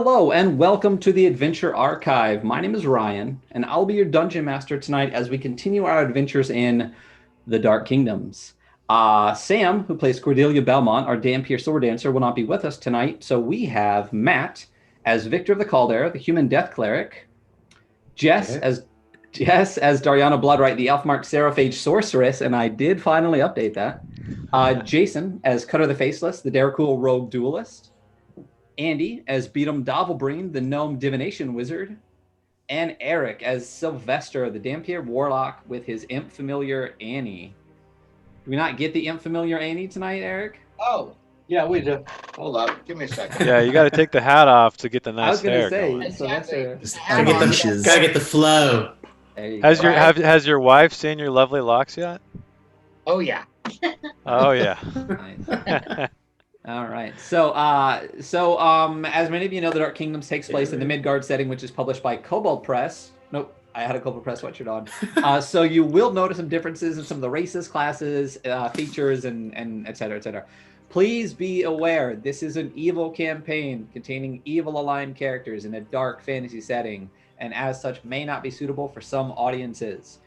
Hello and welcome to the Adventure Archive. My name is Ryan, and I'll be your dungeon master tonight as we continue our adventures in the Dark Kingdoms. Sam, who plays Cordelia Belmont, our Dampier Sword Dancer, will not be with us tonight, so we have Matt as Victor of the Caldera, the Human Death Cleric, Jess as Dariana Bloodright, the Elfmark Seraphage Sorceress, and I did finally update that. Jason as Cutter the Faceless, the Daracool Rogue Duelist. Andy as Beatum Davelbreen, the Gnome Divination Wizard, and Eric as Sylvester, the Dampier Warlock, with his Imp Familiar Annie. Do we not get the Imp Familiar Annie tonight, Eric? Oh, yeah, we do. Hold up, give me a second. Yeah, you got to take the hat off to get the nice I was hair gonna say, going. Sylvester. Gotta get the flow. Has your wife seen your lovely locks yet? Oh yeah. Oh yeah. Nice. All right. So, as many of you know, the Dark Kingdoms takes place in the Midgard setting, which is published by Kobold Press. Nope, I had a Kobold Press sweatshirt on. So you will notice some differences in some of the races, classes, features, and et cetera, et cetera. Please be aware, this is an evil campaign containing evil aligned characters in a dark fantasy setting, and as such may not be suitable for some audiences.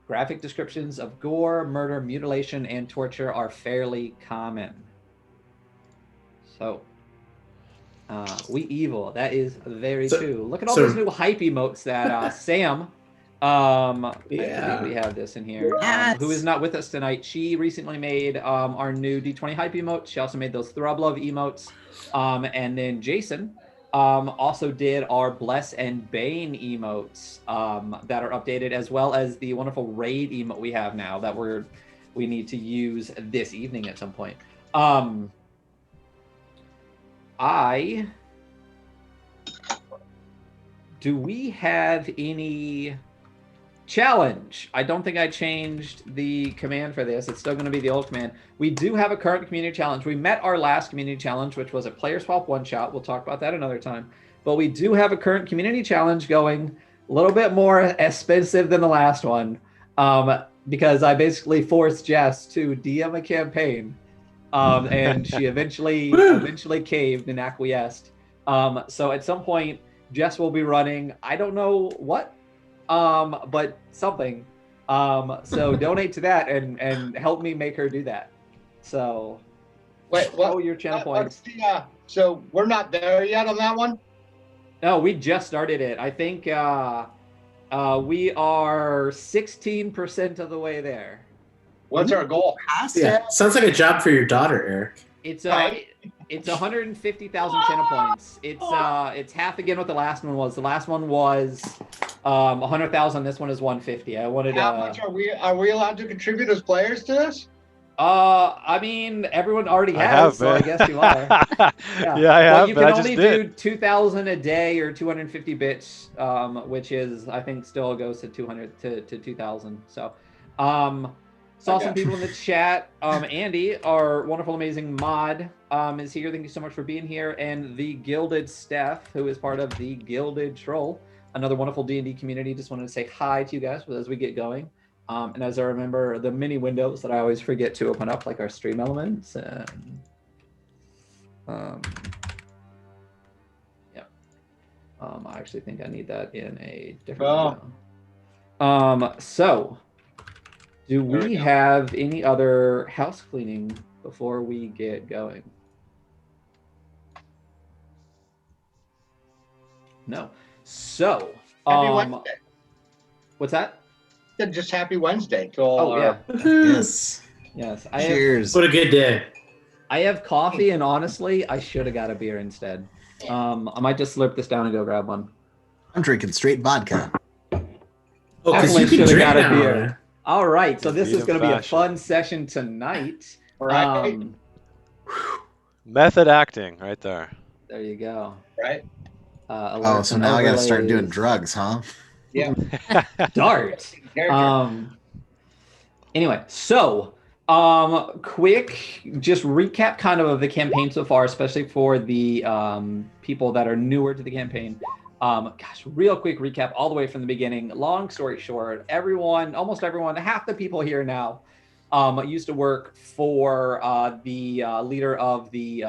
Graphic descriptions of gore, murder, mutilation, and torture are fairly common. So, we evil. That is very true. Look at all those new hype emotes that Sam, I think we have this in here, who is not with us tonight. She recently made our new D20 hype emote. She also made those Thrub Love emotes. And then Jason also did our Bless and Bane emotes that are updated, as well as the wonderful raid emote we have now that we need to use this evening at some point. Do we have any challenge? I don't think I changed the command for this. It's still going to be the old command. We do have a current community challenge. We met our last community challenge, which was a player swap one-shot. We'll talk about that another time. But we do have a current community challenge going, a little bit more expensive than the last one, because I basically forced Jess to DM a campaign. And she eventually caved and acquiesced. So at some point, Jess will be running, I don't know what, but something. So donate to that and help me make her do that. So, what? Your channel points. So we're not there yet on that one? No, we just started it. I think we are 16% of the way there. What's our goal? Yeah, sounds like a job for your daughter, Eric. It's 150,000 channel points. It's half again what the last one was. The last one was 100,000. This one is 150. I wanted. How much are we allowed to contribute as players to this? I mean, everyone already has, so I guess you are. Yeah, I have. Well, you can but only do 2,000 a day or 250 bits, which is I think still goes to 200 to 2,000. So, saw some people in the chat. Andy, our wonderful, amazing mod, is here. Thank you so much for being here. And the Gilded Steph, who is part of the Gilded Troll, another wonderful D&D community. Just wanted to say hi to you guys as we get going. And as I remember, the mini windows that I always forget to open up, like our stream elements. And, I actually think I need that in a different window. So, do we have any other house cleaning before we get going? No. So, Happy Wednesday. What's that? Just happy Wednesday to all. Oh, yeah. Yes. Yes. Cheers. What a good day. I have coffee, and honestly, I should have got a beer instead. I might just slurp this down and go grab one. I'm drinking straight vodka. Oh, because you Definitely can should have drink got a now. beer. All right, so this is going to be a fashion. fun session tonight. Right. Method acting, right there. There you go. Right. So now I gotta start doing drugs, huh? Yeah. Dart. Anyway, so quick, just recap kind of the campaign so far, especially for the people that are newer to the campaign. Real quick recap all the way from the beginning. Long story short, almost everyone, half the people here now used to work for the leader of the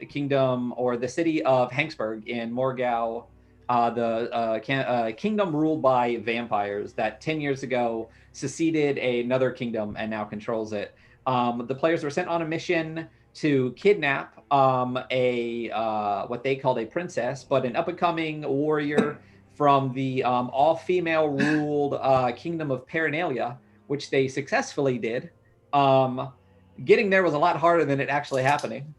kingdom or the city of Hanksburg in Morgau, the kingdom ruled by vampires that 10 years ago seceded another kingdom and now controls it. The players were sent on a mission to kidnap what they called a princess, but an up-and-coming warrior from the all-female ruled kingdom of Paranelia, which they successfully did. Getting there was a lot harder than it actually happening.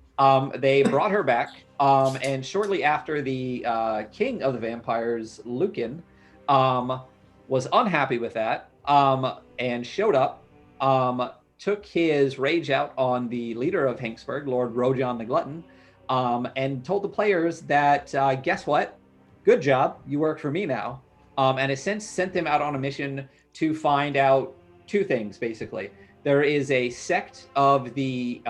They brought her back, and shortly after, the king of the vampires, Lucan, was unhappy with that and showed up, took his rage out on the leader of Hanksburg, Lord Rojan the Glutton, and told the players that, guess what? Good job. You work for me now. And has since sent them out on a mission to find out two things, basically. There is a sect of the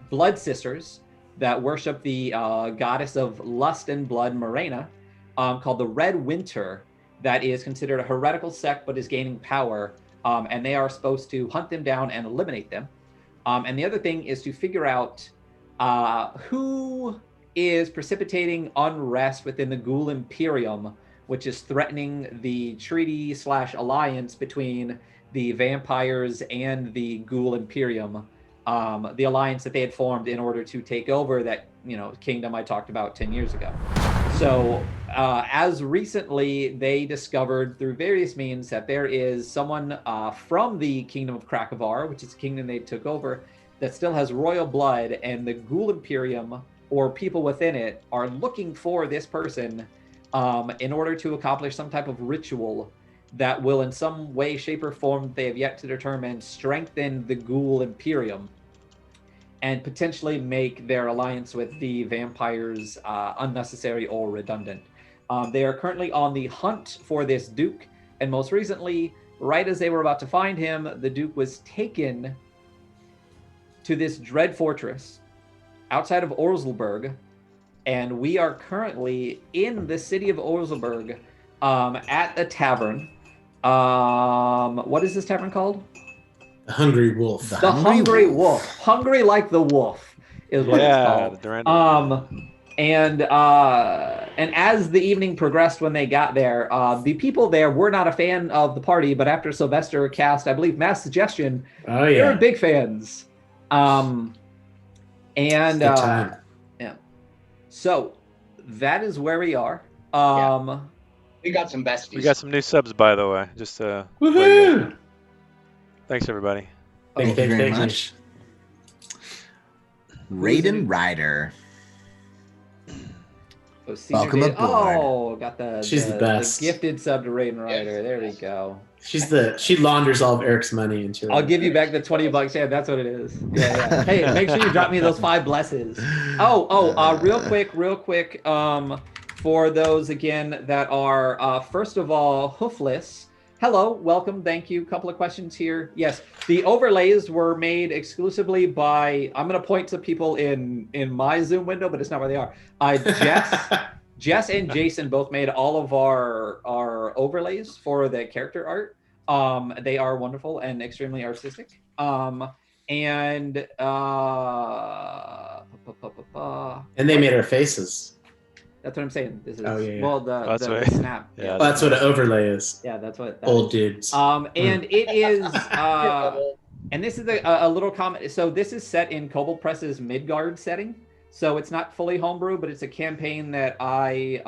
Blood Sisters that worship the goddess of lust and blood, Morena, called the Red Winter, that is considered a heretical sect but is gaining power, and they are supposed to hunt them down and eliminate them. And the other thing is to figure out who is precipitating unrest within the Ghoul Imperium, which is threatening the treaty/alliance between the vampires and the Ghoul Imperium, the alliance that they had formed in order to take over that, kingdom I talked about 10 years ago. So as recently, they discovered through various means that there is someone from the kingdom of Krakovar, which is a kingdom they took over, that still has royal blood, and the Ghoul Imperium, or people within it, are looking for this person in order to accomplish some type of ritual that will, in some way, shape, or form, they have yet to determine, strengthen the Ghoul Imperium and potentially make their alliance with the vampires unnecessary or redundant. They are currently on the hunt for this Duke, and most recently, right as they were about to find him, the Duke was taken to this dread fortress outside of Orzelburg, and we are currently in the city of Orzelburg at a tavern. What is this tavern called? The Hungry Wolf. The Hungry Wolf. Hungry like the wolf is what it's called. And as the evening progressed, when they got there, the people there were not a fan of the party, but after Sylvester cast, I believe, Mass Suggestion, they were big fans. Yeah. So that is where we are. We got some besties. We got some new subs, by the way. Just Woohoo! Thanks, everybody. Thank you very much. Raiden Ryder. Welcome aboard. Oh, got She's the best. The gifted sub to Raiden Ryder. There we go. She launders all of Eric's money into her. I'll give you back the $20. Yeah, that's what it is. Yeah. Hey, make sure you drop me those 5 blesses. Real quick. For those again that are first of all hoofless. Hello, welcome, thank you. Couple of questions here. Yes, the overlays were made exclusively by, I'm going to point to people in my Zoom window, but it's not where they are. Jess and Jason both made all of our overlays for the character art. They are wonderful and extremely artistic. And they made our faces. That's what I'm saying. This is well, the snap. Yeah, that's what an overlay is. Yeah, that's what old dudes. And it is and this is a little comment. So this is set in Kobold Press's Midgard setting. So it's not fully homebrew, but it's a campaign that I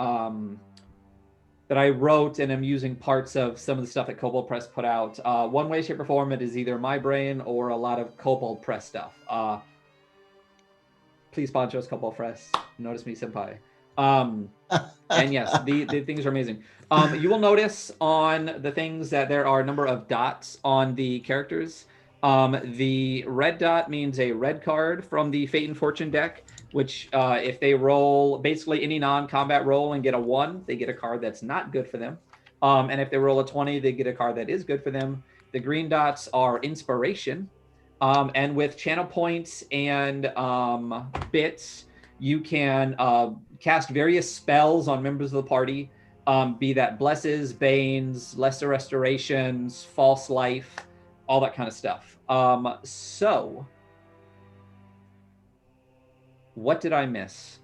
wrote, and I'm using parts of some of the stuff that Kobold Press put out. One way, shape, or form, it is either my brain or a lot of Kobold Press stuff. Please sponsor us, Kobold Press. Notice me, senpai. And yes, the things are amazing. You will notice on the things that there are a number of dots on the characters. The red dot means a red card from the Fate and Fortune deck, which if they roll basically any non-combat roll and get a 1, they get a card that's not good for them. And if they roll a 20, they get a card that is good for them. The green dots are inspiration. And with channel points and bits, you can cast various spells on members of the party, be that blesses, banes, lesser restorations, false life, all that kind of stuff. So What did I miss?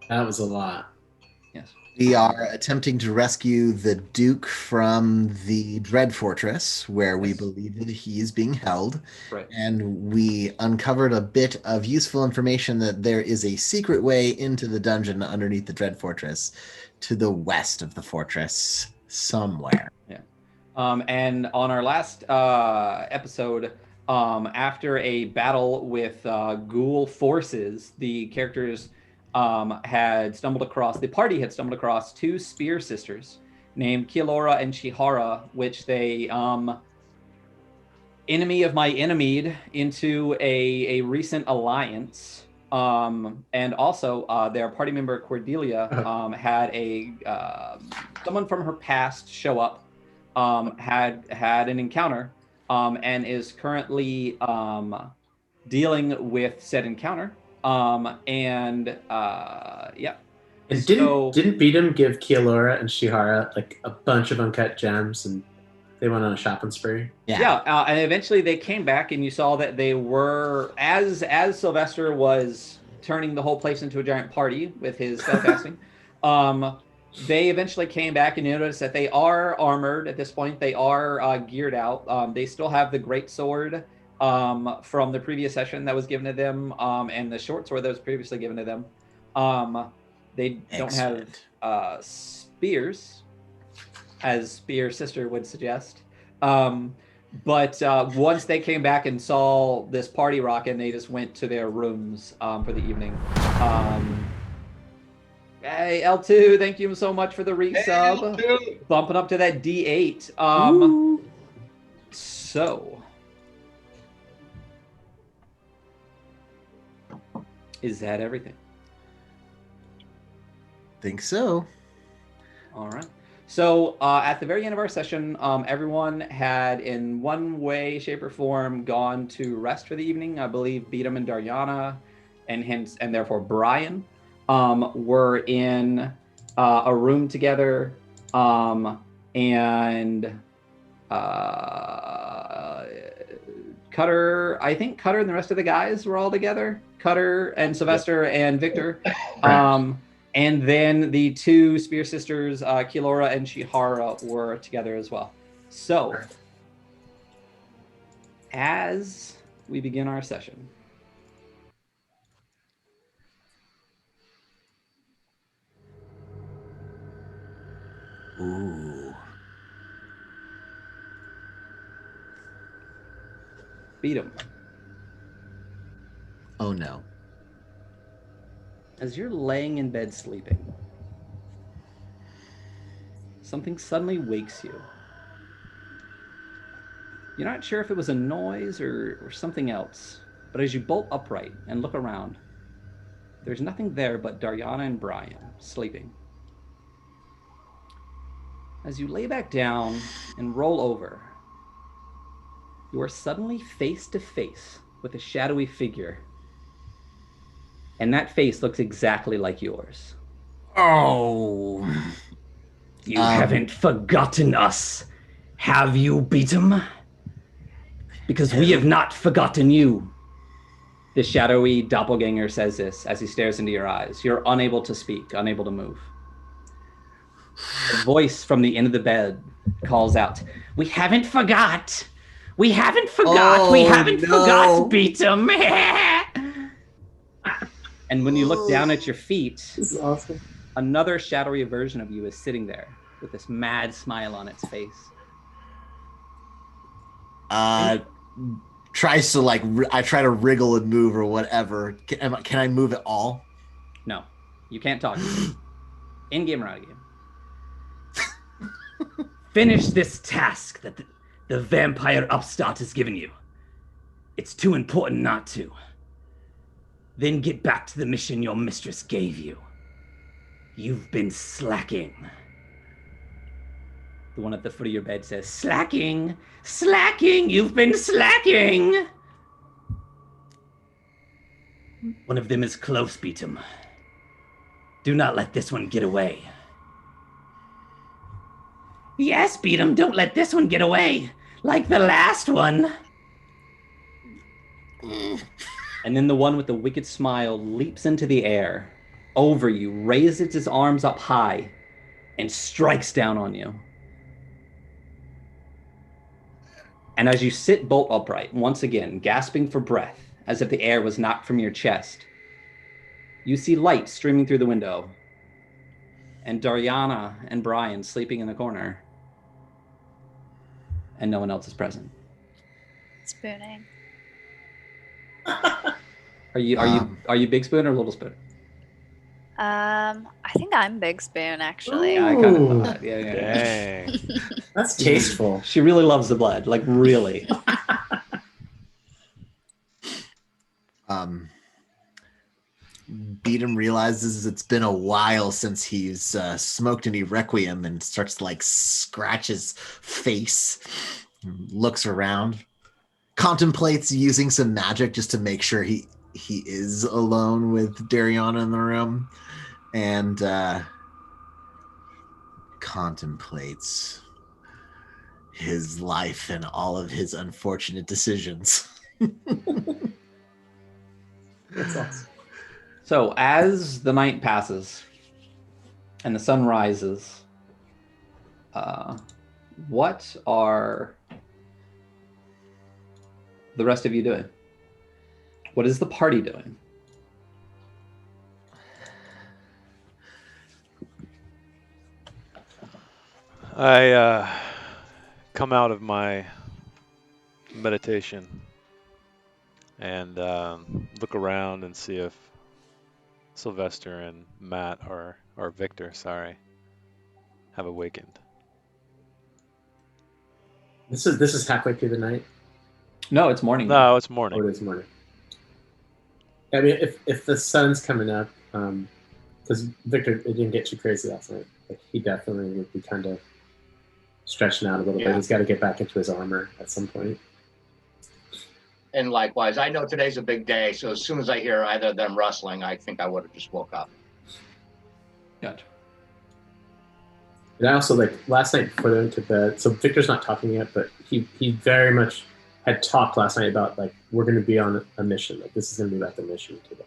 That was a lot. Yes. We are attempting to rescue the Duke from the Dread Fortress, where we Yes. believe that he is being held. Right. And we uncovered a bit of useful information that there is a secret way into the dungeon underneath the Dread Fortress to the west of the fortress somewhere. Yeah. And on our last episode, after a battle with ghoul forces, the characters the party had stumbled across two spear sisters named Kilora and Shihara, which they enemy of my enemied into a recent alliance. And also their party member Cordelia had someone from her past show up, had an encounter, and is currently dealing with said encounter. Yeah. And So- didn't Beatum give Kielora and Shihara like a bunch of uncut gems, and they went on a shopping spree? Yeah, and eventually they came back, and you saw that they were, as Sylvester was turning the whole place into a giant party with his spellcasting, they eventually came back, and you notice that they are armored at this point. They are geared out. They still have the great sword from the previous session that was given to them, and the short sword that was previously given to them. They don't have spears, as Spear Sister would suggest. But once they came back and saw this party rocking, they just went to their rooms for the evening. Hey, L2, thank you so much for the resub. Hey, Bumping up to that D8. So, is that everything? Think so. All right. So at the very end of our session, everyone had in one way, shape, or form gone to rest for the evening. I believe Beatum and Daryana, and therefore Brian, were in a room together, and Cutter, I think Cutter and the rest of the guys were all together. Cutter and Sylvester and Victor. And then the two Spear Sisters, Kilora and Shihara, were together as well. So, as we begin our session, Ooh. beat 'em. Oh no. As you're laying in bed sleeping, something suddenly wakes you. You're not sure if it was a noise or something else, but as you bolt upright and look around, there's nothing there but Daryana and Brian sleeping. As you lay back down and roll over, you are suddenly face to face with a shadowy figure. And that face looks exactly like yours. Oh. You haven't forgotten us, have you, Beatum? Because we have not forgotten you. The shadowy doppelganger says this as he stares into your eyes. You're unable to speak, unable to move. A voice from the end of the bed calls out, "We haven't forgot. We haven't forgot. We haven't forgot, Beatum." And when you look down at your feet, This is awesome. another shadowy version of you is sitting there with this mad smile on its face. Tries to I try to wriggle and move or whatever. Can I move at all? No, you can't talk. In game or out of game. Finish this task that the vampire upstart has given you. It's too important not to. Then get back to the mission your mistress gave you. You've been slacking. The one at the foot of your bed says, "Slacking, slacking, you've been slacking." One of them is close, Beatum. Do not let this one get away. Yes, Beatum, don't let this one get away. Like the last one. And then the one with the wicked smile leaps into the air over you, raises its arms up high, and strikes down on you. And as you sit bolt upright, once again, gasping for breath, as if the air was knocked from your chest, you see light streaming through the window, and Dariana and Brian sleeping in the corner, and no one else is present. Spooning. Are you Big Spoon or Little Spoon? I think I'm Big Spoon, actually. Yeah, I kind of Ooh. thought. Yeah. Dang. That's tasteful. She really loves the blood, like really. Beatum realizes it's been a while since he's smoked any Requiem and starts to like scratch his face, looks around, contemplates using some magic just to make sure he is alone with Dariana in the room, and contemplates his life and all of his unfortunate decisions. That's awesome. So as the night passes and the sun rises, what are the rest of you doing? What is the party doing? I come out of my meditation and look around and see if Sylvester and Matt or Victor, sorry, have awakened. This is halfway through the night. No, it's morning. No, it's Oh, morning. it is morning. I mean, if the sun's coming up, because Victor, it didn't get too crazy last night. Like, he definitely would be kind of stretching out a little bit. He's got to get back into his armor at some point. And likewise, I know today's a big day, so as soon as I hear either of them rustling, I think I would have just woke up. Gotcha. And I also, like, last night before they went to bed, so Victor's not talking yet, but he very much had talked last night about, like, we're going to be on a mission. Like, this is going to be about the mission today.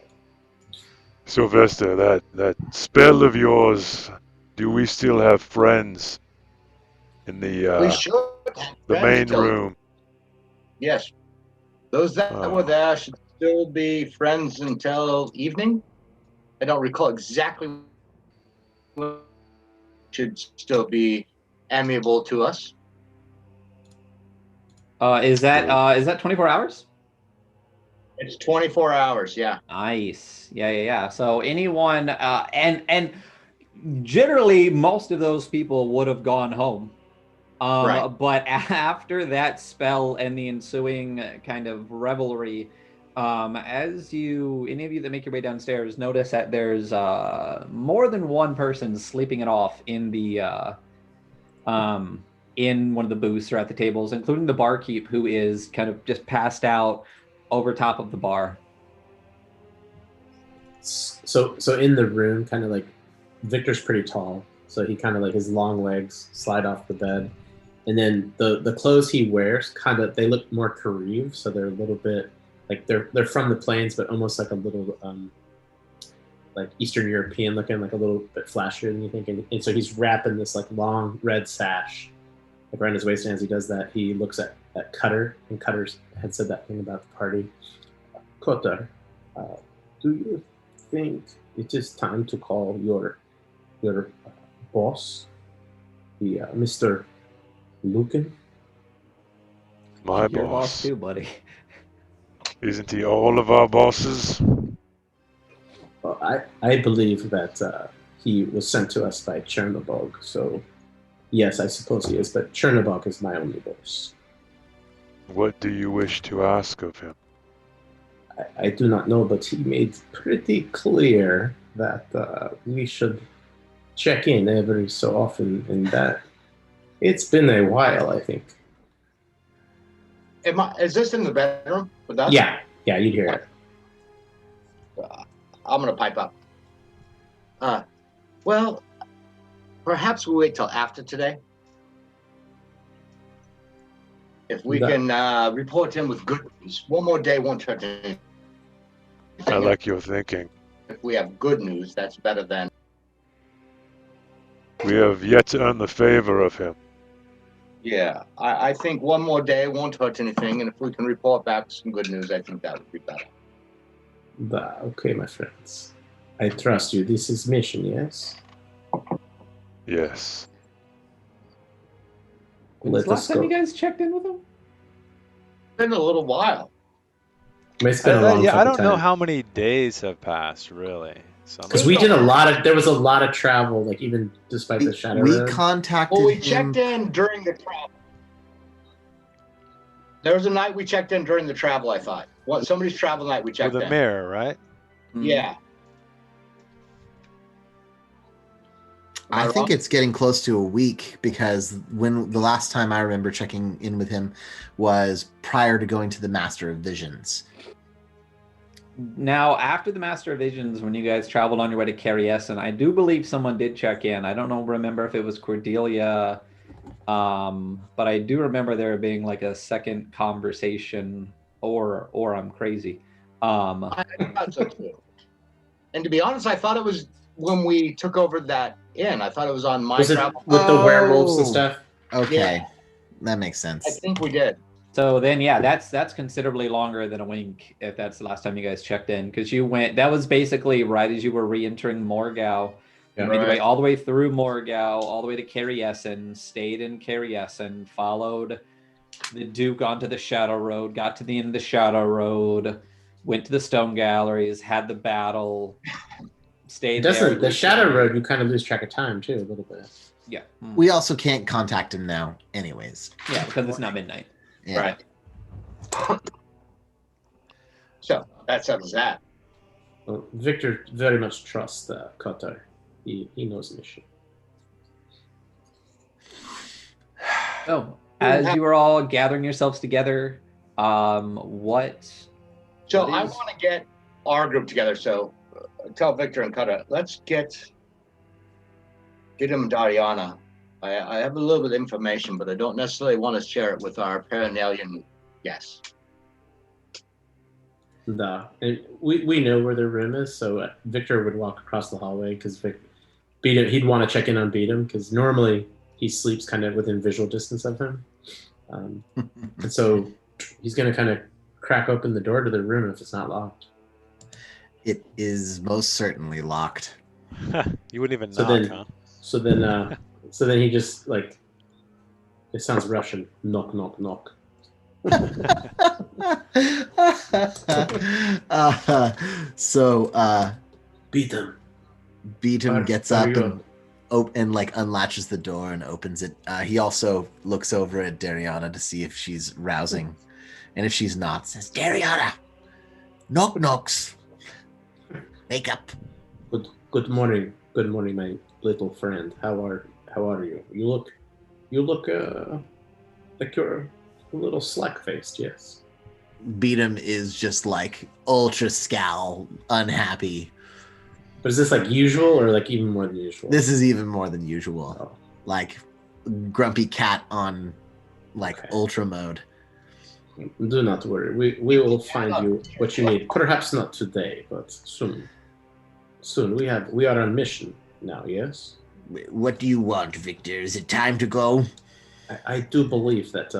Sylvester, that spell of yours, do we still have friends in We the should. main room? Yes. Those that were there should still be friends until evening. I don't recall exactly what should still be amiable to us. Is that 24 hours? It's 24 hours, yeah. Nice. Yeah. So anyone and generally most of those people would have gone home. Right. But after that spell and the ensuing kind of revelry, as any of you that make your way downstairs notice that there's more than one person sleeping it off in the in one of the booths or at the tables, including the barkeep, who is kind of just passed out over top of the bar. So in the room, kind of like, Victor's pretty tall, so he kind of, like, his long legs slide off the bed. And then the clothes he wears, kind of, they look more Kariv, so they're a little bit like they're from the plains, but almost like a little like Eastern European looking, like a little bit flashier than you think. And so he's wrapping this, like, long red sash, like, around his waist. And as he does that, he looks at Cutter, and Cutter had said that thing about the party. Cutter, do you think it is time to call your boss, the Mr. Lucan? My Your boss boss. too, buddy. Isn't he all of our bosses? Well, I believe that he was sent to us by Chernobog, so yes, I suppose he is, but Chernobog is my only boss. What do you wish to ask of him? I do not know, but he made pretty clear that we should check in every so often, and that it's been a while, I think. Is this in the bedroom with us? Yeah, you'd hear it. I'm going to pipe up. Well, perhaps we'll wait till after today. If we can report him with good news. One more day won't hurt anything. I like your thinking. If we have good news, that's better than. We have yet to earn the favor of him. Yeah, I think one more day won't hurt anything, and if we can report back with some good news, I think that would be better. Okay, my friends. I trust you. This is mission, yes? Yes. When's the Let last us time go. you guys checked in with him? It's been a little while. It's been a long Yeah, I fucking don't know time. how many days have passed, really. So Because we did there was a lot of travel, like even despite the Shadow We Road. contacted Well, we him. checked in during the travel. There was a night we checked in during the travel, I thought. What, somebody's travel night we checked with a in. mirror, right? Yeah. I think it's getting close to a week because when the last time I remember checking in with him was prior to going to the Master of Visions. Now, after the Master of Visions, when you guys traveled on your way to Carriessen, I do believe someone did check in. I don't remember if it was Cordelia, but I do remember there being like a second conversation, or I'm crazy. I thought so too. And to be honest, I thought it was when we took over that inn. I thought it was on my travel. With the werewolves and stuff? Okay, Yeah. that makes sense. I think we did. So then, yeah, that's considerably longer than a wink if that's the last time you guys checked in, because you went. That was basically right as you were re-entering Morgau. You made your way all the way through Morgau, all the way to Carriessen, stayed in Carriessen, followed the Duke onto the Shadow Road, got to the end of the Shadow Road, went to the Stone Galleries, had the battle, stayed there. The Shadow Road, you kind of lose track of time too, a little bit. Yeah. We also can't contact him now, anyways. Yeah, because it's not midnight. Yeah. Right. So that settles that. Well, Victor very much trusts Kotar. He knows the mission. So, as you are all gathering yourselves together, what? So I want to get our group together. So tell Victor and Kata, let's get him and Dariana. I have a little bit of information, but I don't necessarily want to share it with our Perennialian guests. No, and we know where their room is, so Victor would walk across the hallway because he'd want to check in on Beatum because normally he sleeps kind of within visual distance of him, and so he's going to kind of crack open the door to their room if it's not locked. It is most certainly locked. You wouldn't even So knock, then- huh? So then he just like, it sounds Russian. Knock, knock, knock. Beatum. Beatum gets up you and like unlatches the door and opens it. He also looks over at Dariana to see if she's rousing, and if she's not, says, "Dariana, knock knocks, wake up." Good morning, my little friend. How are you? You look like you're a little slack-faced. Yes. Beatum is just like ultra scowl, unhappy. But is this like usual or like even more than usual? This is even more than usual. Oh. Like grumpy cat on like Okay. ultra mode. Do not worry. We will find you what you need. Perhaps not today, but soon. Soon. We are on mission now. Yes. What do you want, Victor? Is it time to go? I do believe that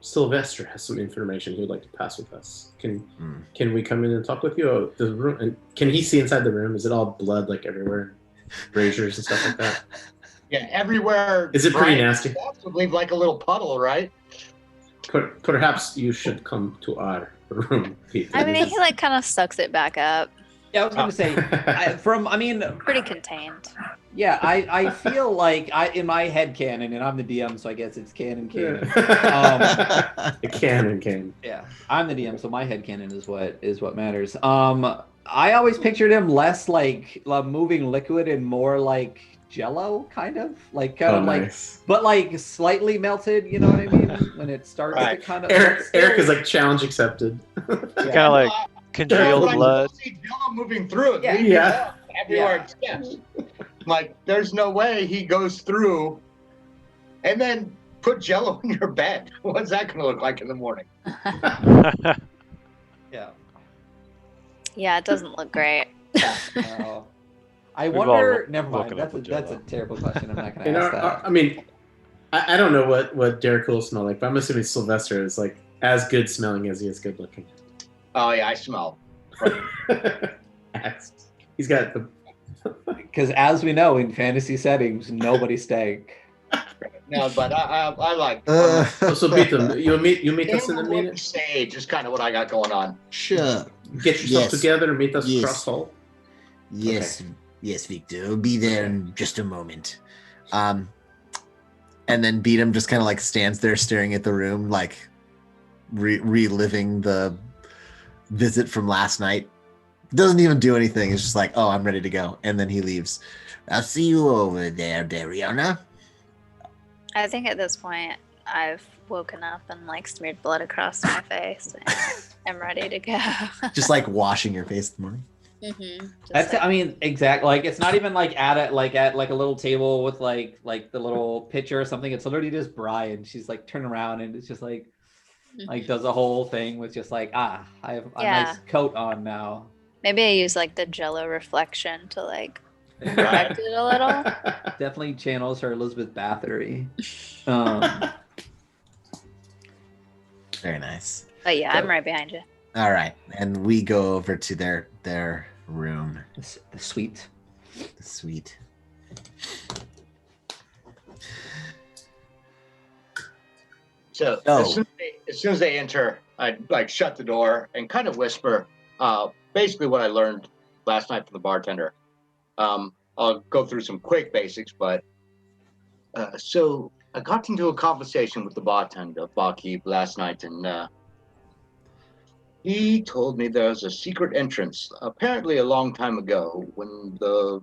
Sylvester has some information he would like to pass with us. Can we come in and talk with you? The room, and can he see inside the room? Is it all blood like everywhere, braziers and stuff like that? Yeah, everywhere. Is it pretty nasty? Possibly like a little puddle, right? Perhaps you should come to our room, Peter. I mean, he like kind of sucks it back up. Yeah, I was going to say, Pretty contained. yeah, I feel like in my head canon, and I'm the DM, so I guess it's canon. A canon. Yeah, I'm the DM, so my head canon is what matters. I always pictured him less like moving liquid and more like Jello, kind of like nice. but like slightly melted. You know what I mean? When it starts to kind of. Eric is like challenge accepted. Kind of like congealed blood. I see Jello moving through it. Yeah. Everywhere it steps. Like, there's no way he goes through and then put Jello in your bed. What's that going to look like in the morning? Yeah. Yeah, it doesn't look great. Oh. I We've wonder. all Never mind. woken up That's a with terrible question. I'm not going to And ask that. I mean, I don't know what Derek will smell like, but I'm assuming Sylvester is like as good smelling as he is good looking. Oh yeah, I smell. He's got the. Because as we know, in fantasy settings, nobody stank. No, but I like. So beat them. You meet us in a minute. Sage is kind of what I got going on. Sure. Get yourself Yes. together and meet us Yes. across hall. Yes, yes, Victor. I'll be there in just a moment. And then Beatum just kind of like stands there staring at the room, like reliving the visit from last night. Doesn't even do anything. It's just like, oh, I'm ready to go. And then he leaves. I'll see you over there, Dariana. I think at this point, I've woken up and like smeared blood across my face and I'm ready to go. Just like washing your face in the morning. That's. I mean, exactly. Like it's not even like at a little table with like the little pitcher or something. It's literally just Brian. She's like turning around and it's just like does a whole thing with just like I have a nice coat on now. Maybe I use like the Jello reflection to like correct it a little. Definitely channels her Elizabeth Bathory. Very nice. But yeah, I'm right behind you. All right, and we go over to their room. The suite. The suite. So as soon as they enter, I like shut the door and kind of whisper, basically what I learned last night from the bartender. I'll go through some quick basics, but so I got into a conversation with the barkeep last night, and he told me there's a secret entrance, apparently a long time ago when the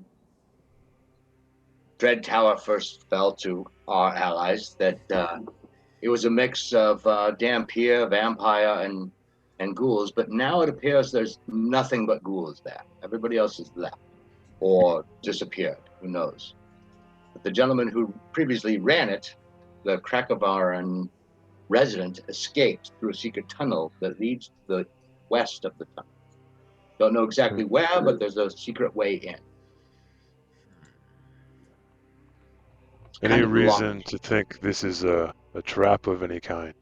Dread Tower first fell to our allies, that it was a mix of Dampier, vampire, and ghouls, but now it appears there's nothing but ghouls there. Everybody else is left or disappeared. Who knows? But the gentleman who previously ran it, the Krakovaran resident, escaped through a secret tunnel that leads to the west of the tunnel. Don't know exactly where, but there's a secret way in. Any reason to think this is a trap of any kind?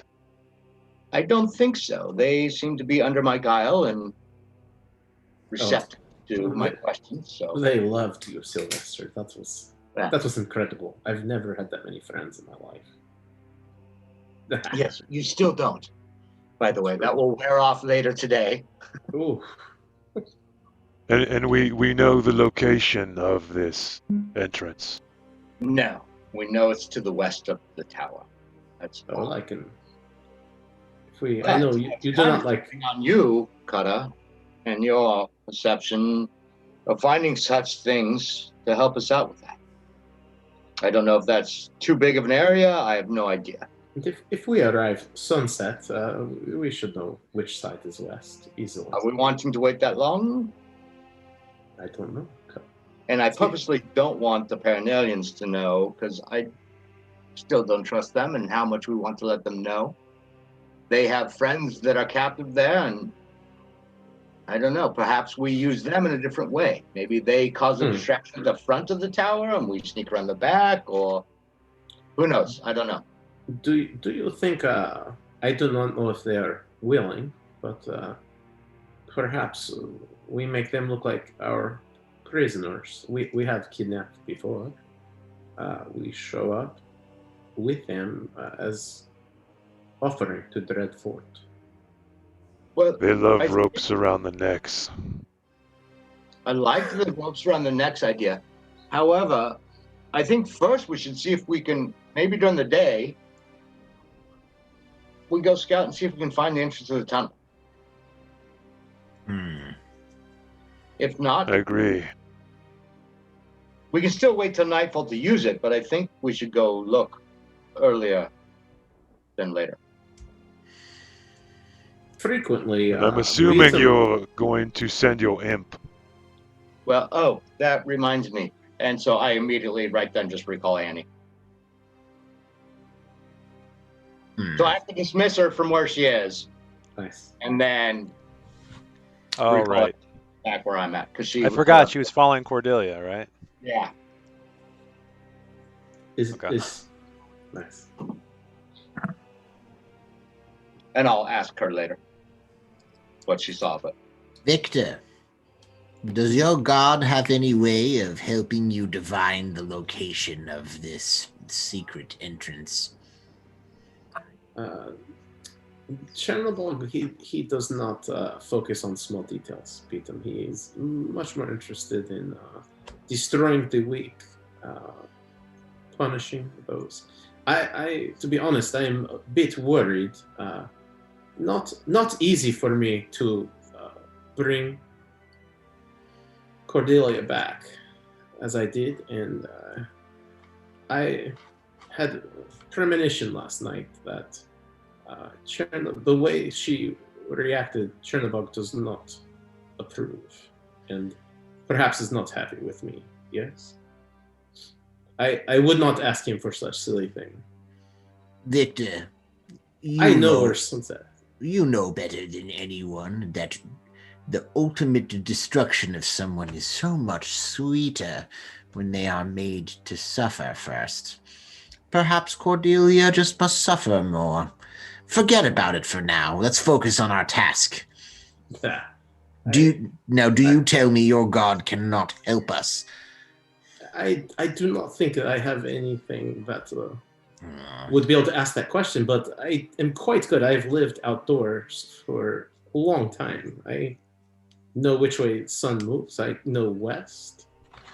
I don't think so. They seem to be under my guile and receptive to my questions. So they loved you, Sylvester. That was incredible. I've never had that many friends in my life. Yes, you still don't. By the way, that will wear off later today. Ooh. And we know the location of this entrance. No, we know it's to the west of the tower. That's all I can. I know you do not like on you, Kata, and your perception of finding such things to help us out with that. I don't know if that's too big of an area. I have no idea. If we arrive sunset, we should know which side is west easily. Are we wanting to wait that long? I don't know. And I purposely don't want the Paranelians to know because I still don't trust them and how much we want to let them know. They have friends that are captive there, and I don't know. Perhaps we use them in a different way. Maybe they cause a distraction at the front of the tower, and we sneak around the back, or who knows? I don't know. Do you think? I do not know if they are willing, but perhaps we make them look like our prisoners. We have kidnapped before. We show up with them as offering to Dread Fort. Well, they love ropes around the necks. I like the ropes around the necks idea. However, I think first we should see if we can, maybe during the day, we go scout and see if we can find the entrance to the tunnel. If not, I agree. We can still wait till nightfall to use it, but I think we should go look earlier than later. Frequently, I'm assuming you're going to send your imp. Well, that reminds me. And so I immediately, right then, just recall Annie. So I have to dismiss her from where she is. Nice. And then... All right. back where I'm at because she. I forgot she was following Cordelia, right? Yeah. Is Okay. is nice. And I'll ask her later what she saw, but Victor, does your god have any way of helping you divine the location of this secret entrance? Chernobyl, he does not focus on small details, Peter. He is much more interested in destroying the weak, punishing those. I, to be honest, I am a bit worried. Not easy for me to bring Cordelia back as I did, and I had premonition last night that the way she reacted, Chernobog does not approve, and perhaps is not happy with me. Yes, I would not ask him for such silly thing. Victor, I know worse than that. You know better than anyone that the ultimate destruction of someone is so much sweeter when they are made to suffer first. Perhaps Cordelia just must suffer more. Forget about it for now. Let's focus on our task. Do you tell me your god cannot help us? I do not think that I have anything that would be able to ask that question, but I am quite good. I've lived outdoors for a long time. I know which way the sun moves. I know west.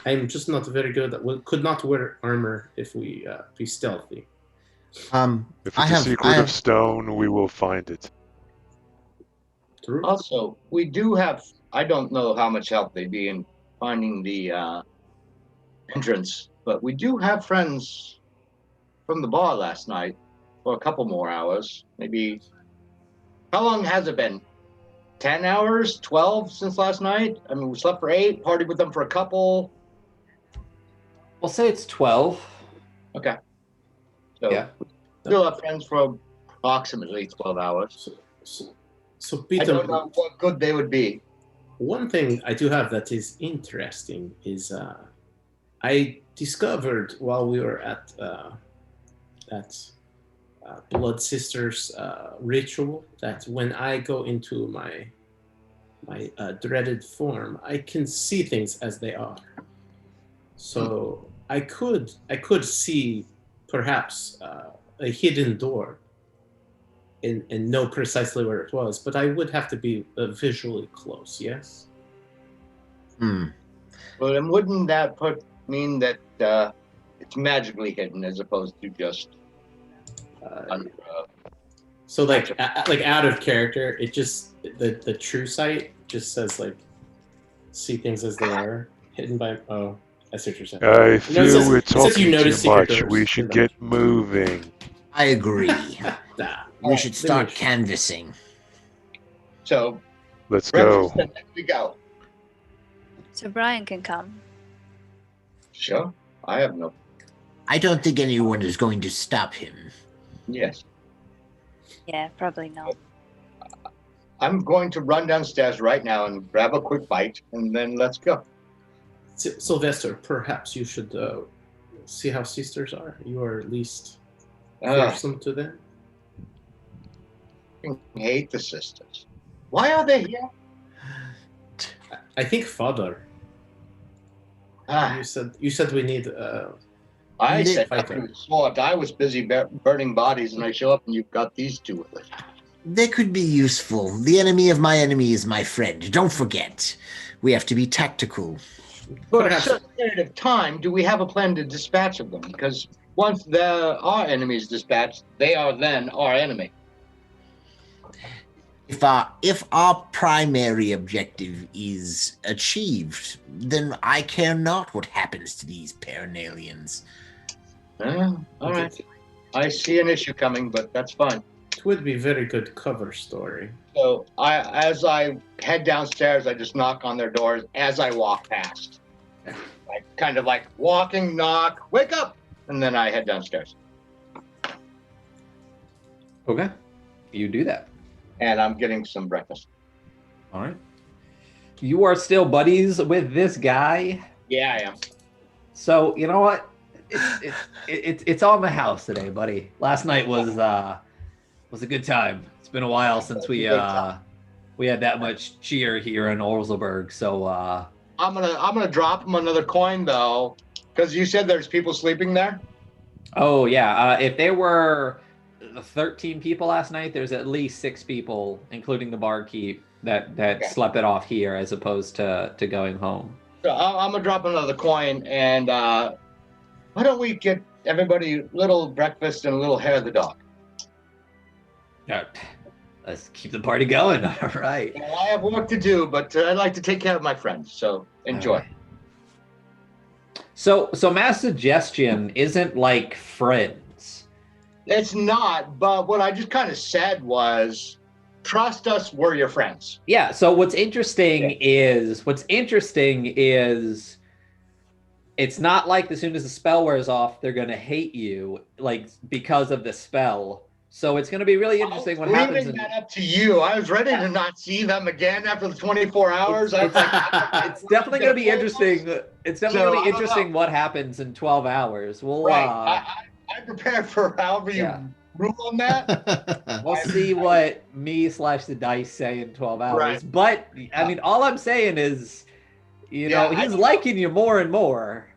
I'm just not very good at. Could not wear armor if we be stealthy. If it's a secret of stone, we will find it. True. Also, we do have. I don't know how much help they'd be in finding the entrance, but we do have friends from the bar last night for a couple more hours. Maybe. How long has it been? 10 hours? 12 since last night? I mean, we slept for 8, partied with them for a couple. We'll say it's 12. Okay. So, yeah. We still have friends for approximately 12 hours. So Peter, I don't know what good they would be. One thing I do have that is interesting is I discovered while we were at that Blood Sisters ritual that when I go into my dreaded form, I can see things as they are. So I could see perhaps a hidden door and know precisely where it was, but I would have to be visually close. Yes. Well, then wouldn't that mean that it's magically hidden as opposed to just under? So like out of character, it just the true sight just says like see things as they are, hidden by I see what you're saying. I feel we're talking too much. Doors. We should get moving. I agree. We should start finish. canvassing. So let's go. We go. So Brian can come. Sure. I have no. I don't think anyone is going to stop him. Yes. Yeah, probably not. I'm going to run downstairs right now and grab a quick bite, and then let's go. Sylvester, perhaps you should see how sisters are. You are at least fearsome to them. I hate the sisters. Why are they here? I think father. You said we need. I said nothing of the sort. I was busy burning bodies, and I show up, and you've got these two with us. They could be useful. The enemy of my enemy is my friend. Don't forget, we have to be tactical. For a certain period of time, do we have a plan to dispatch of them? Because once our enemy is dispatched, they are then our enemy. If our primary objective is achieved, then I care not what happens to these Paranalians. All right. I see an issue coming, but that's fine. It would be a very good cover story. So as I head downstairs, I just knock on their doors as I walk past. Kind of like walking, knock, wake up, and then I head downstairs. Okay. You do that. And I'm getting some breakfast. All right. You are still buddies with this guy? Yeah, I am. So you know what? It's on the house today, buddy. Last night was a good time. It's been a while since we had that much cheer here in Orzelberg. So I'm gonna drop him another coin though, because you said there's people sleeping there. oh yeah, if there were 13 people last night, there's at least 6 people, including the barkeep, that Okay. slept it off here as opposed to going home. So I'm gonna drop another coin, and why don't we get everybody a little breakfast and a little hair of the dog? Yeah, let's keep the party going. All right. Well, I have work to do, but I'd like to take care of my friends. So enjoy. All right. So my suggestion isn't like friends. It's not, but what I just kind of said was, trust us, we're your friends. Yeah. So what's interesting is it's not like as soon as the spell wears off, they're gonna hate you, like because of the spell. So it's gonna be really interesting what happens. Leaving that up to you. I was ready to not see them again after the 24 hours. I was like, It's definitely gonna be interesting. It's definitely gonna be interesting what happens in 12 hours. We'll right. I'm prepared for however you rule on that. we'll see what me/the dice say in 12 hours. Right. But I mean, all I'm saying is, you know, he's liking you more and more.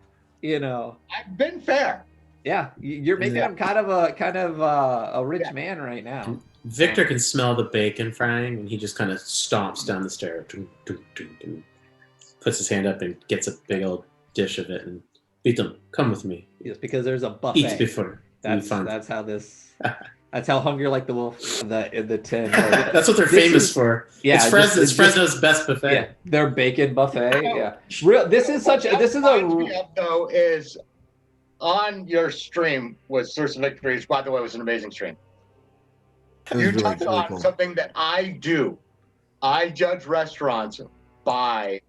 You know, I've been fair. Yeah, you're making him kind of a rich man right now. Victor can smell the bacon frying, and he just kind of stomps down the stair, puts his hand up and gets a big old dish of it, and Beatum, come with me. Yes, because there's a buffet. Eat before. That's how this. That's how Hungry Like the Wolf in the tin. Like, that's what they're famous for. Yeah, it's Fresno's best buffet. Yeah, their bacon buffet. Yeah, this is on your stream was Source of Victories. By the way, it was an amazing stream. You touched on something that I do. I judge restaurants by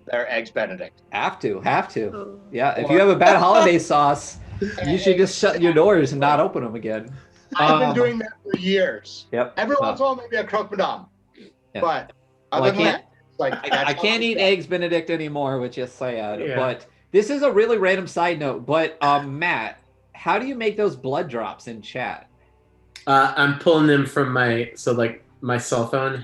their eggs Benedict. Have to. Yeah, if you have a bad holiday sauce, you should just shut your doors and not open them again. I've been doing that for years. Yep. Every once in a while, maybe a croque madame. Yeah. But well, other than that, I can't eat eggs Benedict anymore, which is sad. Yeah. But this is a really random side note. But Matt, how do you make those blood drops in chat? I'm pulling them from my cell phone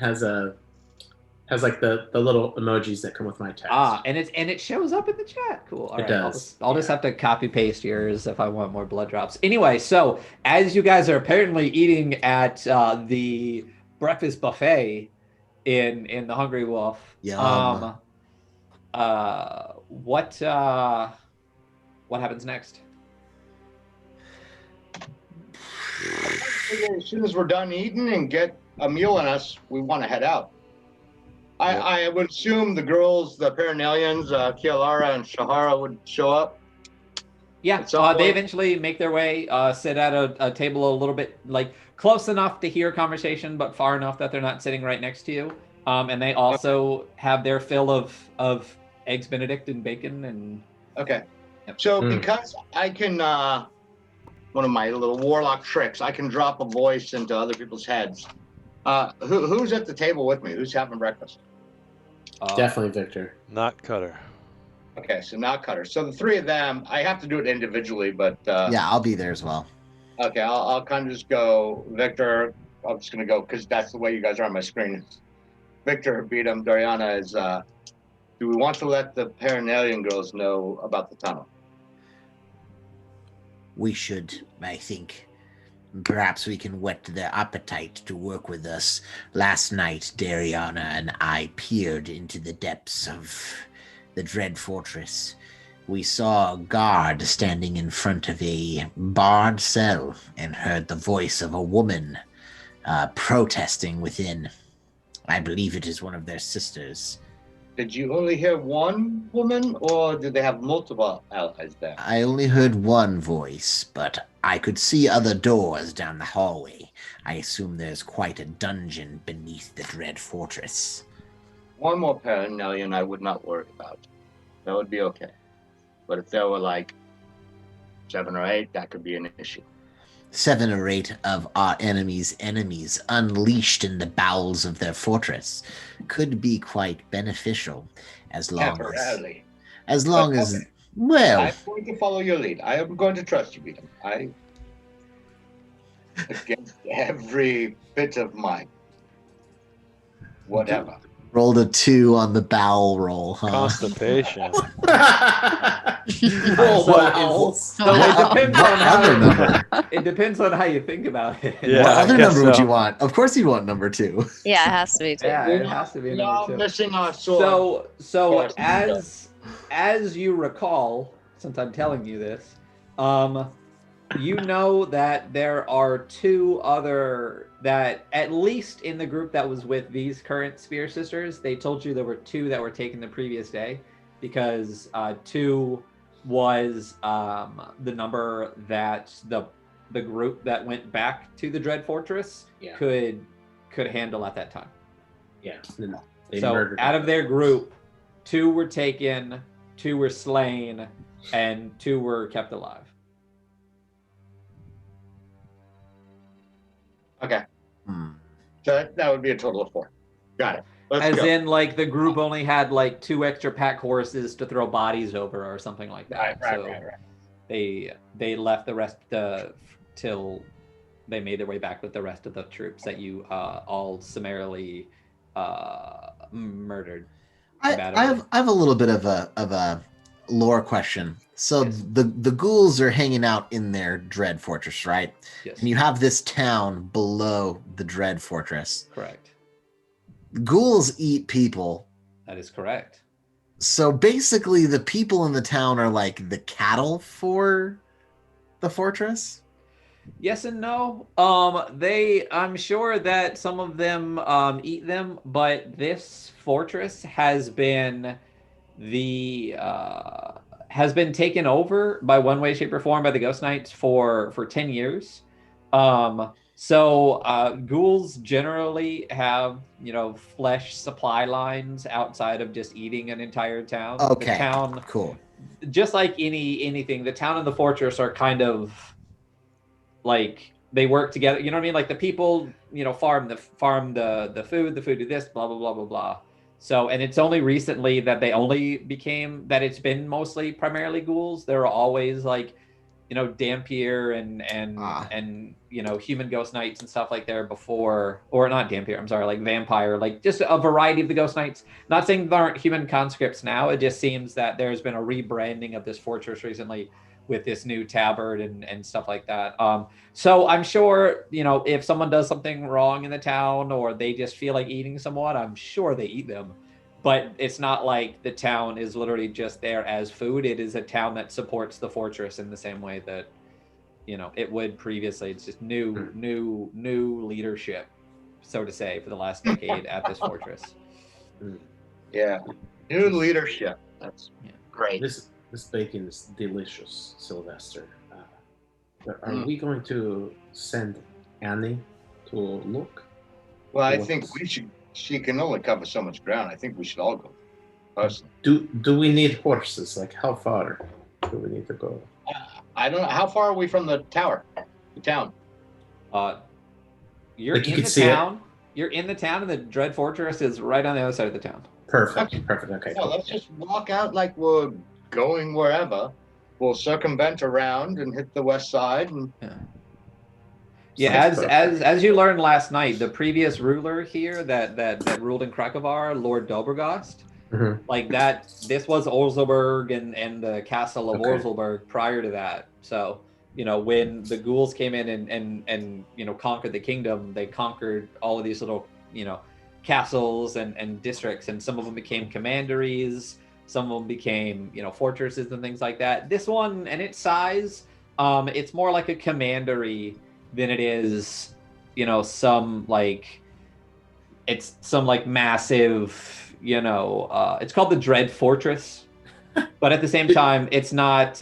has like the little emojis that come with my text. And it shows up in the chat. Cool. All it right, does. I'll just have to copy paste yours if I want more blood drops. Anyway, so as you guys are apparently eating at the breakfast buffet in the Hungry Wolf, what happens next? as soon as we're done eating and get a meal in us, we want to head out. I would assume the girls, the Paranelians, Kialara and Shahara would show up. Yeah, they eventually make their way, sit at a table a little bit, like close enough to hear conversation, but far enough that they're not sitting right next to you. And they also have their fill of eggs Benedict and bacon and. Okay. Yep. So because I can, one of my little warlock tricks, I can drop a voice into other people's heads. Who's at the table with me? Who's having breakfast? Definitely Victor. Not Cutter. Okay, so not Cutter. So the three of them, I have to do it individually, but yeah, I'll be there as well. Okay, I'll kind of just go Victor. I'm just gonna go because that's the way you guys are on my screen. Victor, Beatum, Dariana is. Do we want to let the Paranelian girls know about the tunnel? We should, I think. Perhaps we can whet their appetite to work with us. Last night, Dariana and I peered into the depths of the Dread Fortress. We saw a guard standing in front of a barred cell and heard the voice of a woman protesting within. I believe it is one of their sisters. Did you only hear one woman, or did they have multiple allies there? I only heard one voice, but I could see other doors down the hallway. I assume there's quite a dungeon beneath the Dread Fortress. One more Paranelian I would not worry about. That would be okay. But if there were like 7 or 8, that could be an issue. 7 or 8 of our enemies' enemies unleashed in the bowels of their fortress could be quite beneficial as long Temporarily. But as okay, well, I'm going to follow your lead. I am going to trust you, Beaton. Against every bit of my whatever. rolled a 2 on the bowel roll, huh? Constipation. Roll So- bowels. So it depends What on other how number? it depends on how you think about it. Yeah, what I other guess number would so. you want? Of course you want number 2. Yeah, it has to be two. Yeah, it has to be a We number are 2. missing our sword. So Yes, as you recall, since I'm telling you this, you know that there are 2 other that at least in the group that was with these current Spear Sisters, they told you there were 2 that were taken the previous day because 2 was the number that the group that went back to the Dread Fortress Yeah. could handle at that time. Yeah. Then they So murdered out all of their group, 2 were taken, 2 were slain, and 2 were kept alive. Okay. Hmm. So that would be a total of 4. Got it. Let's As go. in, like, the group only had like 2 extra pack horses to throw bodies over or something like that. Right. They left the rest till they made their way back with the rest of the troops that you all summarily murdered. I have a little bit of a lore question. So Yes. the ghouls are hanging out in their Dread Fortress, right? Yes, And you have this town below the Dread Fortress. correct. Ghouls eat people. That is correct. So basically the people in the town are like the cattle for the fortress? Yes and no. I'm sure that some of them eat them, but this fortress has been taken over by one way, shape, or form by the Ghost Knights for 10 years. So ghouls generally have, flesh supply lines outside of just eating an entire town. Okay. The town, Cool. just like anything, the town and the fortress are kind of like they work together. You know what I mean? Like the people, farm the food do this, blah blah blah blah blah. So, and it's only recently that it's been mostly primarily ghouls. There are always like, Dampier and human ghost knights and stuff like there before, or not Dampier, I'm sorry, like vampire, like just a variety of the ghost knights. Not saying there aren't human conscripts now. It just seems that there's been a rebranding of this fortress recently with this new tabard and stuff like that. So I'm sure, if someone does something wrong in the town or they just feel like eating someone, I'm sure they eat them. But it's not like the town is literally just there as food. It is a town that supports the fortress in the same way that, it would previously. It's just new leadership, so to say, for the last decade at this fortress. Yeah. New leadership. That's great. This bacon is delicious, Sylvester. But are we going to send Annie to look? Well, I think she can only cover so much ground. I think we should all go. Personally. Do we need horses? Like, how far do we need to go? I don't know. How far are we from the tower? The town? You're Like you in could the see it? town. You're in the town, and the Dread Fortress is right on the other side of the town. Perfect. Okay. Yeah, let's just walk out like we're going wherever. We'll circumvent around and hit the west side. And Yeah, Sounds as you learned last night, the previous ruler here that ruled in Krakovar, Lord Dobrogost, Mhm. like that. This was Orzelburg and the castle of Okay. Orzelburg prior to that. So when the ghouls came in and conquered the kingdom, they conquered all of these little castles and districts, and some of them became commanderies. Some of them became fortresses and things like that. This one and its size, it's more like a commandery than it is, some like massive, it's called the Dread Fortress, but at the same time, it's not.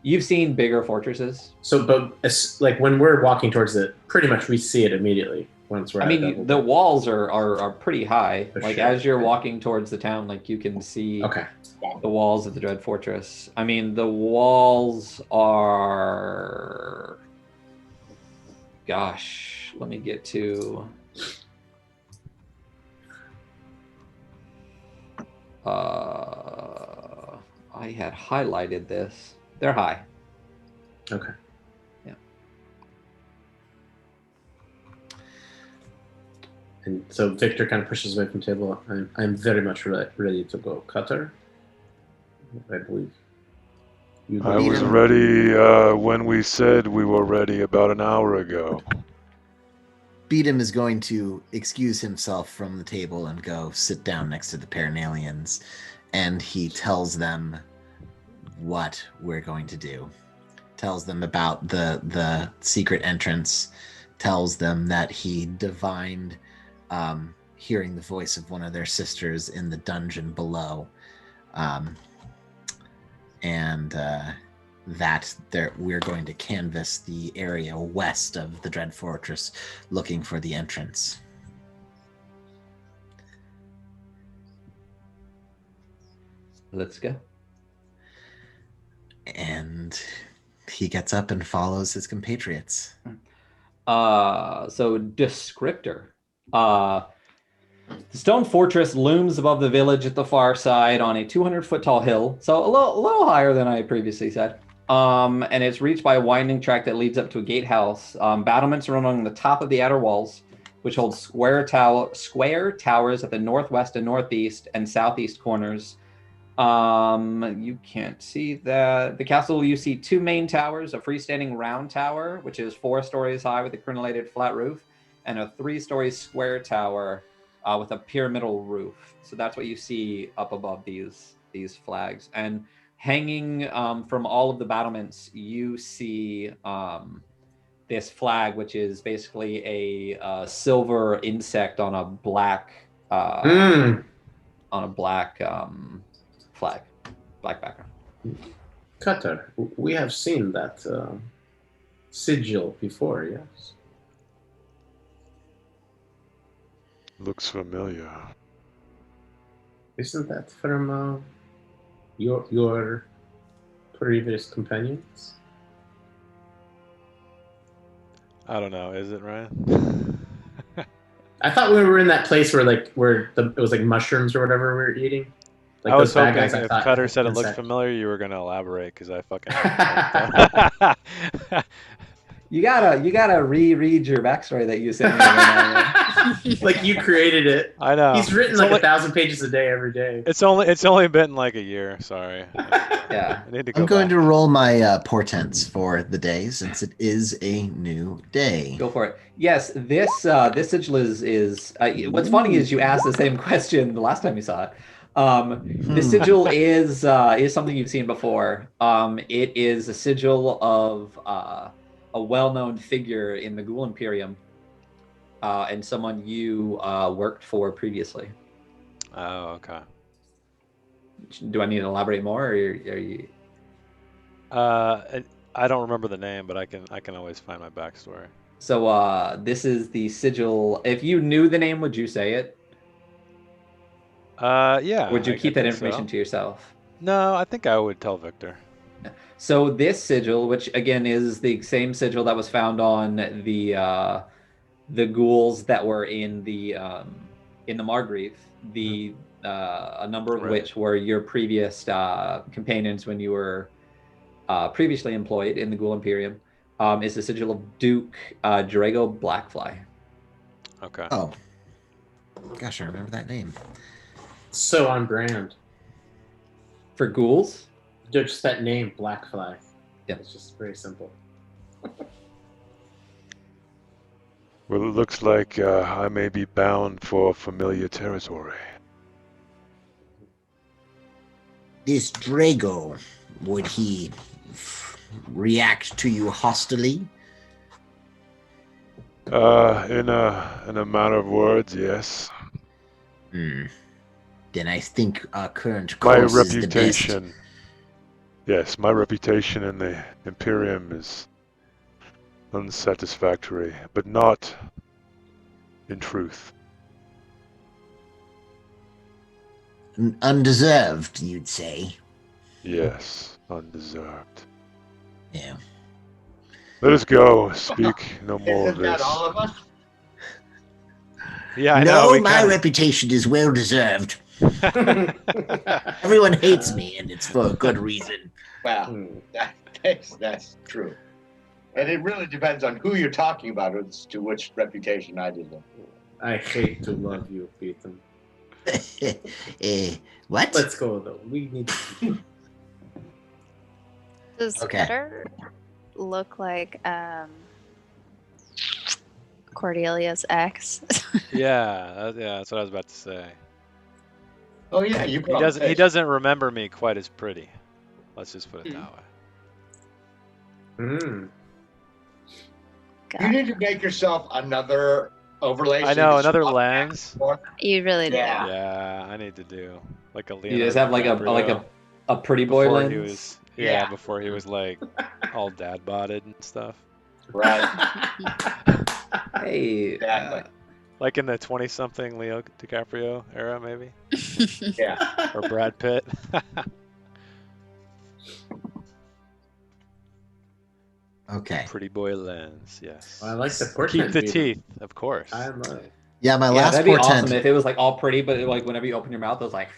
You've seen bigger fortresses. So, but like when we're walking towards it, pretty much we see it immediately once we're. I mean, the walls are pretty high. For like sure. as you're walking towards the town, like you can see Okay. the walls of the Dread Fortress. I mean, the walls are gosh, let me get to. I had highlighted this. They're high. Okay. Yeah. And so Victor kind of pushes away from the table. I'm very much ready to go. Cutter, I believe. I was ready when we said we were ready about an hour ago. Beatum is going to excuse himself from the table and go sit down next to the Paranalians, and he tells them what we're going to do. Tells them about the secret entrance, tells them that he divined hearing the voice of one of their sisters in the dungeon below, and that we're going to canvass the area west of the Dread Fortress looking for the entrance. Let's go. And he gets up and follows his compatriots. So descriptor. The stone fortress looms above the village at the far side on a 200-foot tall hill, so a little higher than I previously said. And it's reached by a winding track that leads up to a gatehouse. Battlements are along the top of the outer walls, which hold square towers at the northwest and northeast and southeast corners. You can't see that. The castle, you see two main towers, a freestanding round tower, which is 4 stories high with a crenellated flat roof, and a 3-story square tower with a pyramidal roof. So that's what you see up above these flags. And hanging from all of the battlements, you see this flag, which is basically a silver insect on a black flag, black background. Cutter, we have seen that sigil before, yes? Looks familiar. Isn't that from your previous companions? I don't know. Is it, Ryan? I thought we were in that place where it was like mushrooms or whatever we were eating. Like I was those bad hoping guys, I if thought Cutter had said it looked insect. familiar, you were going to elaborate because I fucking. You gotta reread your backstory that you sent me. Like you created it. I know. He's written It's like only- 1,000 pages a day every day. It's only been like a year. Sorry. Yeah. I need to go I'm going back. to roll my portents for the day since it is a new day. Go for it. Yes, this sigil is what's funny is you asked the same question the last time you saw it. This sigil is something you've seen before. It is a sigil of a well-known figure in the Ghoul Imperium, and someone you worked for previously. Oh, okay. Do I need to elaborate more, or are you? I don't remember the name, but I can always find my backstory. So this is the sigil. If you knew the name, would you say it? Yeah. Or would you keep I that think information so. to yourself? No, I think I would tell Victor. So this sigil, which again is the same sigil that was found on the ghouls that were in the Margrave, a number of which were your previous companions when you were previously employed in the Ghoul Imperium, is the sigil of Duke Drago Blackfly. Okay. Oh, gosh, I remember that name. So on brand. For ghouls? Just that name, Blackfly. Yeah. It's just very simple. Well, it looks like I may be bound for familiar territory. This Drago, would he react to you hostilely? In a matter of words, yes. Then I think our current My course is the best. reputation. Yes, my reputation in the Imperium is unsatisfactory, but not in truth. Undeserved, you'd say. Yes, undeserved. Yeah. Let us go. Speak no more of Isn't that this. all of us? Yeah, I know. No, We my kinda... reputation is well deserved. Everyone hates me, and it's for a good reason. Well, that's true. And it really depends on who you're talking about as to which reputation I deserve. I hate to love you, Ethan. What? Let's go though. We need. Does Okay. Better look like Cordelia's ex? yeah, that's what I was about to say. Oh yeah, you put He on doesn't. the He face. doesn't remember me quite as pretty. Let's just put it that way. Mm. You need to make yourself another overlay. I so you know can another swap back and lens. forth. You really do. Yeah. Yeah, I need to do like a Leonardo You just have like DiCaprio a pretty boy before lens. he was Yeah. before he was like all dad bodded and stuff. Right. Hey, Exactly. Like in the 20-something Leo DiCaprio era, maybe, Yeah. or Brad Pitt. Okay. Pretty boy lens, yes. I like the Keep portrait. the teeth, of course. I love. Yeah, my yeah, last that'd be portent. awesome if it was like all pretty, but like whenever you open your mouth, it was like.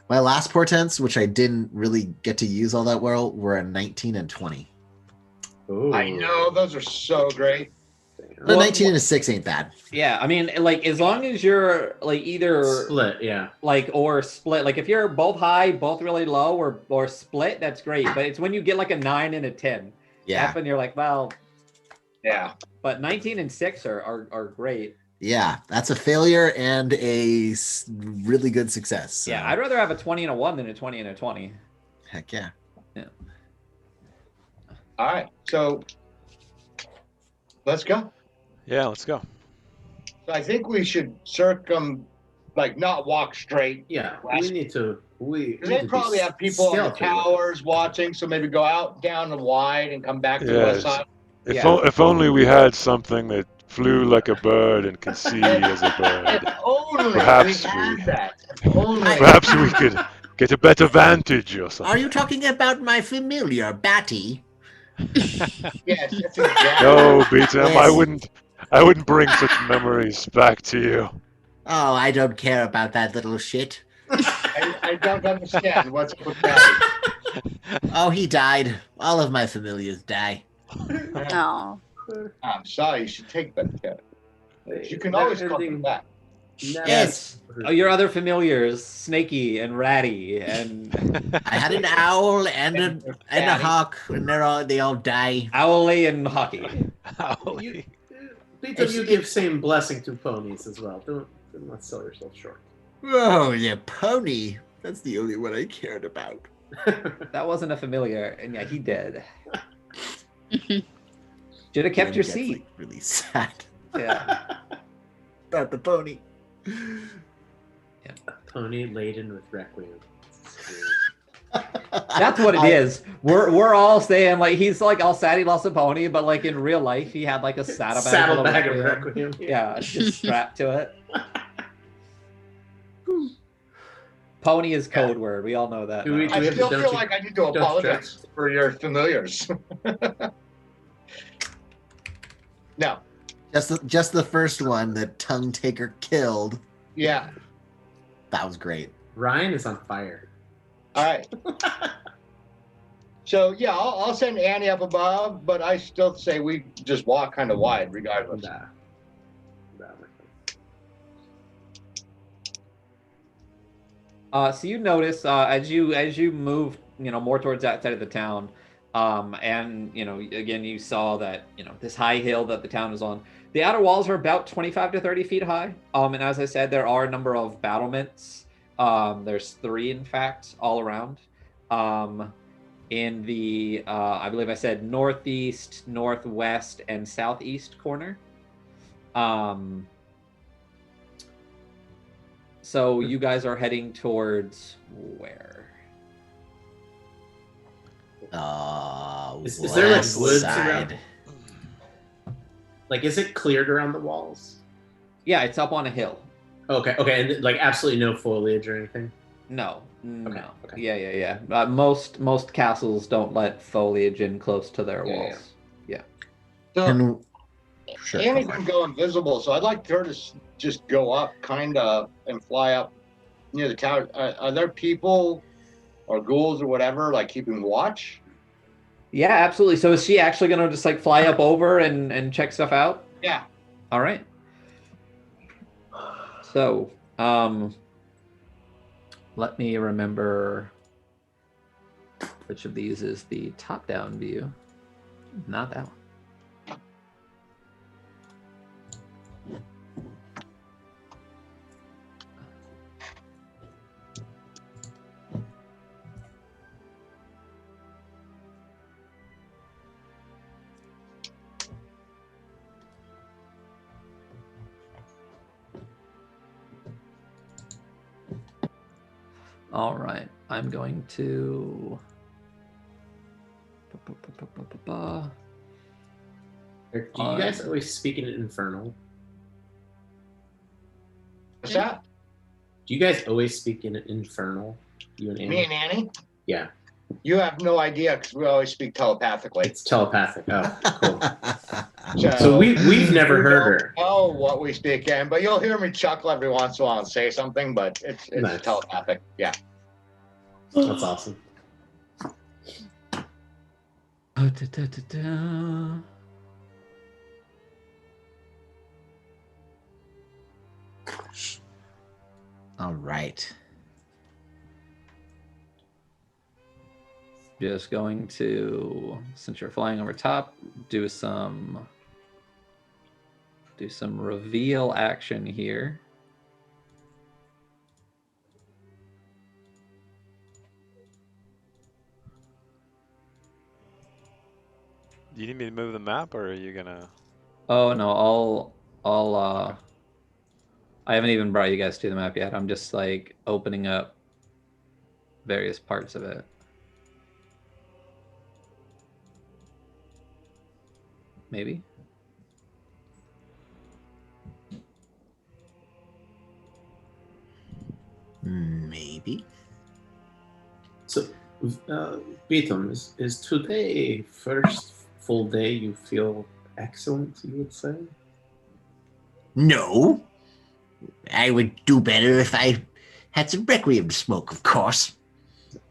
My last portents, which I didn't really get to use all that well, were a 19 and 20. Ooh. I know those are so great. But a 19 and a 6 ain't bad. Yeah, I mean, like as long as you're like either Split, yeah. like or split, like if you're both high, both really low, or split, that's great. But it's when you get like a 9 and a 10. Yeah. That's when you're like, well, Yeah. but 19 and 6 are great. Yeah, that's a failure and a really good success. So. Yeah, I'd rather have a 20 and a 1 than a 20 and a 20. Heck yeah. All right. So let's go. Yeah, let's go. So I think we should not walk straight. Yeah, West. we need to. Because they probably have people on the towers watching, so maybe go out, down, and wide, and come back to the west side. If only we had something that flew like a bird and could see as a bird. If only Perhaps we had we- that. If only. Perhaps we could get a better vantage or something. Are you talking about my familiar, Batty? Yes, that's exactly. No, Beatam, Yes. I wouldn't bring such memories back to you. Oh, I don't care about that little shit. I don't understand what's up with that. Oh, he died. All of my familiars die. No. I'm sorry. You should take that care. You can always call them back. Yes. Oh, your other familiars, Snaky and Ratty, and I had an owl and a hawk, and they all die. Owly and Hockey. You, Peter, you give same blessing to ponies as well. Don't not sell yourself short. Oh, yeah, pony. That's the only one I cared about. That wasn't a familiar, and yeah, he did. Should have kept your Gets, seat. like, really sad. Yeah. About the pony. A pony laden with requiem. That's what it is. We're all saying like he's like all sad he lost a pony, but like in real life he had like a Saddlebag of requiem. Yeah, just strapped to it. Pony is code word. We all know that. Do we- now. I we have still to feel don't like I need to apologize for your familiars. No. Just the first one that Tongue Taker killed. Yeah. That was great. Ryan is on fire. All right. So yeah, I'll send Annie up above, but I still say we just walk kind of wide regardless. Nah. So you notice as you move, more towards that side of the town, and again you saw that this high hill that the town is on. The outer walls are about 25 to 30 feet high. And as I said, there are a number of battlements. There's 3, in fact, all around. In the I believe I said northeast, northwest, and southeast corner. So you guys are heading towards where? Is there like west woods side. around? Like, is it cleared around the walls? Yeah, it's up on a hill. Okay, and like absolutely no foliage or anything. No, No. Okay. Yeah. Most castles don't let foliage in close to their Yeah, walls. Yeah. So And sure, go Annie for can it. go invisible, so I'd like her to just go up, kind of, and fly up near the tower. Are there people or ghouls or whatever like keeping watch? Yeah, absolutely. So is she actually gonna just like fly up over and check stuff out? Yeah. All right. So, let me remember which of these is the top-down view. Not that one. All right, I'm going to. Do you guys always speak in Infernal? What's that? Do you guys always speak in Infernal? You and Me Annie? and Annie? Yeah, You have no idea because we always speak telepathically. it's telepathic. Oh, cool. So, So we've never we heard don't her. know what we speak in, but you'll hear me chuckle every once in a while and say something, but it's Nice. telepathic. Yeah. That's awesome. All right. Just going to, since you're flying over top, do some reveal action here. Do you need me to move the map, or are you gonna? Oh no, I'll I haven't even brought you guys to the map yet. I'm just like opening up various parts of it. Maybe. Maybe. So, Beaton, is today first full day you feel excellent, you would say? No. I would do better if I had some Requiem to smoke, of course.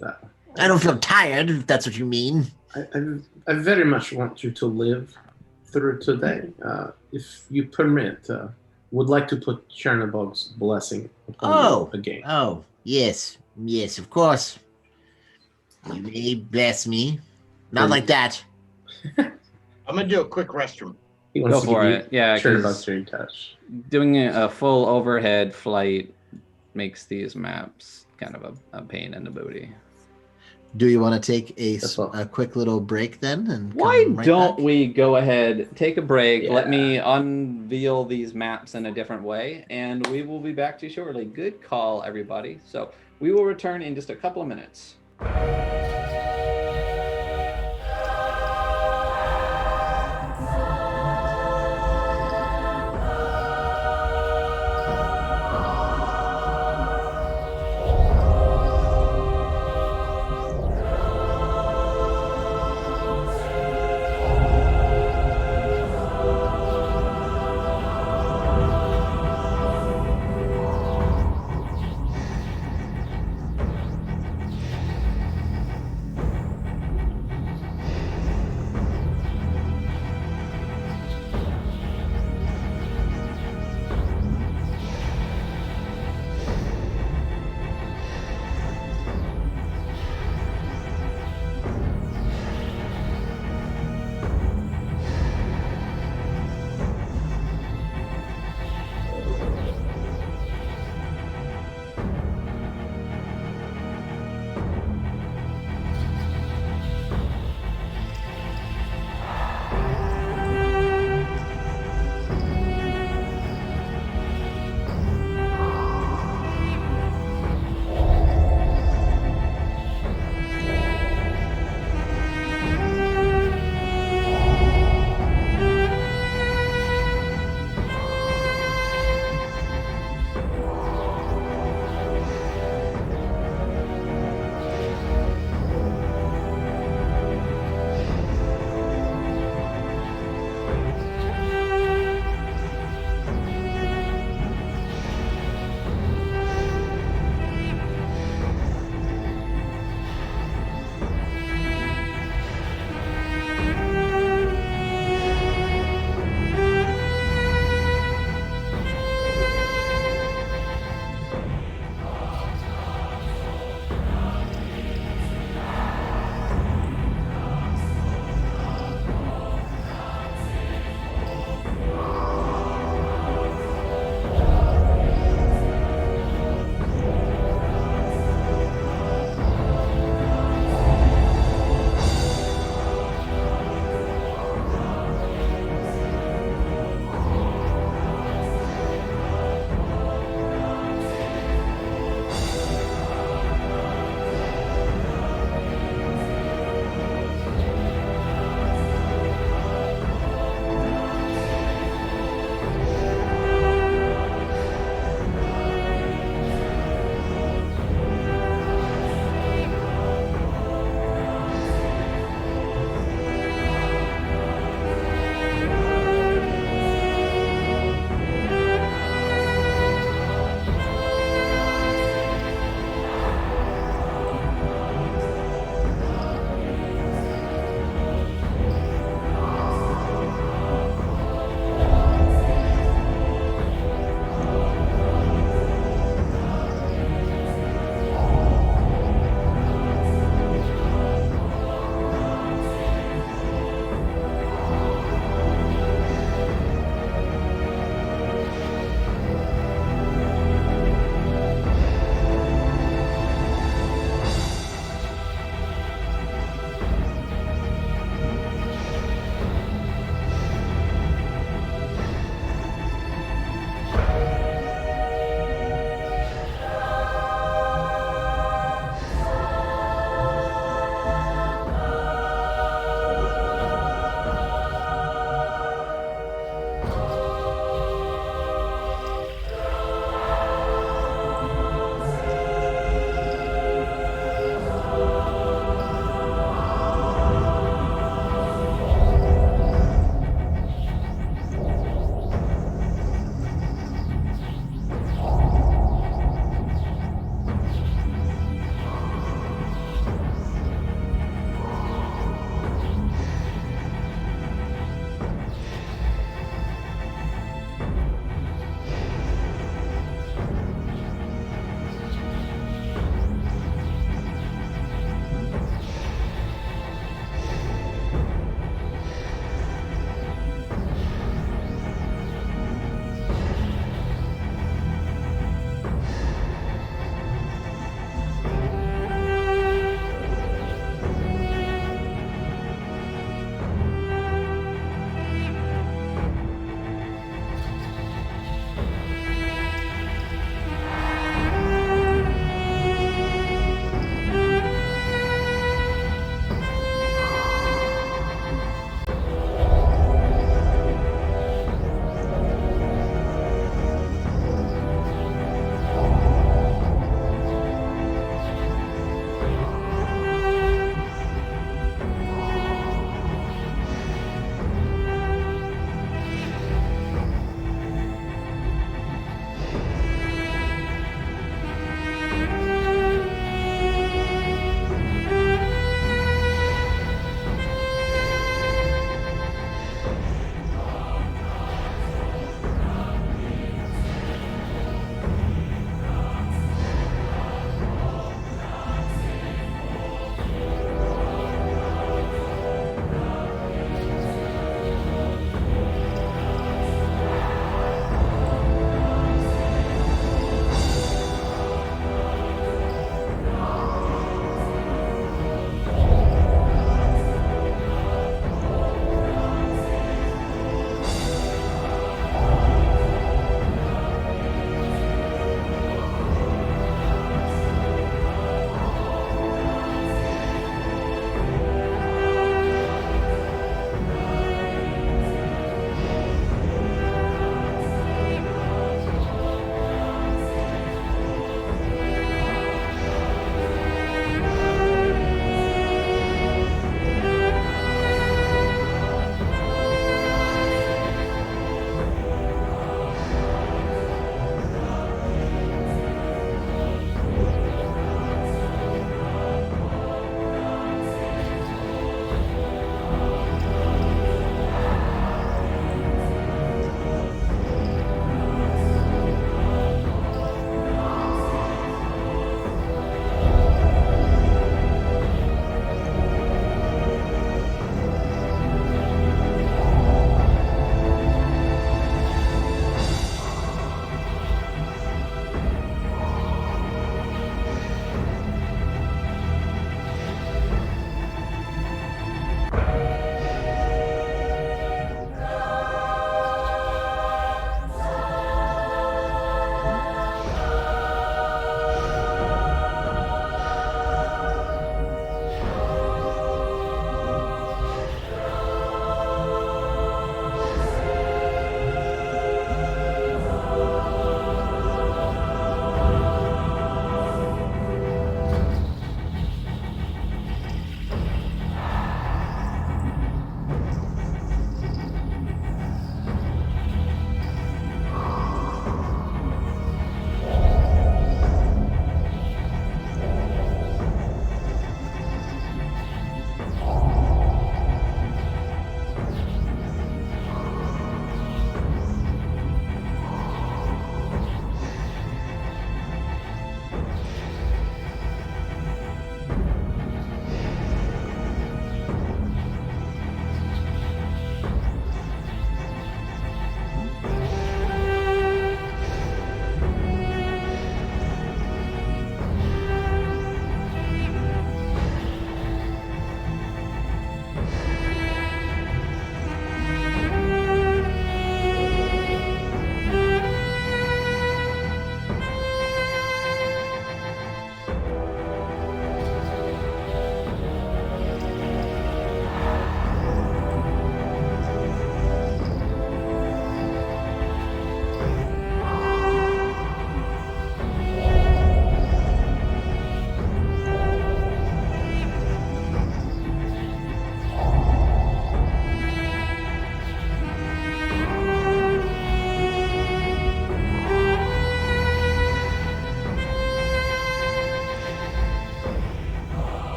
That, I don't feel tired, if that's what you mean. I very much want you to live through today. If you permit, would like to put Chernobog's blessing upon you again. Oh, yes. Yes, of course. You may bless me. Not like that. I'm going to do a quick restroom. He wants Go to for give it. Yeah, you Chernobog's 'cause dream touch. doing a full overhead flight makes these maps kind of a pain in the booty. Do you want to take That's all. a quick little break then? And Why come right don't back? we go ahead, take a break, let Yeah. me unveil these maps in a different way, and we will be back to you shortly. Good call, everybody. So we will return in just a couple of minutes.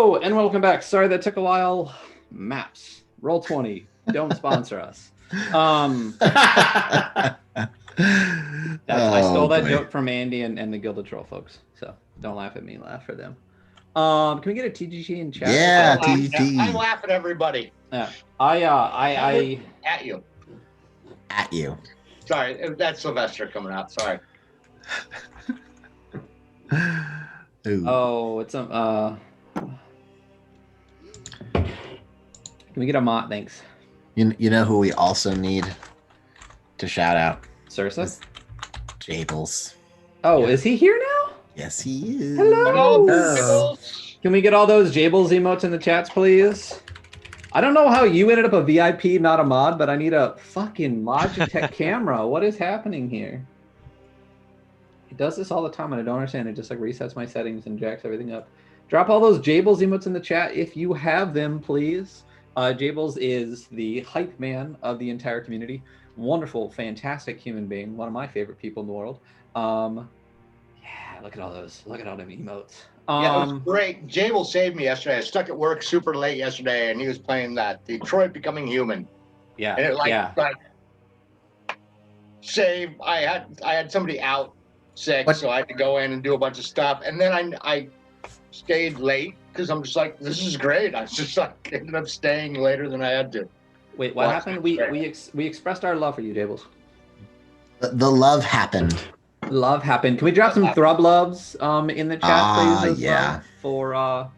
Hello and welcome back. Sorry that took a while. Maps. Roll20. Don't sponsor us. I stole that joke from Andy and the Gilded Troll folks. So don't laugh at me, laugh for them. Can we get a TGG in chat? Yeah, I laugh at everybody. Yeah. At you. At you. Sorry, that's Sylvester coming out. Sorry. Ooh. Oh, it's can we get a mot? Thanks. You know who we also need to shout out? Sursa? Jables. Oh, is he here now? Yes, he is. Hello. Oh. Can we get all those Jables emotes in the chats, please? I don't know how you ended up a VIP, not a mod, but I need a fucking Logitech camera. What is happening here? It does this all the time, and I don't understand. It just like resets my settings and jacks everything up. Drop all those Jables emotes in the chat if you have them, please. Jables is the hype man of the entire community. Wonderful, fantastic human being. One of my favorite people in the world. Yeah, look at all those. Look at all them emotes. Yeah, it was great. Jable saved me yesterday. I was stuck at work super late yesterday, and he was playing that Detroit Becoming Human. Yeah, and it like save. I had somebody out sick, so I had to go in and do a bunch of stuff, and then I stayed late because I'm just like, this is great. I just like ended up staying later than I had to. Wait, what happened? We expressed our love for you, Jables. The love happened. Love happened. Can we drop some Thrub loves in the chat, please? As yeah. Well for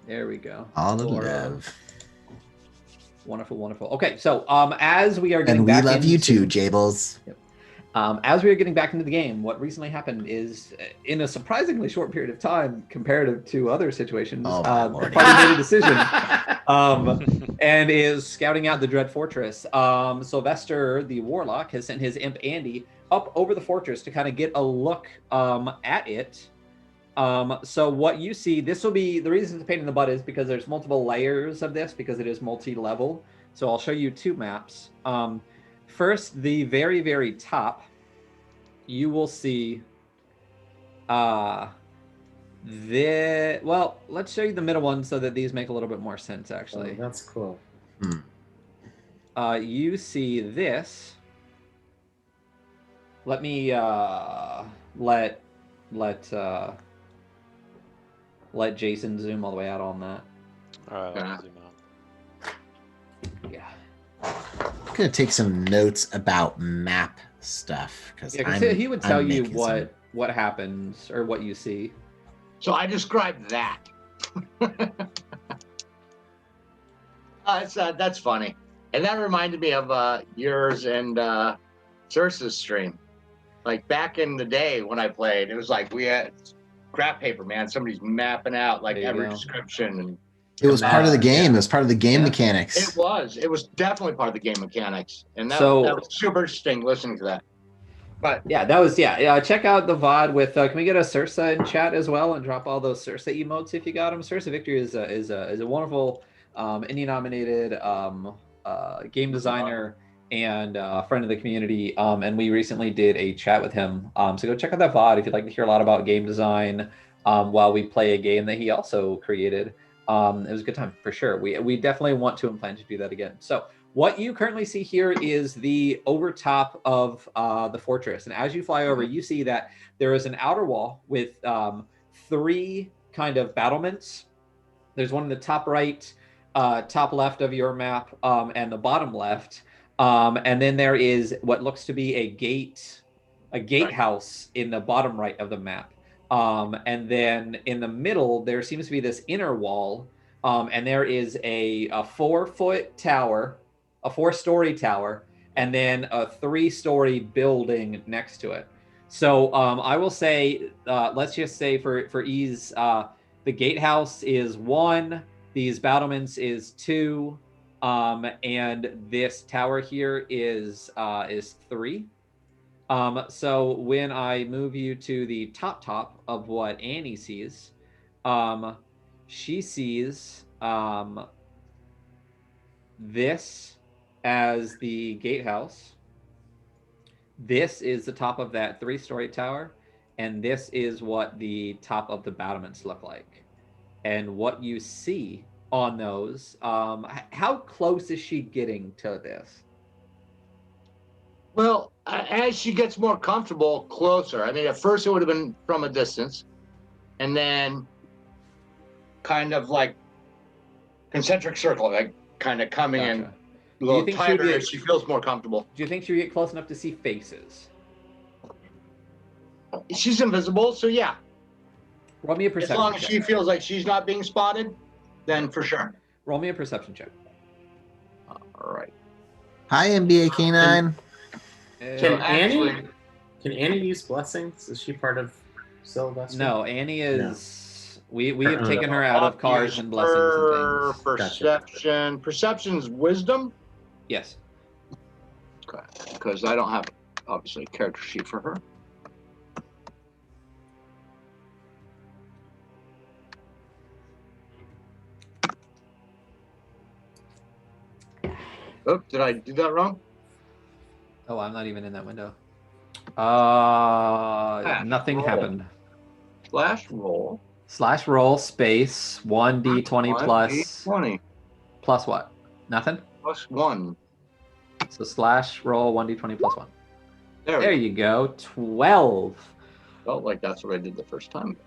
there we go. All the love. Wonderful, wonderful. Okay, so as we are getting and we back love into, you too, Jables. Yep. As we are getting back into the game, what recently happened is, in a surprisingly short period of time, comparative to other situations, the party made a decision and is scouting out the Dread Fortress. Sylvester, the Warlock, has sent his imp Andy up over the fortress to kind of get a look at it. So what you see, this will be, the reason it's a pain in the butt is because there's multiple layers of this, because it is multi-level. So I'll show you two maps. First, the very, very top, you will see well, let's show you the middle one so that these make a little bit more sense, actually. Oh, that's cool. You see this. Let me let Jason zoom all the way out on that. All right, I'll zoom out. Yeah. I'm gonna take some notes about map stuff because he would tell you what happens or what you see. So I described that. That's funny, and that reminded me of yours and Sursa's stream. Like back in the day when I played, it was like we had scrap paper, man. Somebody's mapping out like every description and. It was part of the game. It was part of the game mechanics. It was. It was definitely part of the game mechanics, and that was super interesting listening to that. But yeah, that was check out the VOD with. Can we get a Sursa in chat as well and drop all those Sursa emotes if you got them? Sursa Victory is a wonderful Indie nominated game designer and friend of the community. And we recently did a chat with him. So go check out that VOD if you'd like to hear a lot about game design while we play a game that he also created. It was a good time for sure. We definitely want to and plan to do that again. So what you currently see here is the overtop of the fortress. And as you fly over, you see that there is an outer wall with 3 kind of battlements. There's one in the top right, top left of your map, and the bottom left. And then there is what looks to be a gatehouse in the bottom right of the map. And then in the middle, there seems to be this inner wall, and there is a 4-foot tower, a 4-story tower, and then a 3-story building next to it. So I will say, let's just say for ease, the gatehouse is 1, these battlements is 2, and this tower here is 3. So when I move you to the top of what Annie sees, she sees this as the gatehouse. This is the top of that 3-story tower, and this is what the top of the battlements look like. And what you see on those, how close is she getting to this? Well, as she gets more comfortable, closer. I mean, at first it would have been from a distance, and then kind of like concentric circle, like kind of coming in Gotcha. a little tighter as she feels more comfortable. Do you think she'll get close enough to see faces? She's invisible, so yeah. Roll me a perception As long as check. she feels like she's not being spotted, then for sure. Roll me a perception check. All right. Hi, NBA Canine. Can Annie use blessings? Is she part of Sylvester? No, Annie is. We have own. taken her out of cards and blessings and things. Perception. Gotcha. Perception's wisdom? Yes. Okay. Because I don't have, obviously, a character sheet for her. Oh, did I do that wrong? Oh, I'm not even in that window. Nothing roll. happened. Roll. /roll space 1d20 plus. D20. Plus what? Nothing? Plus 1. So /roll 1d20 plus 1. There you go. 12. Felt like that's what I did the first time.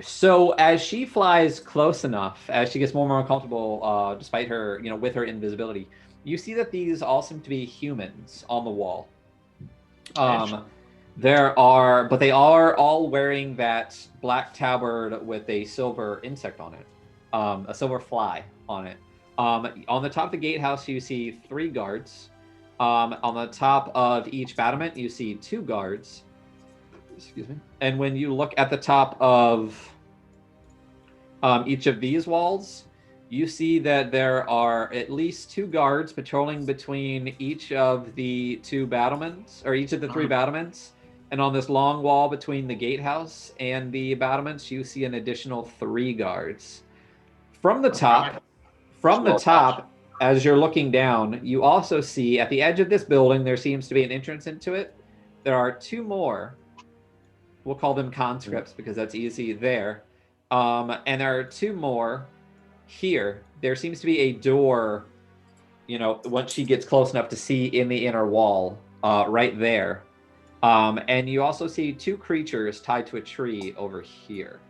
So as she flies close enough, as she gets more and more comfortable, despite her, with her invisibility, you see that these all seem to be humans on the wall. But they are all wearing that black tabard with a silver insect on it, a silver fly on it. On the top of the gatehouse, you see 3 guards. On the top of each battlement, you see 2 guards. Excuse me. And when you look at the top of each of these walls, you see that there are at least 2 guards patrolling between each of the 2 battlements, or each of the 3 battlements. And on this long wall between the gatehouse and the battlements, you see an additional 3 guards. From the top, as you're looking down, you also see at the edge of this building, there seems to be an entrance into it. There are 2 more. We'll call them conscripts because that's easy there. And there are 2 more here. There seems to be a door, once she gets close enough to see in the inner wall, right there. And you also see 2 creatures tied to a tree over here.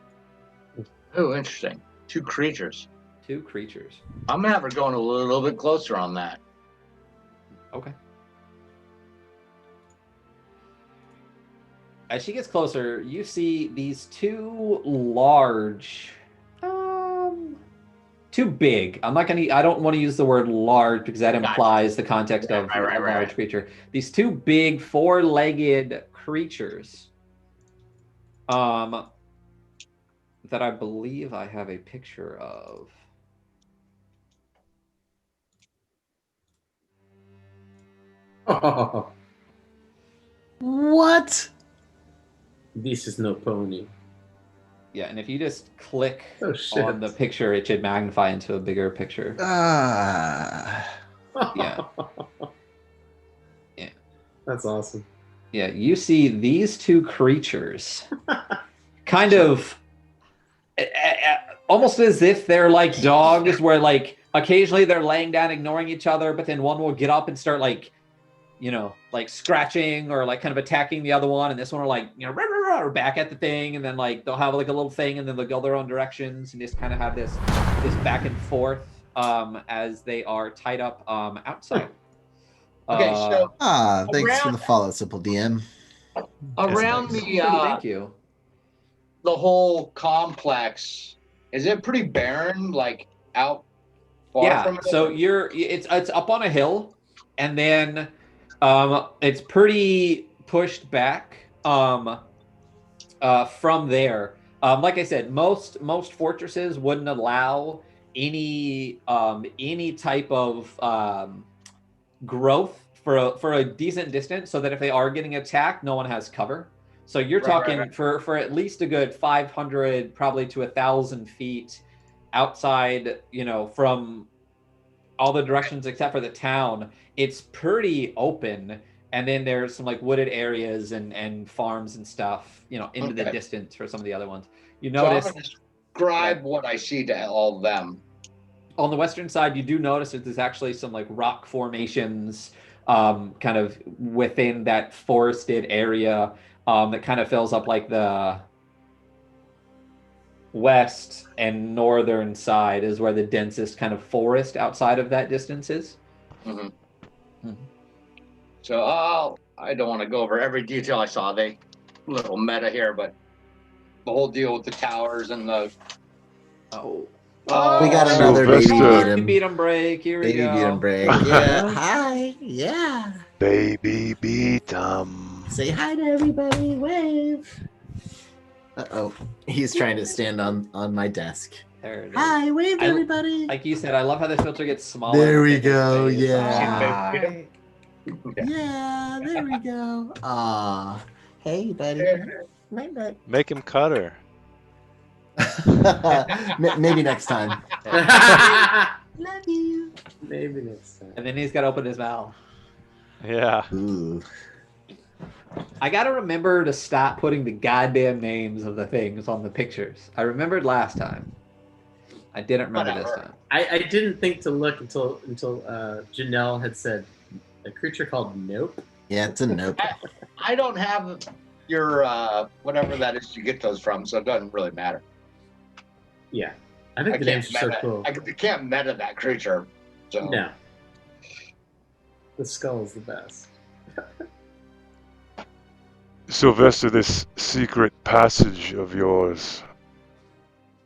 Oh, interesting. 2 creatures. 2 creatures. I'm gonna have her going a little bit closer on that. Okay. As she gets closer, you see these 2 large, too big. I don't want to use the word large because that implies the context of a large creature. These 2 big 4-legged creatures, that I believe I have a picture of. Oh, What? this is no pony. Yeah, and if you just click shit. on the picture, it should magnify into a bigger picture. Yeah. Yeah. That's awesome. Yeah, you see these 2 creatures kind of almost as if they're like dogs where like occasionally they're laying down ignoring each other, but then one will get up and start like scratching or like kind of attacking the other one, and this one are like or back at the thing, and then like they'll have like a little thing and then they'll go their own directions and just kind of have this back and forth as they are tied up outside. Okay, so thanks for the follow, Simple DM. Around thank you. The whole complex, is it pretty barren, like out far from it? So it's up on a hill, and then it's pretty pushed back from there. Like I said, most fortresses wouldn't allow any type of growth for a decent distance, so that if they are getting attacked, no one has cover. So you're talking for at least a good 500, probably to 1,000 feet outside, from all the directions except for the town. It's pretty open, and then there's some like wooded areas and farms and stuff, into the distance for some of the other ones. You notice. So I'm going to describe what I see to all of them. On the western side, you do notice that there's actually some like rock formations, kind of within that forested area, that kind of fills up like the west and northern side is where the densest kind of forest outside of that distance is. Mm-hmm. Mm-hmm. So I don't want to go over every detail I saw. They little meta here, but the whole deal with the towers and the we got another Sylvester. Baby beat 'em break. Here we go. Baby beat 'em break. Yeah. Hi. Yeah. Baby beat 'em. Say hi to everybody. Wave. Uh-oh. He's trying to stand on my desk. There it is. Hi, wave everybody. Like you said, I love how the filter gets smaller. There we go. Yeah. Yeah, there we go. Aw. Hey, buddy. Make him cut her. Maybe next time. Love you. Maybe next time. And then he's got to open his mouth. Yeah. Ooh. I got to remember to stop putting the goddamn names of the things on the pictures. I remembered last time. I didn't remember this time. I didn't think to look until Janelle had said a creature called Nope. Yeah, it's a nope. I don't have your whatever that is you get those from, so it doesn't really matter. Yeah, I think the names are so cool. You can't meta that creature. So. No. The skull is the best. Sylvester, this secret passage of yours.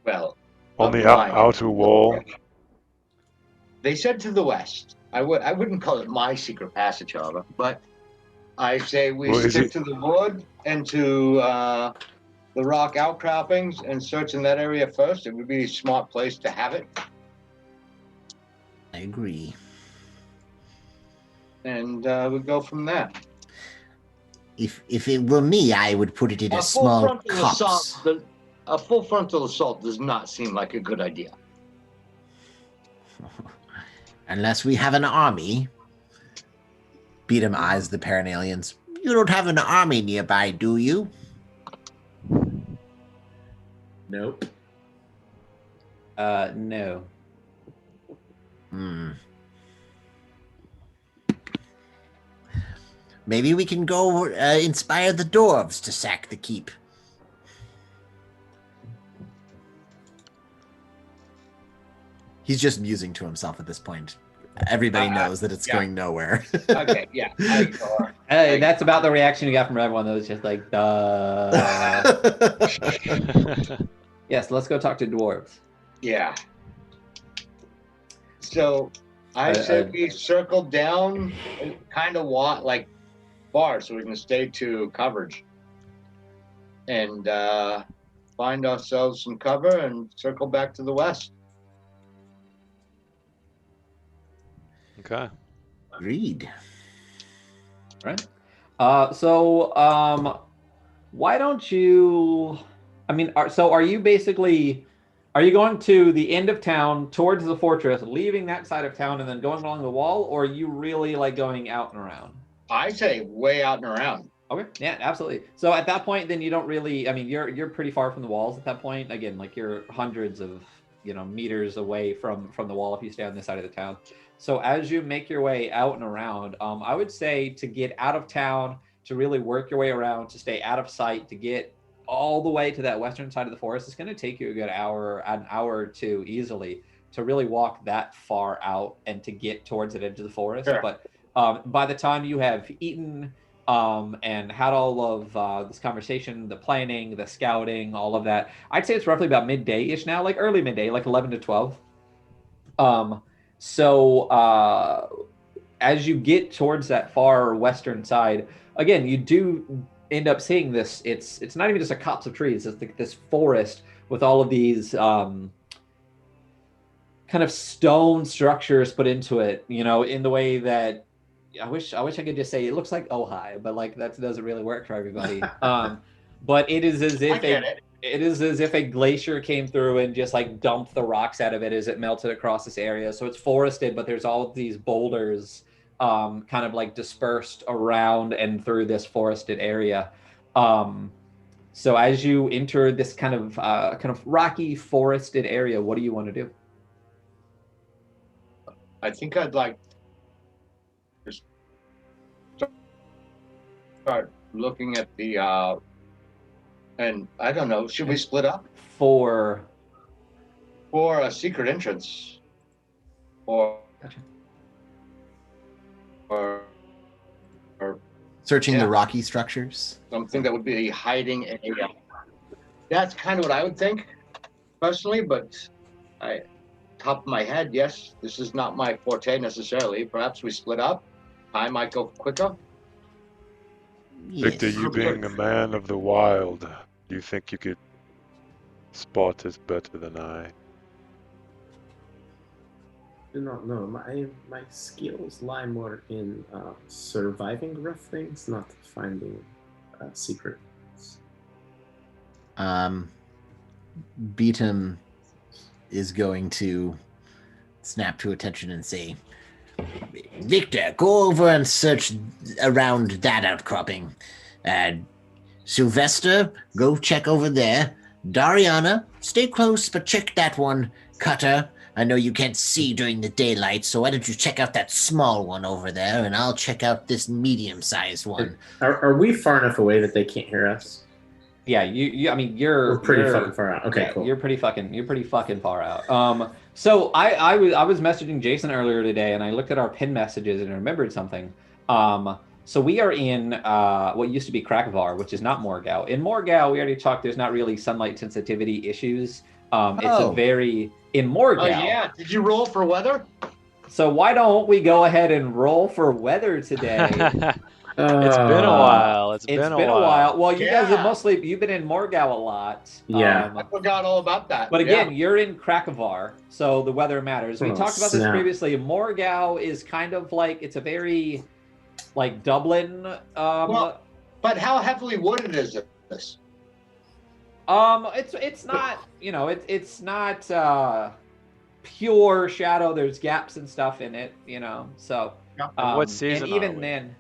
Well, on the outer wall. They said to the west. I wouldn't call it my secret passage, however, but I say we stick to the wood and to the rock outcroppings and search in that area first. It would be a smart place to have it. I agree. And we go from there. If it were me, I would put it in a small copse. A full frontal assault does not seem like a good idea. Unless we have an army. Beat eyes the Paranalians. You don't have an army nearby, do you? Nope. No. Maybe we can go inspire the dwarves to sack the keep. He's just musing to himself at this point. Everybody knows that it's going nowhere. Okay, yeah. Hey, that's about the reaction you got from everyone. That was just like, duh. Yes, let's go talk to dwarves. Yeah. So I said we circle down and kind of walk like far so we can stay to coverage. And find ourselves some cover and circle back to the west. Okay. Agreed. Right. So why don't you? I mean, are you basically? Are you going to the end of town towards the fortress, leaving that side of town, and then going along the wall, or are you really like going out and around? I say way out and around. Okay. Yeah, absolutely. So at that point, then you don't really. I mean, you're pretty far from the walls at that point. Again, like you're hundreds of meters away from the wall if you stay on this side of the town. So as you make your way out and around, I would say to get out of town, to really work your way around, to stay out of sight, to get all the way to that western side of the forest, it's going to take you an hour or two easily to really walk that far out and to get towards the edge of the forest. Sure. But by the time you have eaten and had all of this conversation, the planning, the scouting, all of that, I'd say it's roughly about midday-ish now, like early midday, like 11 to 12. So as you get towards that far western side, again, you do end up seeing this. It's not even just a copse of trees. It's like this forest with all of these kind of stone structures put into it, in the way that I wish I could just say it looks like Ojai, but like that doesn't really work for everybody. But it is as if it is as if a glacier came through and just like dumped the rocks out of it as it melted across this area. So it's forested, but there's all of these boulders kind of like dispersed around and through this forested area. So as you enter this kind of rocky forested area, what do you want to do? I think I'd like to start looking at the and I don't know, should we split up For a secret entrance or Gotcha. or Searching Yeah. the rocky structures. something that would be hiding in a that's kind of what I would think personally, but top of my head, yes, this is not my forte necessarily. Perhaps we split up. I might go quicker. Victor, Yes. you being a man of the wild, do you think you could spot us better than I? No, my skills lie more in surviving rough things, not finding secrets. Beatum is going to snap to attention and say, Victor, go over and search around that outcropping. Sylvester, go check over there. Dariana, stay close, but check that one. Cutter, I know you can't see during the daylight, so why don't you check out that small one over there, and I'll check out this medium-sized one. Are we far enough away that they can't hear us? Yeah, you I mean you're We're pretty you're- fucking far out. Okay, yeah, cool. You're pretty fucking far out. So I was messaging Jason earlier today, and I looked at our pin messages and remembered something. So we are in what used to be Krakovar, which is not Morgau. In Morgau, we already talked. There's not really sunlight sensitivity issues. It's a very in Morgau. Oh yeah, did you roll for weather? So why don't we go ahead and roll for weather today? It's been a while. It's been a while. Well, you guys have Yeah. you've been in Morgau a lot. Yeah. I forgot all about that. But Yeah. again, you're in Krakovar, so the weather matters. We Oh, talked about this snap. previously. Morgau is kind of like, it's a very like Dublin. Well- But how heavily wooded is this? It's not, it's not pure shadow. There's gaps and stuff in it, so. And what season And even are we? then,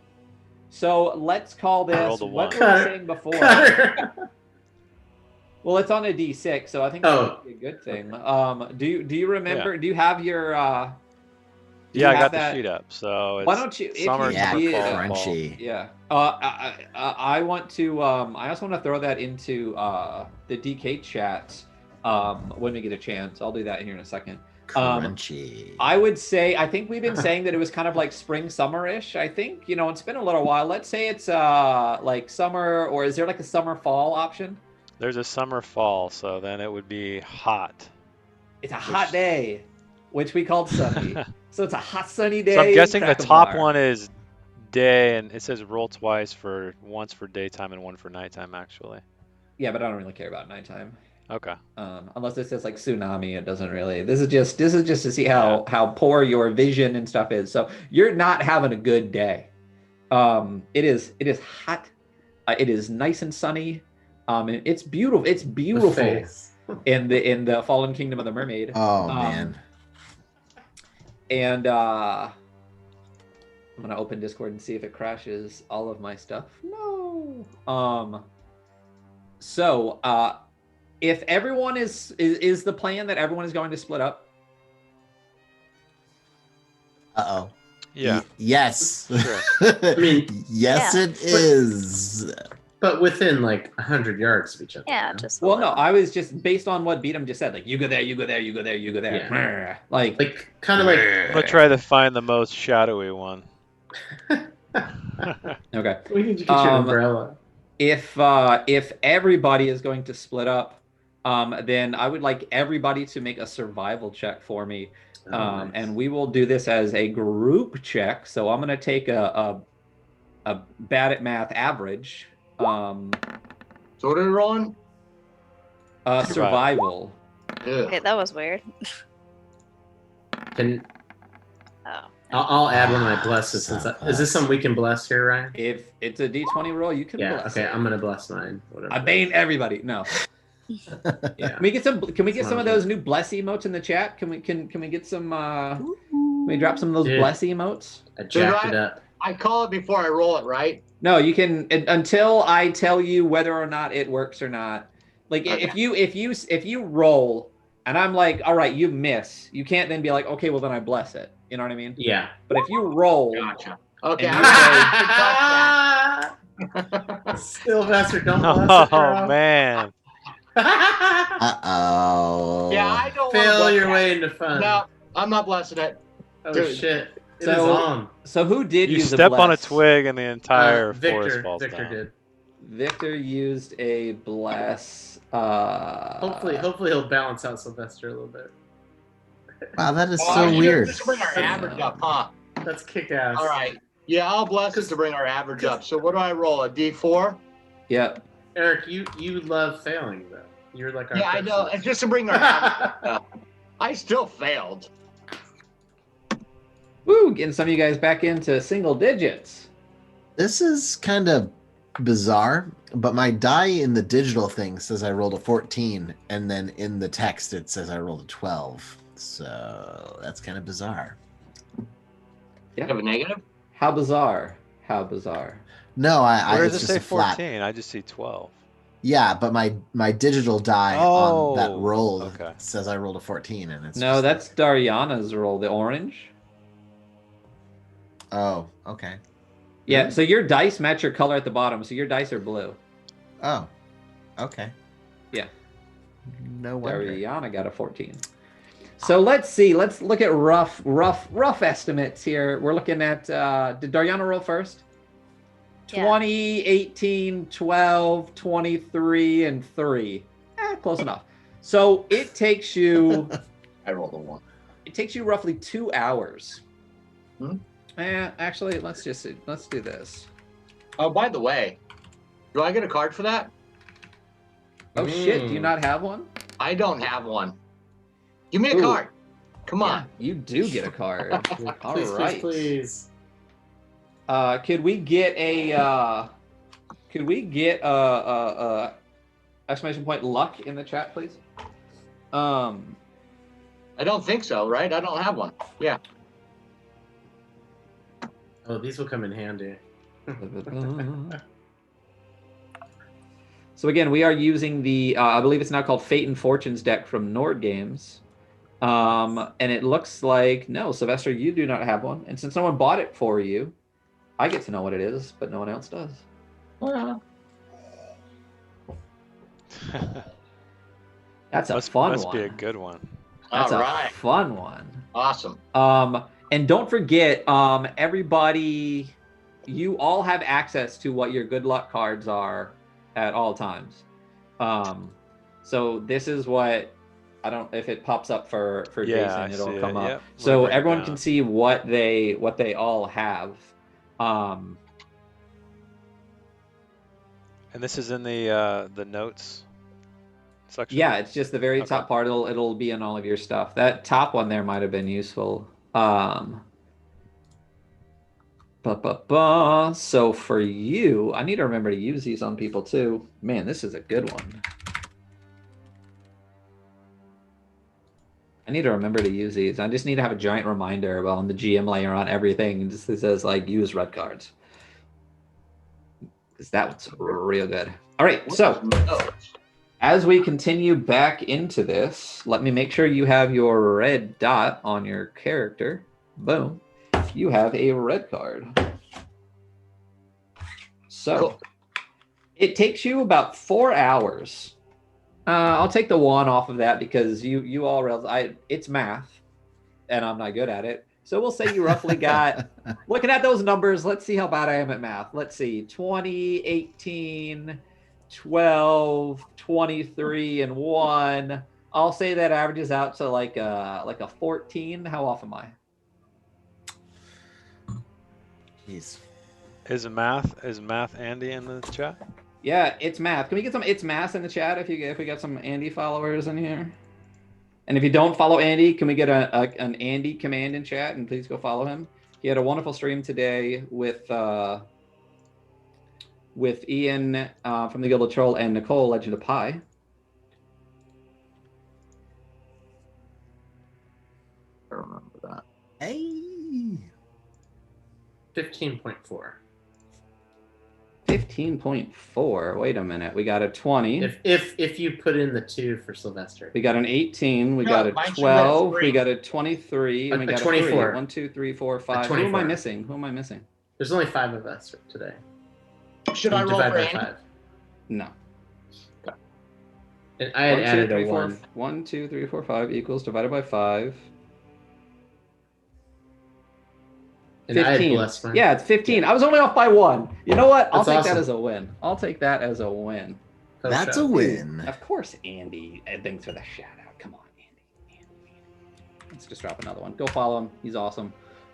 so let's call this rolled a what one. were we Cutter. saying before? Cutter. Well, it's on a D6, so I think that would be a good thing. Do you remember? Do you have your? Do Yeah, you I have got that? the sheet up. So it's Why don't you? If summer, you Yeah, summer, did- fall, fall. crunchy. Yeah. I want to. I also want to throw that into the DK chat when we get a chance. I'll do that here in a second. Crunchy. I would say, I think we've been saying that it was kind of like spring, summer-ish. I think, it's been a little while. Let's say it's like summer, or is there like a summer fall option? There's a summer fall, so then it would be hot. It's a hot day, which we called sunny. So it's a hot sunny day. So I'm guessing the top Krakovar. one is day, and it says roll twice once for daytime and one for nighttime, actually. Yeah, but I don't really care about nighttime. Okay. Unless it says like tsunami, it doesn't really. This is just to see how poor your vision and stuff is. So you're not having a good day. It is hot. It is nice and sunny. And it's beautiful. It's The beautiful face. in the Fallen Kingdom of the Mermaid. Oh, man. And I'm gonna open Discord and see if it crashes all of my stuff. No. So if everyone is the plan that everyone is going to split up? Uh-oh. Yeah. Yes. Sure. I mean, yes, Yeah. it is. but within like 100 yards of each other. Yeah, you know? just a Well, no, little. I was just based on what Beatum just said. Like, you go there, you go there, you go there, you go there. Yeah. Like kind of like I'm gonna try to find the most shadowy one. okay. we need to get you an umbrella. If everybody is going to split up, then I would like everybody to make a survival check for me. Oh, nice. And we will do this as a group check. So I'm gonna take a bad at math average. So what are we rolling? Survival. Yeah. Okay, that was weird. Can Oh. I'll add one of my blesses since is this something we can bless here, Ryan? If it's a D20 roll, you can Yeah. bless Okay, it. I'm gonna bless mine. Whatever. I bane everybody. No. Yeah. Can we get some? Can we get That's some of what I'm those new bless emotes in the chat? Can we get some? we drop some of those Dude. bless emotes? I jacked it up. I call it before I roll it, right? No, you can until I tell you whether or not it works or not. Like Okay. if you roll and I'm like, all right, you miss, you can't then be like, okay, well then I bless it. You know what I mean? Yeah. But if you roll, Gotcha. Okay. And Sylvester, don't bless it, bro. Oh man. Uh-oh. Yeah, I don't want to Fail bless your that. way into fun. No, I'm not blessing it. Oh Dude. shit! It So- is on. so who did You use step a on a bless? twig and the entire forest Victor. falls Victor down. did. Victor used a bless. Hopefully he'll balance out Sylvester a little bit. Wow, that is Oh, so shit, weird. Just bring our average up, huh? That's kick ass. All right. Yeah, I'll bless it to bring our average up. So what do I roll? A D4? Yep. Eric, you love failing though. You're like our Yeah, I know. person. It's just to bring our average up. I still failed. Woo! Getting some of you guys back into single digits. This is kind of bizarre, but my die in the digital thing says I rolled a 14, and then in the text it says I rolled a 12. So that's kind of bizarre. You have a negative? How bizarre! How bizarre! No, Where it's does it just say a flat. 14? I just see 12. Yeah, but my digital die on that Oh, roll okay. says I rolled a 14, and it's No, just that's Dariana's roll, the orange. oh, okay. Yeah, so your dice match your color at the bottom, so your dice are blue. Oh, okay. Yeah. No wonder. Dariana got a 14. So let's see. Let's look at rough estimates here. We're looking at did Dariana roll first? Yeah. 20, 18, 12, 23, and 3. Close enough. So it takes you I rolled a 1. it takes you roughly 2 hours. Hmm? Actually, let's do this. Oh, by the way, do I get a card for that? Oh shit, do you not have one? I don't have one. Give me a Ooh. card. Come on. Yeah, you do get a card. All Please, right. please. Could we get a exclamation point luck in the chat, please? I don't think so, right? I don't have one. Yeah. Oh, these will come in handy. So again, we are using the I believe it's now called Fate and Fortunes deck from Nord Games. And it looks like no, Sylvester, you do not have one. And since no one bought it for you, I get to know what it is, but no one else does. That's a fun must one. be a good one. That's All a right. fun one. Awesome. And don't forget, everybody, you all have access to what your good luck cards are at all times. So this is what I don't if it pops up for Yeah, Jason, I it'll see come it. up. Yep. So Bring it everyone down. can see what they all have. And this is in the notes section. Yeah, it's just the very Okay. top part. It'll be in all of your stuff. That top one there might have been useful. So for you, I need to remember to use these on people too. Man, this is a good one. I need to remember to use these. I just need to have a giant reminder on the GM layer on everything. It just says like use red cards. Because that's real good. All right, so as we continue back into this, let me make sure you have your red dot on your character. Boom. You have a red card. So Cool. it takes you about 4 hours. I'll take the 1 off of that because you all realize it's math and I'm not good at it. So we'll say you roughly got, looking at those numbers, let's see how bad I am at math. Let's see, 20, 18, 12, 23, and 1. I'll say that averages out to like a 14. How off am I? Jeez. Is math Andy in the chat? Yeah, it's math. Can we get some it's math in the chat if we got some Andy followers in here? And if you don't follow Andy, can we get an Andy command in chat and please go follow him? He had a wonderful stream today with Ian from the Guild of Troll and Nicole, Legend of Pi. I remember that. Hey. 15.4. 15.4. Wait a minute. We got a 20. If you put in the 2 for Sylvester. We got an 18. We No, got a mine should 12. have We three. got a 23. And we A got a 24. 3. 1, 2, 3, 4, 5. Who am I 24. missing? Who am I missing? There's only 5 of us today. Should You I roll divide for by Andy? 5. No. And I had 1, 2, added 3, a 4. 1. 1, 2, 3, 4, 5 equals divided by 5. And I had 15. blessed mine. Yeah, it's 15. I was only off by 1. You know what? I'll That's take awesome. that as a win. I'll take that as a win. Post That's shot. a win. Of course, Andy. Thanks for the shout out. Come on, Andy. Let's just drop another one. Go follow him. He's awesome.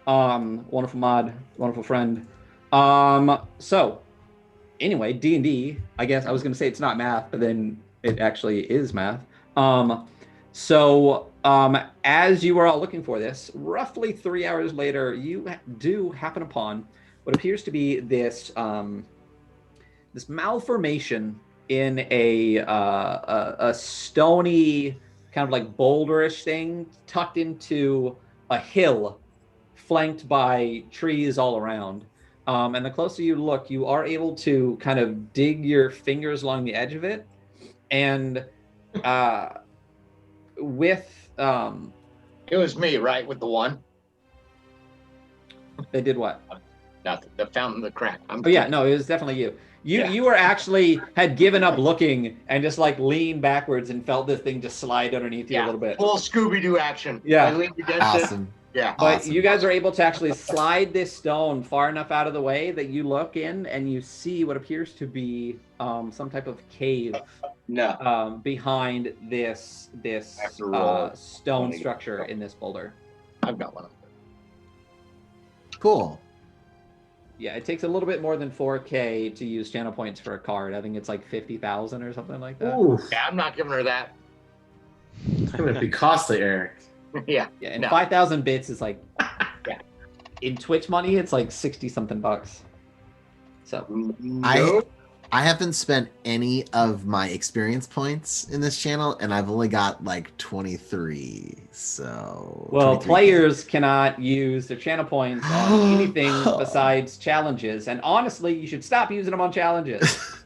Wonderful mod, wonderful friend. So anyway, D&D. I guess I was gonna say it's not math, but then it actually is math. As you were all looking for this, roughly 3 hours later, you do happen upon what appears to be this this malformation in a stony kind of like boulderish thing tucked into a hill flanked by trees all around. And the closer you look, you are able to kind of dig your fingers along the edge of it. And with It was me, right, with the 1? they did what? Nothing. The fountain, the crack. Oh yeah, no, it was definitely you. Yeah. You were actually had given up looking and just like leaned backwards and felt this thing just slide underneath you a little bit. Full Scooby-Doo action. Yeah. I leaned against it. Awesome. Yeah. But Awesome. you guys are able to actually slide this stone far enough out of the way that you look in and you see what appears to be some type of cave No. behind this After roll. stone 20. structure in this boulder. I've got one. Cool. Yeah, it takes a little bit more than 4K to use channel points for a card. I think it's like 50,000 or something like that. Ooh, Yeah, I'm not giving her that. it's going to be costly, Eric. Yeah. Yeah, and No. 5,000 bits is like, Yeah. in Twitch money, it's like 60 something bucks. So No. I haven't spent any of my experience points in this channel, and I've only got like 23. So well, 23K. players cannot use their channel points on anything besides challenges. And honestly, you should stop using them on challenges.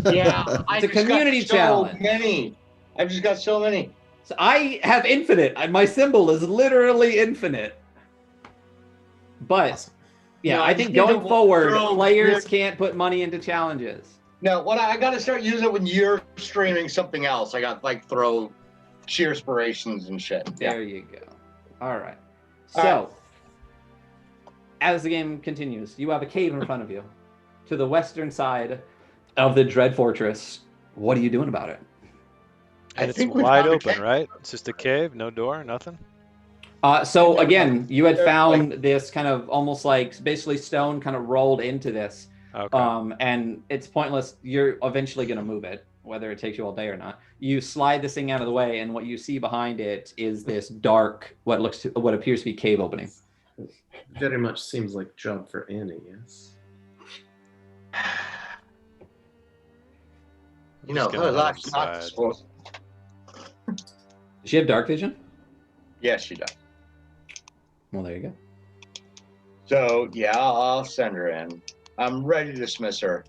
Yeah. It's a community challenge. So many. I've just got so many. So I have infinite. My symbol is literally infinite. But Awesome. yeah, No, I I think just need going to forward, throw players weird- can't put money into challenges. No, what I got to start using it when you're streaming something else. I got like throw cheer inspirations and shit. Yeah. There you go. All right. All So, right. as the game continues, you have a cave in front of you to the western side of the Dread Fortress. What are you doing about it? I And it's think we wide found a open, cave. right? It's just a cave, no door, nothing. So again, you had There's found this kind of almost like basically stone kind of rolled into this. Okay. And it's pointless. You're eventually going to move it, whether it takes you all day or not. You slide this thing out of the way, and what you see behind it is this dark, what appears to be cave opening. Very much seems like job for Annie, yes? You know, Just gonna her let life's it not slide. supposed. Does she have dark vision? Yes, she does. Well, there you go. So yeah, I'll send her in. I'm ready to dismiss her.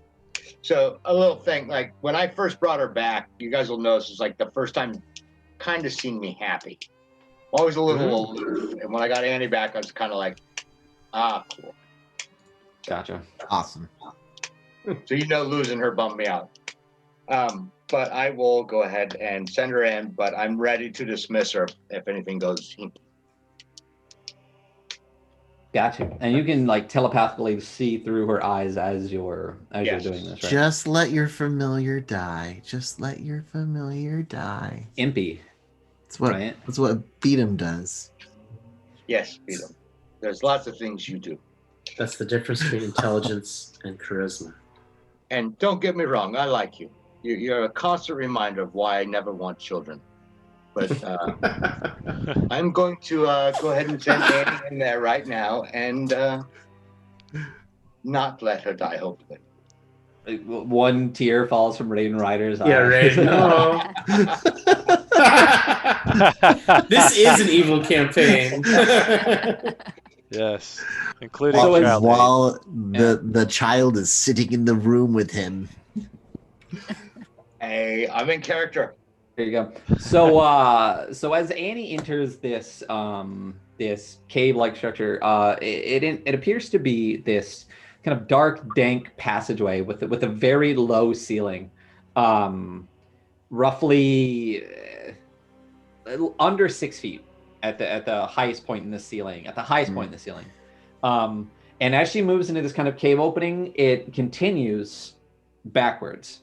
So a little thing, like when I first brought her back, you guys will notice it's like the first time kind of seeing me happy. Always a little aloof. And when I got Annie back, I was kind of like, cool. Gotcha. Awesome. So losing her bummed me out. But I will go ahead and send her in, but I'm ready to dismiss her if anything goes. Gotcha. And you can like telepathically see through her eyes as you're Yes. doing this, right? Just let your familiar die. Just let your familiar die. Impy, That's what right? that's what beat him does. Yes, Peter. There's lots of things you do. That's the difference between intelligence and charisma. And don't get me wrong, I like you. You're a constant reminder of why I never want children. But I'm going to go ahead and send Annie in there right now and not let her die, hopefully. One tear falls from Raiden Rider's eye. Yeah, right. No. This is an evil campaign. Yes, including So it's- child hate. While Yeah. the child is sitting in the room with him. Hey, I'm in character. There you go. So as Annie enters this this cave-like structure, it appears to be this kind of dark, dank passageway with a very low ceiling, roughly under 6 feet at the highest point in the ceiling. At the highest point in the ceiling, and as she moves into this kind of cave opening, it continues backwards.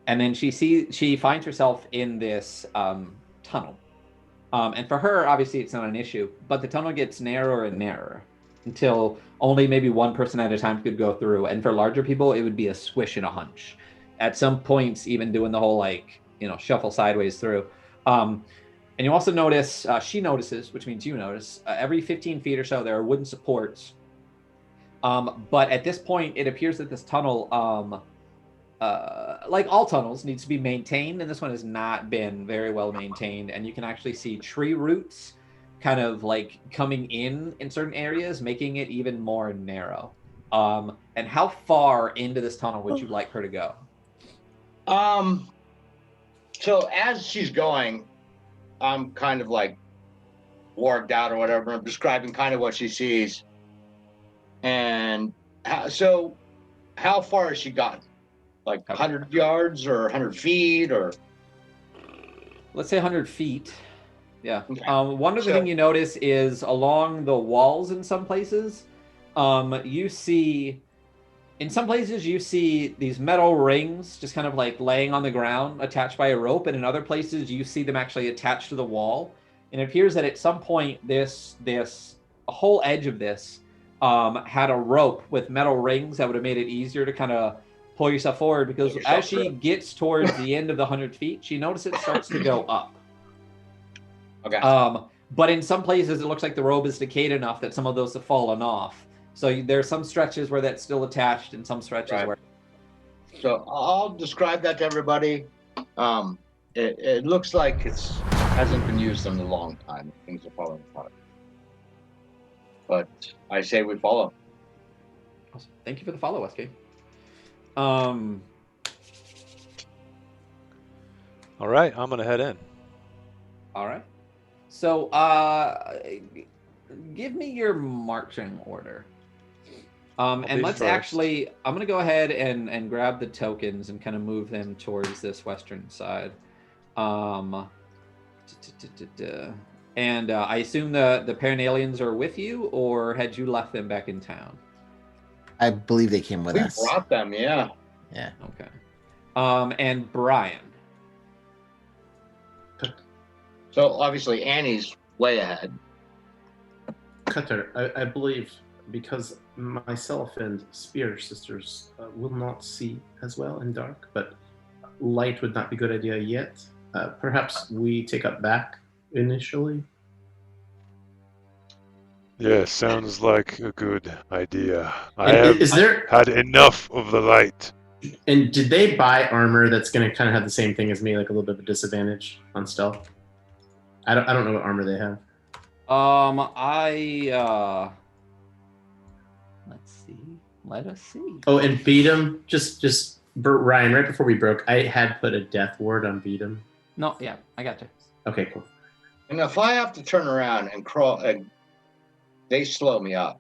And then she finds herself in this tunnel. And for her, obviously, it's not an issue, but the tunnel gets narrower and narrower until only maybe one person at a time could go through. And for larger people, it would be a swish and a hunch. At some points, even doing the whole shuffle sideways through. And you also notice, she notices, which means you notice, every 15 feet or so, there are wooden supports. But at this point, it appears that this tunnel, like all tunnels, needs to be maintained, and this one has not been very well maintained. And you can actually see tree roots kind of like coming in certain areas, making it even more narrow. And how far into this tunnel would you like her to go? So as she's going, I'm kind of like warged out or whatever. I'm describing kind of what she sees. And how far has she gotten? Like 100 yards or 100 feet or? Let's say 100 feet. Yeah. Okay. One other thing you notice is along the walls in some places, you see these metal rings just kind of like laying on the ground attached by a rope, and in other places you see them actually attached to the wall. And it appears that at some point this whole edge of this had a rope with metal rings that would have made it easier to kind of pull yourself forward, because as she gets towards the end of the 100 feet, she notices it starts to go up. Okay. But in some places, it looks like the rope is decayed enough that some of those have fallen off. So there's some stretches where that's still attached, and some stretches where. So I'll describe that to everybody. It looks like it hasn't been used in a long time. Things are falling apart. But I say we follow. Awesome. Thank you for the follow, SK. All right, I'm gonna head in. All right. So, give me your marching order. And let's first. actually, I'm gonna go ahead and grab the tokens and kind of move them towards this western side. And I assume the Paranalians are with you, or had you left them back in town? I believe they came with We us. brought them, yeah. Yeah. Okay. And Brian. So obviously Annie's way ahead. Cutter, I believe because myself and Spear sisters will not see as well in dark, but light would not be a good idea yet. Perhaps we take up back initially. Yeah, sounds like a good idea. I have Is there? had enough of the light. And did they buy armor that's going to kind of have the same thing as me, like a little bit of a disadvantage on stealth? I don't know what armor they have. Let's see. Let us see. Oh, and beat him. Just Ryan. Right before we broke, I had put a death ward on beat him. No, yeah, I got you. Okay, cool. And if I have to turn around and crawl, and they slow me up.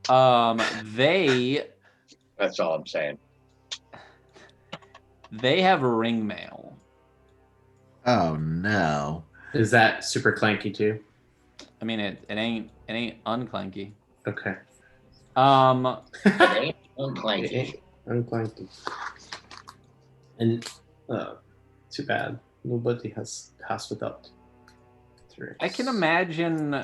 That's all I'm saying. They have ring mail. Oh no. Is that super clanky too? I mean, it ain't unclanky. Okay. It ain't unclanky. Unclanky. And too bad. Nobody has passed without threats. I can imagine.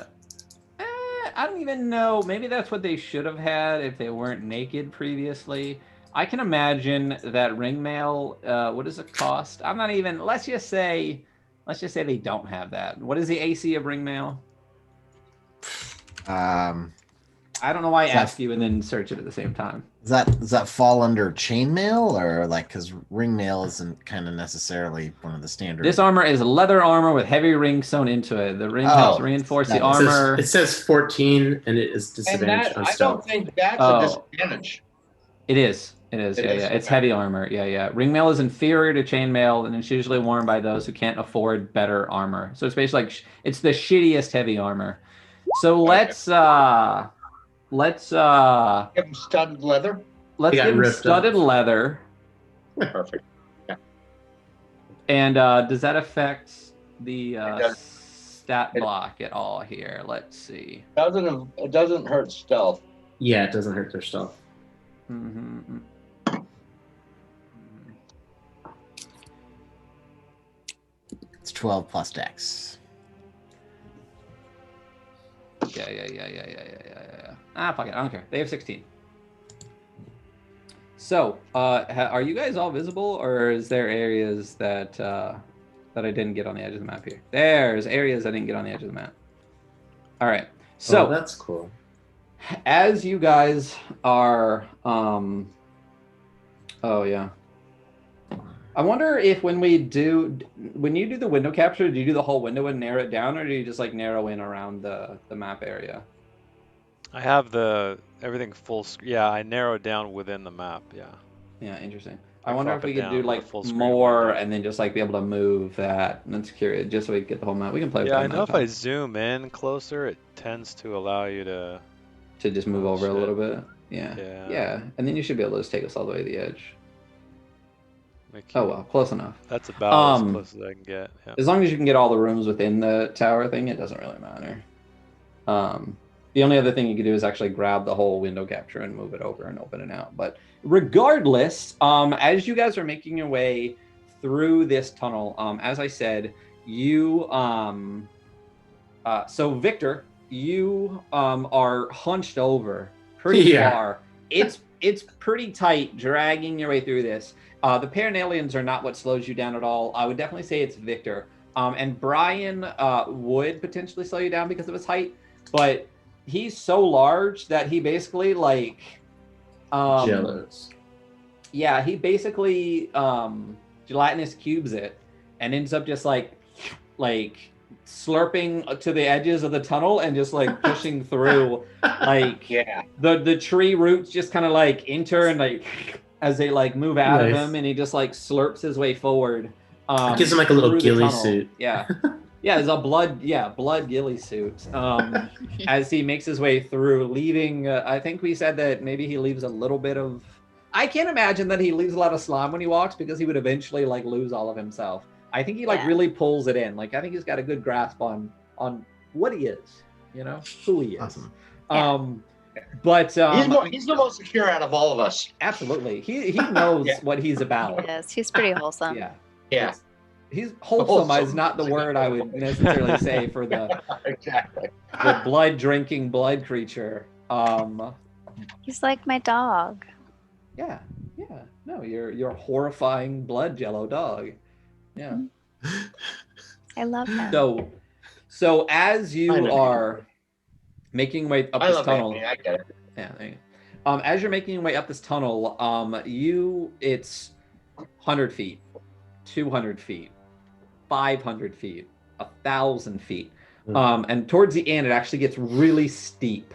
I don't even know. Maybe that's what they should have had if they weren't naked previously. I can imagine that ring mail. What does it cost? I'm not even. Let's just say they don't have that. What is the AC of ring mail? I I don't know why I Is that- asked you and then search it at the same time. Does that fall under chainmail or like because ringmail isn't kind of necessarily one of the standard? This armor is leather armor with heavy rings sewn into it. The ring Oh, helps reinforce the that is- armor. It says 14, and it is And disadvantage that on I stealth. don't think that's Oh. a disadvantage. It is. It is. It Yeah, is? yeah. It's Okay. heavy armor. Yeah, yeah. Ringmail is inferior to chainmail, and it's usually worn by those who can't afford better armor. So it's basically like it's the shittiest heavy armor. So let's Give him studded leather. let's It got give him ripped studded off. leather. Perfect. And does that affect the does. stat block at all here? Let's see. It doesn't hurt stealth. Yeah, it doesn't hurt their stealth. Mm-hmm. It's 12 plus dex. Yeah. Ah, fuck it. I don't care. They have 16. So, are you guys all visible, or is there areas that that I didn't get on the edge of the map here? There's areas I didn't get on the edge of the map. All right. So that's cool. as you guys are, oh yeah. I wonder if when you do the window capture, do you do the whole window and narrow it down, or do you just like narrow in around the map area? I have everything full screen. Yeah, I narrowed down within the map. Yeah. Yeah, interesting. I wonder if crop we it could do down with a like full screen more window. and then just like be able to move that. That's curious, just so we can get the whole map. We can play with Yeah, that I know if I another zoom in closer, it tends to allow you to. to just move Oh, over a shit. little bit. Yeah. Yeah. Yeah, and then you should be able to just take us all the way to the edge. Make Oh you- well, close enough. That's about as Um, close as I can get. Yeah. As long as you can get all the rooms within the tower thing, it doesn't really matter. The only other thing you can do is actually grab the whole window capture and move it over and open it out. But regardless, as you guys are making your way through this tunnel, as I said, you so Victor, you are hunched over pretty far. It's pretty tight, dragging your way through this. The Paranalians are not what slows you down at all. I would definitely say it's Victor. And Brian would potentially slow you down because of his height, but he's so large that he basically like Jealous. yeah, he basically gelatinous cubes it and ends up just like slurping to the edges of the tunnel and just like pushing through. Like Yeah. the tree roots just kind of like enter and like as they like move out of Nice. him, and he just like slurps his way forward. It gives him like a little through the ghillie tunnel. suit. Yeah. Yeah, it's a blood ghillie suit. As he makes his way through, leaving, I think we said that maybe he leaves a little bit of. I can't imagine that he leaves a lot of slime when he walks, because he would eventually like lose all of himself. I think he like Yeah. really pulls it in. Like I think he's got a good grasp on what he is, you know, who he is. Awesome. Yeah. But He's the most secure out of all of us. absolutely, he knows Yeah. what he's about. Yes, he's pretty wholesome. Yeah. Yeah. He's wholesome is Wholesome. not the word I would necessarily say for the Exactly. blood drinking blood creature. He's like my dog. Yeah. No, you're a horrifying blood jello dog. Yeah. I love him. So as I you know. are making way up I this love tunnel, Anthony. I get it. yeah, there you go. As you're making your way up this tunnel, it's 100 feet, 200 feet, 500 feet, 1,000 feet. And towards the end, it actually gets really steep.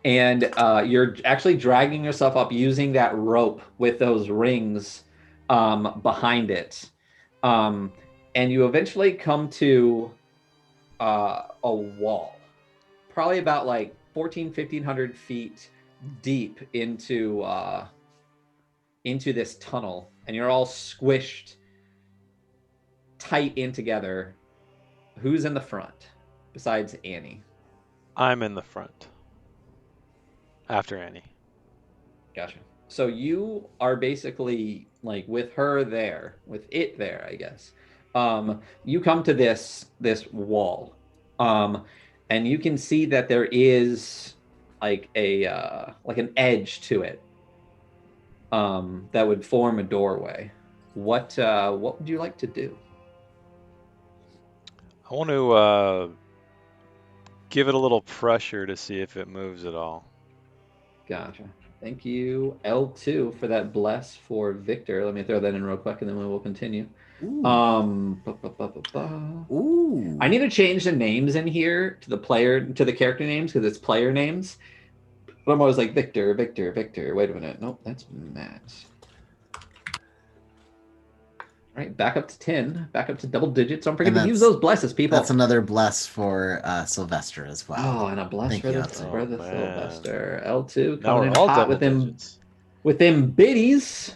And you're actually dragging yourself up using that rope with those rings behind it. And you eventually come to a wall, probably about like 1,500 feet deep into this tunnel, and you're all squished tight in together. Who's in the front besides Annie? I'm in the front. After Annie. Gotcha. So you are basically like with her there, with it there, I guess. You come to this wall, and you can see that there is like a like an edge to it, that would form a doorway. What would you like to do? I want to give it a little pressure to see if it moves at all. Gotcha. Thank you, L2, for that bless for Victor. Let me throw that in real quick, and then we will continue. Ooh. Ooh. I need to change the names in here to the character names because it's player names. But I'm always like Victor, Victor, Victor. Wait a minute. Nope, that's Matt. All right, back up to 10, back up to double digits. Don't forget to use those blesses, people. That's another bless for Sylvester as well. Oh, and a bless Thank for you, the L2. Sylvester. L2 Now coming we're in all hot double with them digits. biddies.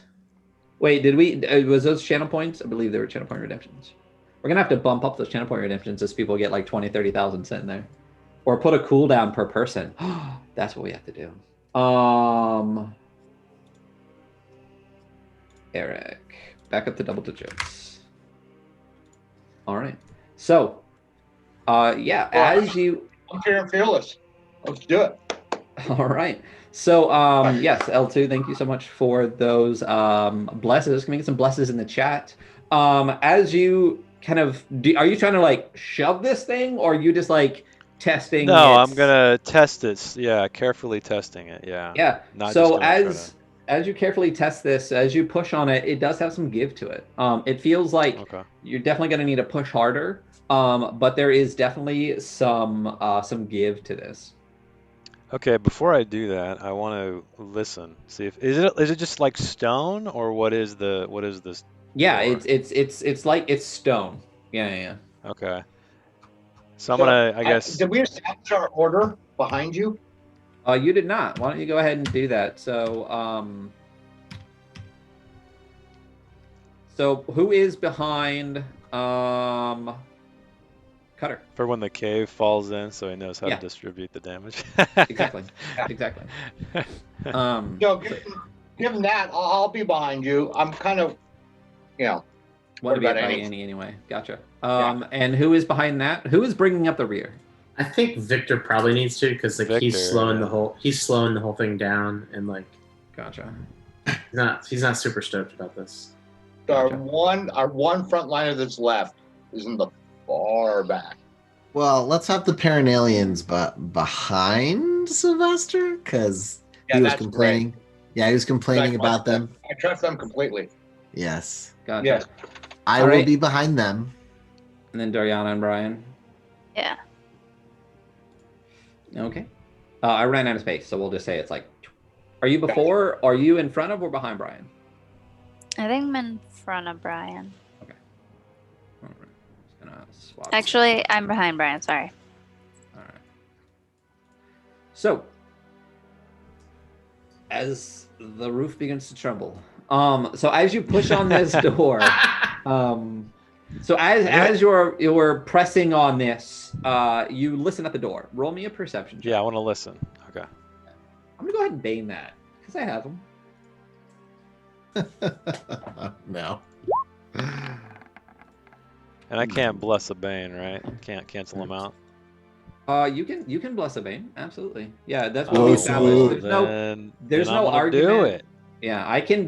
Wait, did we? Was those channel points? I believe they were channel point redemptions. We're gonna have to bump up those channel point redemptions as people get like 20, 30,000 sitting there, or put a cooldown per person. That's what we have to do. Eric, back up to double digits. All right. So, yeah, as you. I'm feeling fearless. Let's do it. All right. So, yes, L2, thank you so much for those blesses. Can we get some blesses in the chat? As you kind of, are you trying to like shove this thing, or are you just like testing? No, I'm gonna test it. Yeah, carefully testing it. Yeah. Yeah. Not So just gonna try to... as you carefully test this, as you push on it, it does have some give to it. It feels like you're definitely going to need to push harder, but there is definitely some give to this. Okay, before I do that, I want to listen. See if is it just like stone, or what is this? Yeah, door? it's like it's stone. Yeah. Okay. So I'm gonna, I guess. Did we establish our order behind you? You did not. Why don't you go ahead and do that? So, so who is behind Cutter? For when the cave falls in, so he knows how to distribute the damage. Exactly. So given that, I'll be behind you. I'm kind of, Want to be by Annie anyway. Gotcha. And who is behind that? Who is bringing up the rear? I think Victor probably needs to, because like he's slowing the whole thing down, and like. Gotcha. He's not super stoked about this. Gotcha. Our one front liner that's left is in the far back. Well, let's have the Paranalians behind Sylvester, because he was complaining. Great. Yeah, he was complaining about them. I trust them completely. Yes. Gotcha. Yes. I will be behind them. And then Dariana and Brian. Yeah. Okay. I ran out of space, so we'll just say it's like. Are you before? Are you in front of or behind Brian? I think I'm in front of Brian. Okay. All right. Just gonna swap. Actually, I'm behind Brian. Sorry. All right. So, as the roof begins to tremble, so as you push on this door, so as you're pressing on this, you listen at the door. Roll me a perception check. Yeah, I want to listen. Okay. I'm gonna go ahead and bane that because I have them. No. And I can't bless a bane, right? Can't cancel them out. You can bless a bane, absolutely. Yeah, that's what we established. There's no argument. Do it. Yeah, I can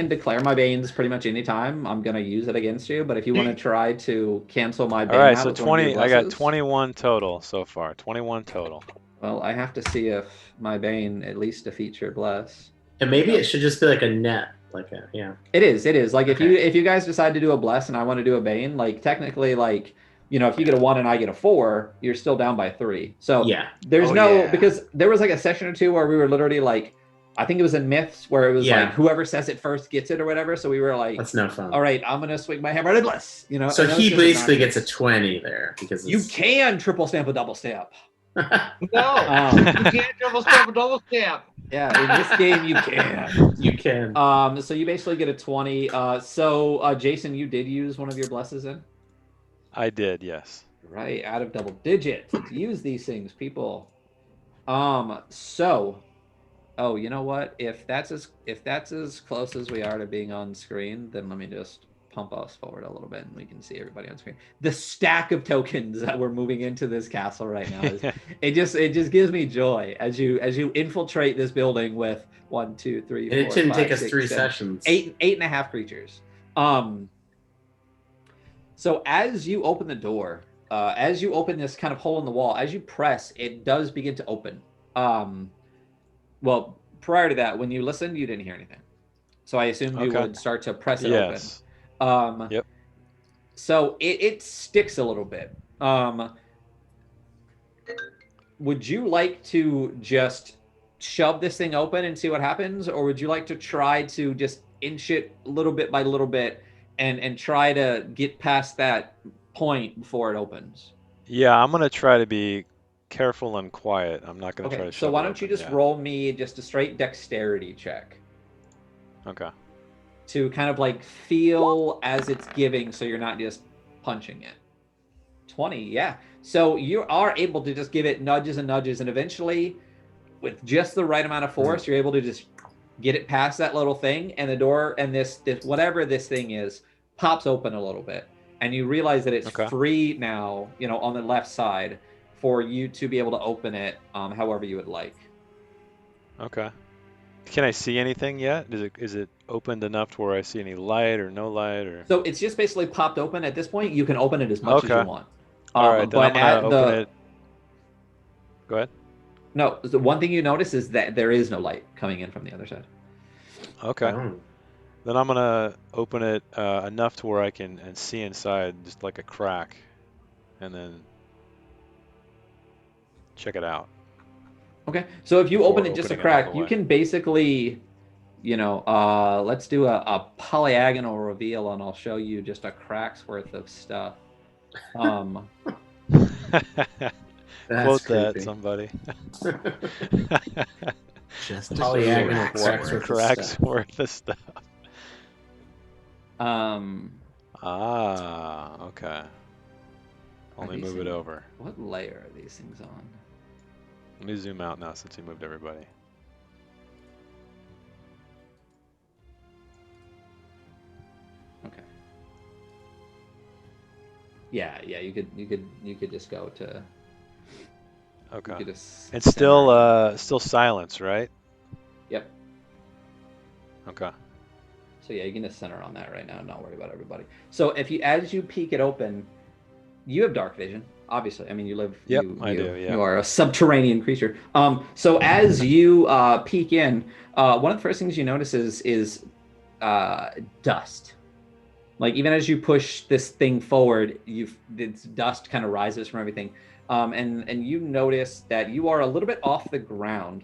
declare my banes pretty much anytime. I'm gonna use it against you, but if you want to try to cancel my bane, all right. So 20. I got 21 total so far. 21 total. Well, I have to see if my bane at least defeats your bless. And maybe it should just be like a net, It is. Like if you guys decide to do a bless and I want to do a bane, like technically, like if you get a 1 and I get a 4, you're still down by 3. So there's because there was like a session or two where we were literally like, I think it was in Myths where it was like whoever says it first gets it or whatever. So we were like, that's no fun. All right, I'm gonna swing my hammer and bless. So he basically gets a 20 there because you can triple stamp a double stamp. No, you can't triple stamp a double stamp. Yeah, in this game you can. You can. So you basically get a 20. So Jason, you did use one of your blesses in? I did, yes. Right, out of double digits. Let's use these things, people. Oh, you know what? If that's as close as we are to being on screen, then let me just pump us forward a little bit and we can see everybody on screen. The stack of tokens that we're moving into this castle right now is it just gives me joy as you infiltrate this building with 1, 2, 3, 4. And it didn't 5, take us 6, 3 7, sessions. 8.5 creatures. So as you open the door, as you open this kind of hole in the wall, as you press, it does begin to open. Well, prior to that, when you listened, you didn't hear anything. So I assumed you Okay. would start to press it Yes. open. Yep. So it sticks a little bit. Would you like to just shove this thing open and see what happens, or would you like to try to just inch it little bit by little bit and try to get past that point before it opens? Yeah, I'm gonna try to be careful and quiet. I'm not gonna try Okay, to so shove why it don't you open. just Yeah. roll me just a straight dexterity check Okay. to kind of like feel as it's giving, so you're not just punching it. 20, yeah. So you are able to just give it nudges and nudges, and eventually, with just the right amount of force, you're able to just get it past that little thing, and the door and this whatever this thing is pops open a little bit, and you realize that it's Okay. free now, on the left side for you to be able to open it however you would like. Okay. Can I see anything yet? Is it opened enough to where I see any light or no light or? So it's just basically popped open at this point. You can open it as much as you Okay. want. All right, then I'm But gonna at open the it. Go ahead. no, the one thing you notice is that there is no light coming in from the other side. Okay. Oh. Then I'm gonna open it enough to where I can see inside, just like a crack, and then check it out. Okay, so if you Before open it just a opening it all crack, the you way. can basically, let's do a polyagonal reveal, and I'll show you just a crack's worth of stuff. That's Quote that, creepy. somebody. Just a Polyagonal crack's cracks worth. worth of Cracks stuff. worth of stuff. Um, Ah, okay. Only these move it things- over. what layer are these things on? Let me zoom out now since you moved everybody. Okay. Yeah, you could just go to. You Okay. could just It's center- still silence, right? Yep. Okay. So yeah, you can just center on that right now and not worry about everybody. So as you peek it open, you have dark vision, obviously. I mean, you live. Yep, you, I you, do, yeah. You are a subterranean creature. So as you peek in, one of the first things you notice is dust. Like even as you push this thing forward, this dust kind of rises from everything, and you notice that you are a little bit off the ground.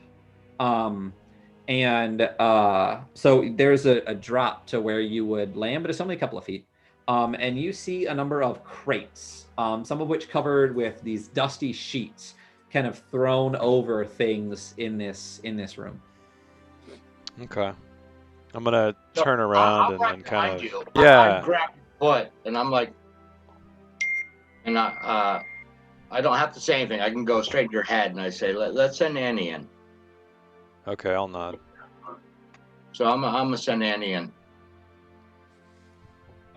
So there's a drop to where you would land, but it's only a couple of feet. And you see a number of crates, some of which covered with these dusty sheets, kind of thrown over things in this room. Okay. I'm gonna So, turn I'm around right and behind kind of. you. Yeah. I grab your foot and I'm like, and I don't have to say anything. I can go straight to your head and I say, let's send Annie in. Okay, I'll nod. So I'm gonna send Annie in.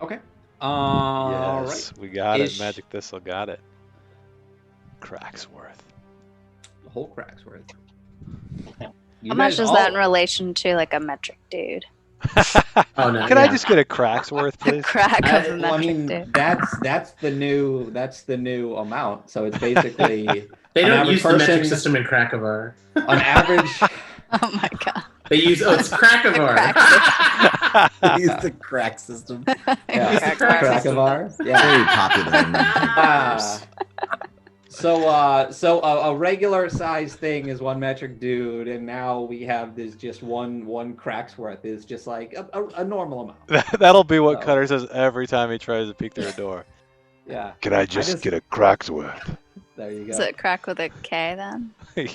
Okay. All right. Yes, we got Ish. it. Magic Thistle got it. Cracksworth. The whole crack's worth. How much is that in relation to like a metric dude? Oh no! Can I yeah. just get a Cracksworth, A please? crack of a Well, I metric mean, dude. that's the new amount. So it's basically They an don't average use the metric person- system in Krakavar. on average. Oh my god. They use it's Krakavar. Use the crack system. Yeah, Use the crack system. Krakavar. Yeah. Very popular in Ah. So a regular size thing is one metric dude, and now we have this just one crack's worth is just like a normal amount. That'll be what So- Cutter says every time he tries to peek through a door. Yeah. Can I just get a Cracksworth? There you go. Is it crack with a K then?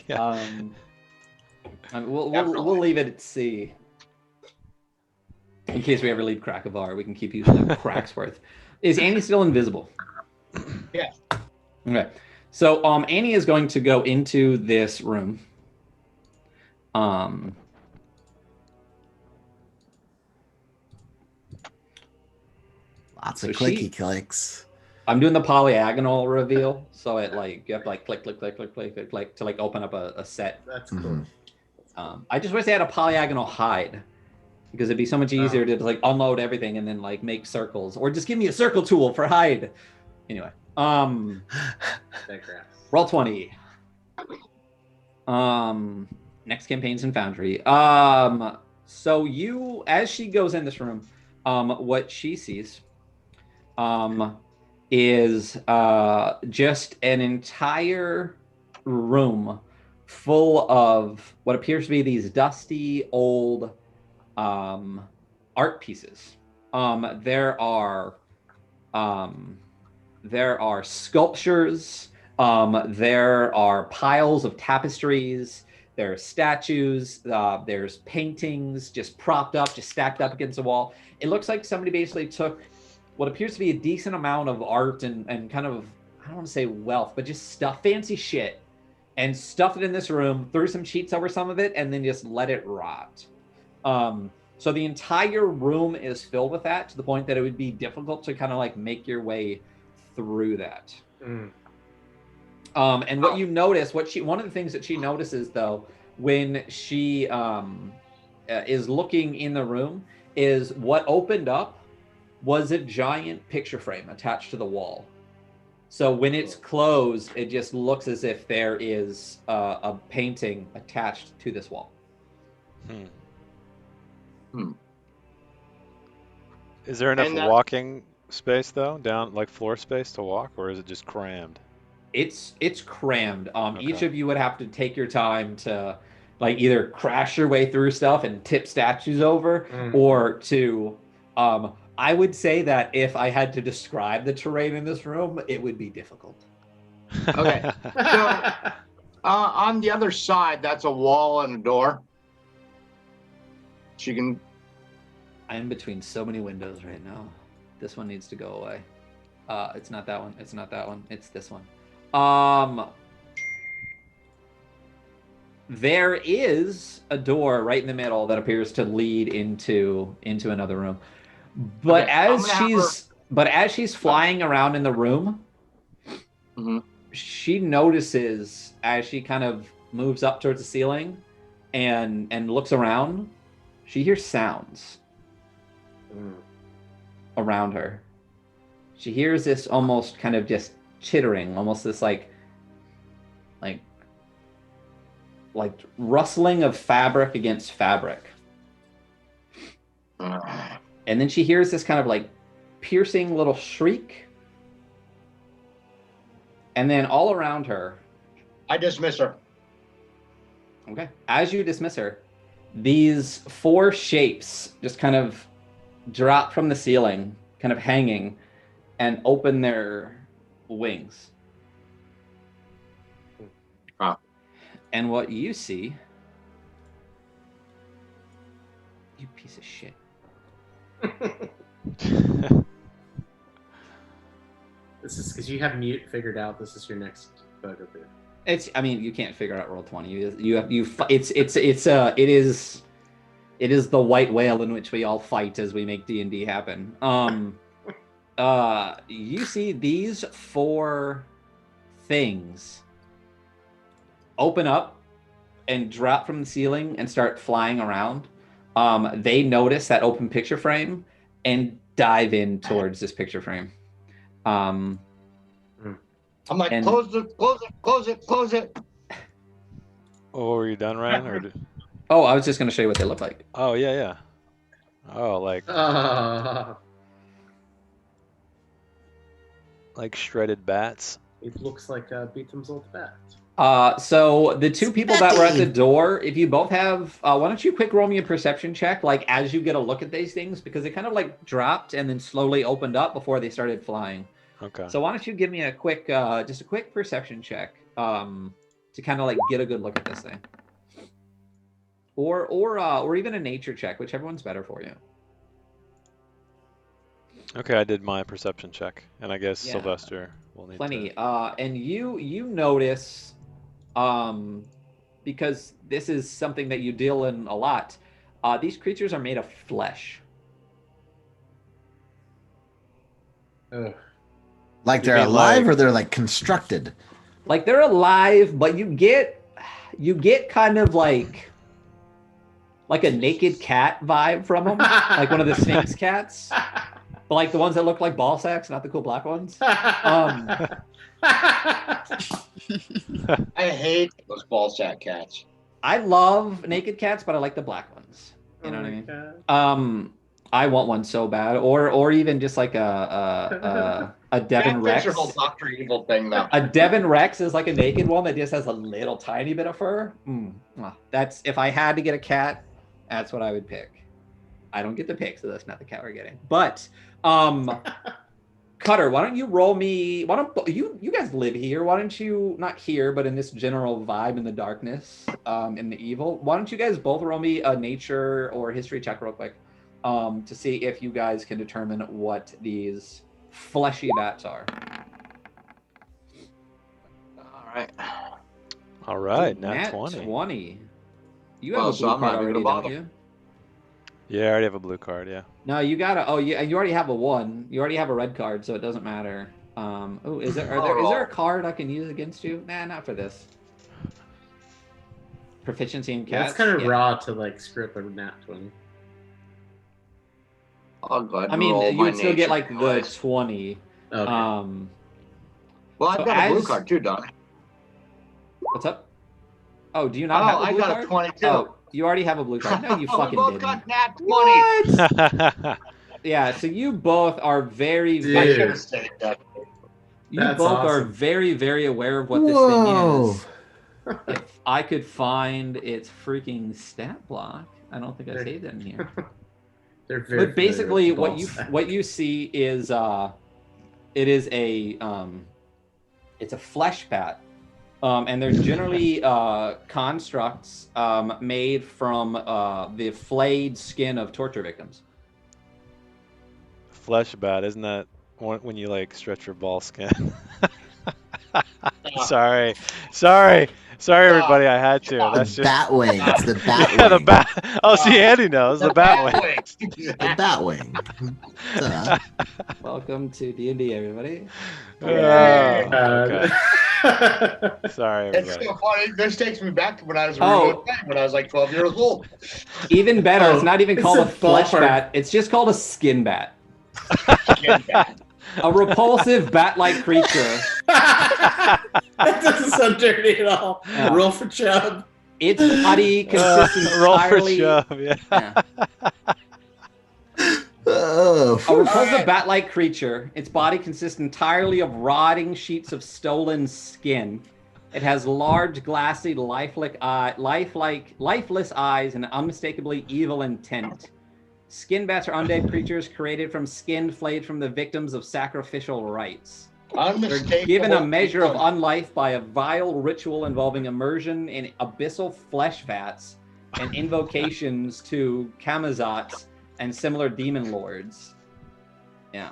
Yeah. We'll leave it at C. In case we ever leave Krakavar, we can keep using the Cracksworth. Is Annie still invisible? Yeah. Okay. So Annie is going to go into this room. Lots So of she- clicky clicks. I'm doing the polyagonal reveal, so it you have to click to open up a set. That's cool. Mhm. I just wish they had a polyagonal hide, because it'd be so much easier to unload everything and then make circles, or just give me a circle tool for hide. Anyway, Digress. Roll 20. Next campaign's in Foundry. So you, as she goes in this room, what she sees, is just an entire room full of what appears to be these dusty old art pieces. There are sculptures. There are piles of tapestries. There are statues. There's paintings just propped up, just stacked up against the wall. It looks like somebody basically took what appears to be a decent amount of art and kind of, I don't want to say wealth, but just stuff, fancy shit, and stuffed it in this room, threw some sheets over some of it, and then just let it rot. So the entire room is filled with that, to the point that it would be difficult to kind of like make your way through that. And what you notice, one of the things that she notices though, when she is looking in the room, is what opened up was a giant picture frame attached to the wall. So when it's closed, it just looks as if there is a painting attached to this wall. Is there enough And that- walking space though, down like floor space to walk, or is it just crammed? It's crammed. Each Okay. of you would have to take your time to like either crash your way through stuff and tip statues over, or to I would say that if I had to describe the terrain in this room, it would be difficult. Okay. So, on the other side, that's a wall and a door. She can. I'm between so many windows right now. This one needs to go away. It's not that one. It's not that one. It's this one. There is a door right in the middle that appears to lead into another room. But Okay, as she's flying around in the room, she notices as she kind of moves up towards the ceiling and looks around, she hears sounds around her. She hears this almost kind of just chittering, almost this like rustling of fabric against fabric. And then she hears this kind of like piercing little shriek. And then all around her. I dismiss her. Okay. As you dismiss her, these 4 shapes just kind of drop from the ceiling, kind of hanging, and open their wings. And what you see, you piece of shit. This is because you have mute figured out. This is your next bugaboo. I mean, you can't figure out roll 20. It is the white whale in which we all fight as we make D&D happen. You see these 4 things open up and drop from the ceiling and start flying around. They notice that open picture frame and dive in towards this picture frame. I'm like, close it. Oh, were you done, Ryan? Or Oh, I was just going to show you what they look like. Oh, yeah. Oh, like shredded bats. It looks like Beatham's old bat. So the 2 people that were at the door, if you both have, why don't you quick roll me a perception check, like as you get a look at these things, because they kind of like dropped and then slowly opened up before they started flying. Okay. So why don't you give me a quick, just a quick perception check, to kind of like get a good look at this thing, or even a nature check, whichever one's better for you. Okay, I did my perception check, and I guess Yeah. Sylvester will need Plenty. to. And you notice, because this is something that you deal in a lot, these creatures are made of flesh. Ugh. Like they're alive or they're like constructed? Like they're alive, but you get kind of like a naked cat vibe from them, like one of the Sphinx cats. But like the ones that look like ball sacks, not the cool black ones. I hate those ball sack cats. I love naked cats, but I like the black ones. You know what I mean? I want one so bad, or even just like a Devon Rex. Catfish are whole Dr. Evil thing though. A Devon Rex is like a naked one that just has a little tiny bit of fur. That's if I had to get a cat, that's what I would pick. I don't get the pick, so that's not the cat we're getting. But Cutter, why don't you roll me? Why don't you guys live here? Why don't you not here, but in this general vibe in the darkness, in the evil? Why don't you guys both roll me a nature or history check real quick, to see if you guys can determine what these fleshy bats are. All right, nat 20. You have a blue card already, don't you? Yeah, I already have a blue card, yeah. No, you gotta. Oh, yeah, you already have a 1. You already have a red card, so it doesn't matter. Is there a card I can use against you? Nah, not for this. Proficiency in cats. That's kind of raw to like screw up a nat 20. I'll go ahead and I mean, roll you my would still get nature like the dice. 20. Okay. Well, I've got a blue card too, Don. What's up? Oh, do you not have a blue card? I got a 22. Oh, you already have a blue card. No, you fucking we both didn't. got nat 20. What? Yeah, so you both are very, Dude. I should have said that. you That's both are awesome. very, very aware of what this Whoa. thing is. If I could find its freaking stat block, I don't think I saved it in here. They're very But basically, familiar with what you see is it is it's a flesh bat, and they're generally constructs made from the flayed skin of torture victims. Flesh bat, isn't that when you like stretch your ball skin? Sorry, everybody. I had to. That's The just bat wing. It's the bat yeah, the wing. bat. Oh, see, Andy knows the bat wing. The bat wing. Welcome to D&D, everybody. Okay. Sorry, It's everybody. so funny. This takes me back to when I was when I was like 12 years old. Even better, it's not even it's called a a flesh ballpark. bat. It's just called a skin bat. Skin bat. A repulsive bat-like creature. That doesn't sound dirty at all. Yeah. Roll for Chubb. Its body consists Roll for entirely. shove, yeah. Yeah. Oh. A repulsive bat-like creature. Its body consists entirely of rotting sheets of stolen skin. It has large, glassy, lifeless eyes and unmistakably evil intent. Skin bats are undead creatures created from skin flayed from the victims of sacrificial rites. They're given a measure of unlife by a vile ritual involving immersion in abyssal flesh vats and invocations to Kamazats and similar demon lords. Yeah.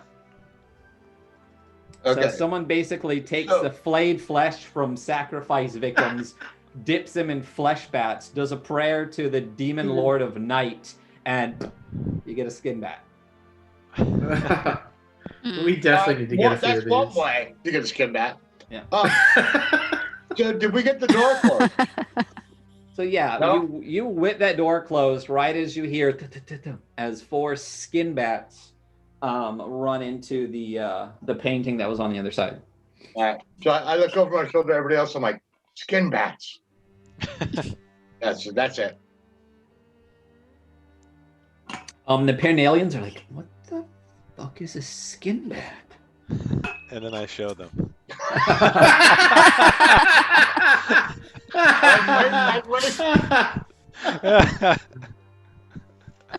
Okay. So someone basically takes the flayed flesh from sacrifice victims, dips them in flesh bats, does a prayer to the demon lord of night, and you get a skin bat. We definitely need to get a few of That's these. one way to get a skin bat. Yeah. So did we get the door closed? So yeah, No? you whip that door closed right as you hear as 4 skin bats run into the painting that was on the other side. All right. So I look over my shoulder at everybody else. I'm like, skin bats. That's it. The Parnalians are like, what the fuck is a skin bat? And then I show them.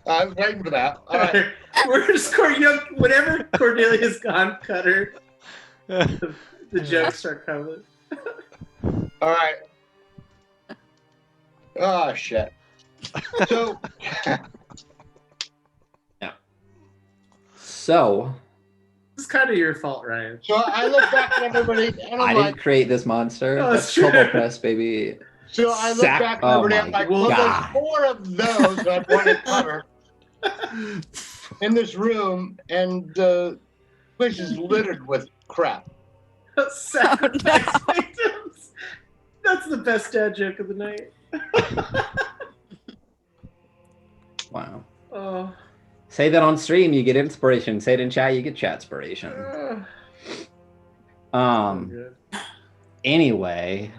I was waiting for that. All right. Where's whenever Cordelia's gone, Cutter, the jokes start coming. All right. Oh, shit. So, So It's kind of your fault, Ryan. so I look back at everybody and I I'm didn't like, create this monster. Oh, That's it's true. Bubble Press, baby. so I look Sack- back at oh everybody. I'm my like, well, God. there's 4 of those that I want to cover in this room, and the place is littered with crap. Sacrifice victims. That's the best dad joke of the night. Wow. Oh. Say that on stream, you get inspiration. Say it in chat, you get chat inspiration. Good. Anyway,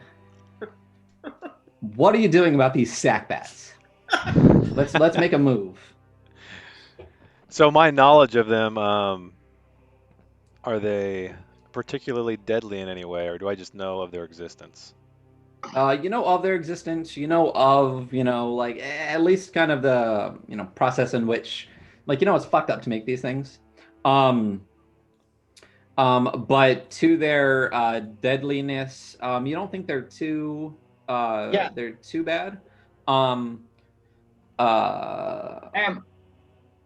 what are you doing about these sack bats? Let's make a move. So my knowledge of them, are they particularly deadly in any way, or do I just know of their existence? You know of their existence. You know of like at least kind of the process in which it's fucked up to make these things. Um, but to their deadliness, you don't think Yeah. they're too bad. Um, uh, And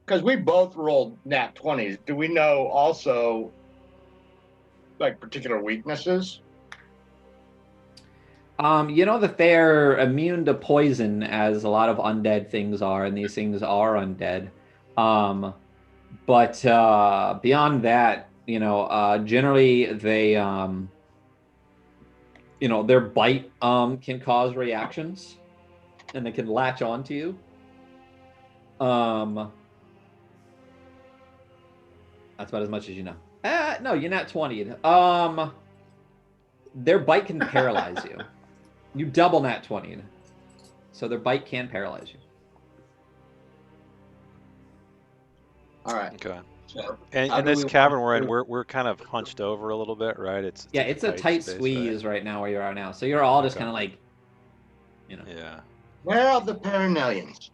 because we both rolled nat 20s, do we know also like particular weaknesses? You know that they're immune to poison, as a lot of undead things are, and these things are undead. Um, but beyond that, generally they, their bite can cause reactions, and they can latch onto you. That's about as much as you know. No, you're not 20. Their bite can paralyze you. You double nat 20, so their bite can paralyze you. All right. Okay. So And how in do this we cavern want we're in, to- we're kind of hunched over a little bit, right? It's Yeah, like it's a tight space, squeeze right? right now where you are now. So you're all just Okay. kind of like, Yeah. Where are the Perennials?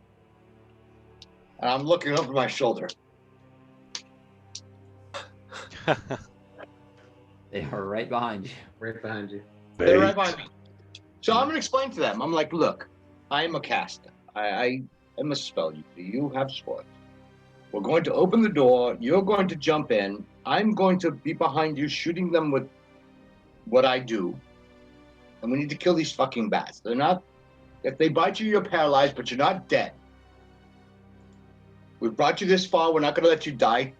And I'm looking over my shoulder. they are right behind you. Right behind you. They're right Bait. behind me. So I'm going to explain to them. I'm like, look, I am a caster. I am a spell user. You have swords. We're going to open the door. You're going to jump in. I'm going to be behind you, shooting them with what I do. And we need to kill these fucking bats. They're not. If they bite you, you're paralyzed, but you're not dead. We've brought you this far. We're not going to let you die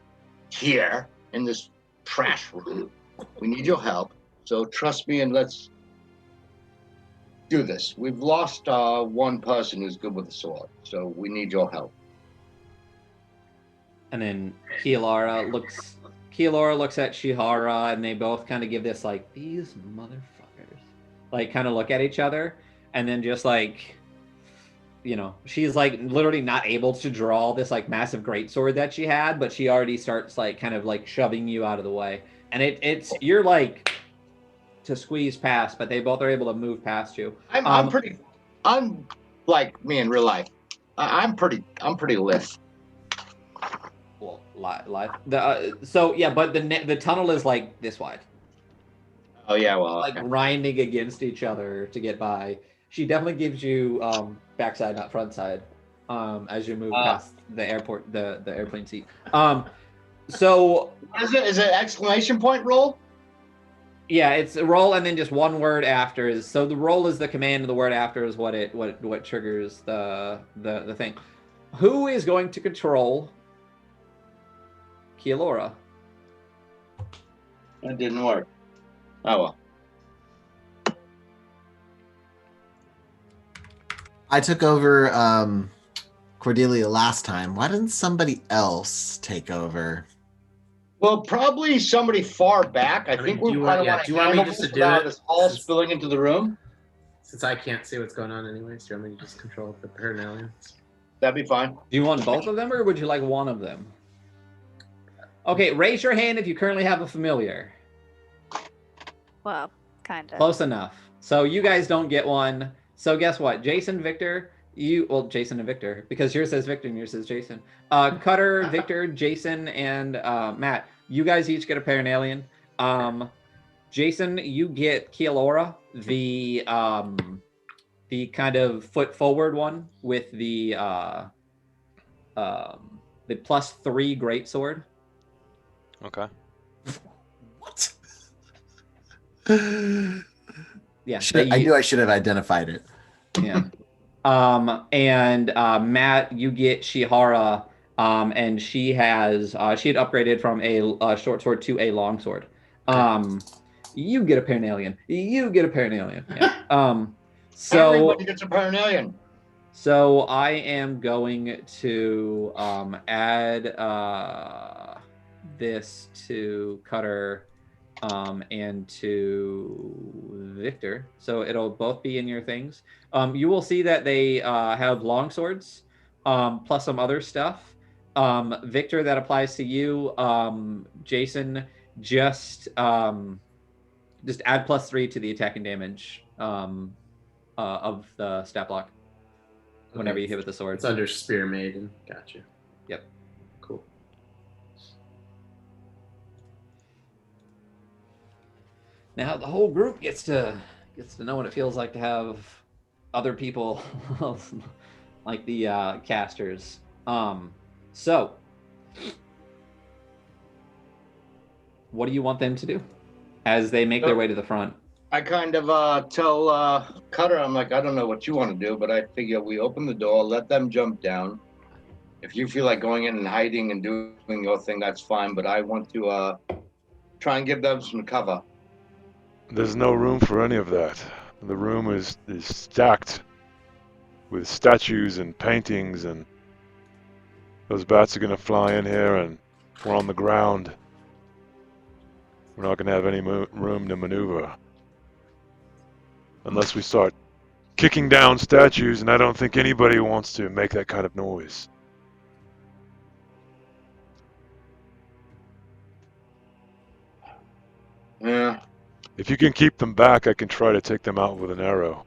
here in this trash room. We need your help. So trust me and let's do this. We've lost one person who's good with a sword, so we need your help. And then Kilara looks at Shihara, and they both kind of give this like, these motherfuckers, like kind of look at each other, and then just like, she's like literally not able to draw this like massive greatsword that she had, but she already starts like kind of like shoving you out of the way, and you're like to squeeze past, but they both are able to move past you. I'm like me in real life. I'm pretty lithe. Well, live. So yeah, but the tunnel is like this wide, Oh yeah, well, like okay. grinding against each other to get by. She definitely gives you backside, not front side, as you move past the airport, the airplane seat. So Is it an exclamation point roll? yeah, it's a roll and then just one word after is, so the roll is the command and the word after is what triggers the thing. Who is going to control Kielora? That didn't work. Oh well. I took over Cordelia last time. Why didn't somebody else take over? Well, probably somebody far back. I think we kind of want to handle just this to do without it? this all spilling into the room. Since I can't see what's going on anyways, do you want me to just control the Perennials? That'd be fine. Do you want both of them, or would you like one of them? Okay, raise your hand if you currently have a familiar. Well, kind of. Close enough. So you guys don't get one. So guess what? Jason, Victor, Jason and Victor, because yours says Victor and yours says Jason. Cutter, Victor, Jason, and Matt, you guys each get a Perennial. Jason, you get Kielora, the kind of foot forward one with the +3 greatsword. Okay. What? Yeah, I knew I should have identified it. Yeah. And Matt, you get Shihara, and she had upgraded from a short sword to a long sword. You get a Perennial. You get a Perennial. Yeah. So everybody gets a Perennial. So I am going to add this to Cutter and to Victor. So it'll both be in your things. You will see that they have long swords plus some other stuff. Victor, that applies to you. Jason, just add +3 to the attacking damage of the stat block whenever Okay. you hit with the sword. It's under Spear Maiden. Gotcha. Yep. Cool. Now the whole group gets to know what it feels like to have other people like the casters. So what do you want them to do as they make their way to the front? I kind of tell Cutter, I'm like, I don't know what you want to do, but I figure we open the door, let them jump down. If you feel like going in and hiding and doing your thing, that's fine. But I want to try and give them some cover. There's no room for any of that. The room is stacked with statues and paintings, and those bats are going to fly in here, and we're on the ground. We're not going to have any room to maneuver. Unless we start kicking down statues, and I don't think anybody wants to make that kind of noise. Yeah. If you can keep them back, I can try to take them out with an arrow.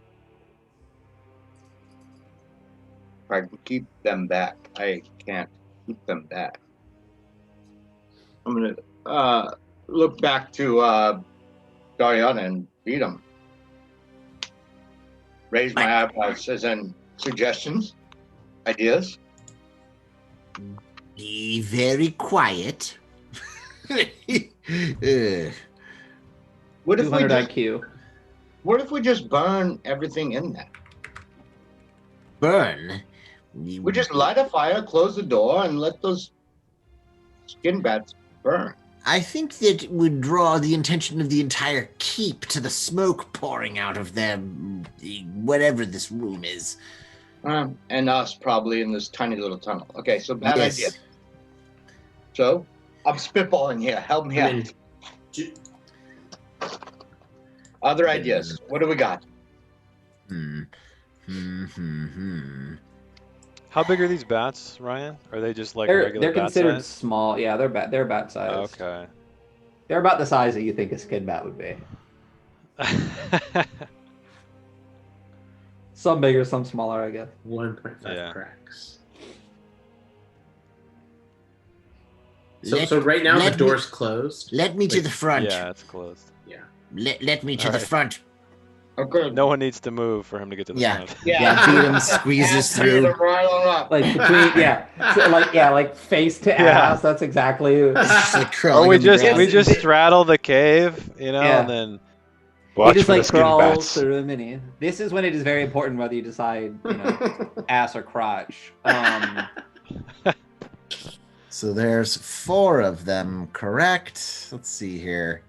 I can keep them back. I can't keep them back. I'm going to look back to Dariana and beat them. Raise my eyebrows and suggestions, ideas. Be very quiet. What if we 200 just, IQ. what if we just burn everything in there? Burn. We just light a fire, close the door, and let those skin bats burn. I think that would draw the attention of the entire keep to the smoke pouring out of them, whatever this room is. And us probably in this tiny little tunnel. Okay, so bad Yes. idea. So I'm spitballing here. Help me I out. mean, Other ideas. What do we got? How big are these bats, Ryan? Are they just like They're regular bat considered size? small. Yeah, they're bat size. Okay. They're about the size that you think a skin bat would be. Some bigger, some smaller, I guess. 1.5 Yeah. cracks. So right now the let door's closed. Let me to Wait, the front. Yeah, it's closed. Let me to All the right. front. Okay. No one needs to move for him to get to the Yeah. front. Yeah, beat him, squeezes Ass beat 'em through. right on up. Like between, like face to Yeah. ass. That's exactly. Just like Or crawling we on the just ground. we just straddle the cave, Yeah. and then He Watch just for the like skin crawls bats. through the mini. This is when it is very important whether you decide, ass or crotch. So there's 4 of them, correct? Let's see here.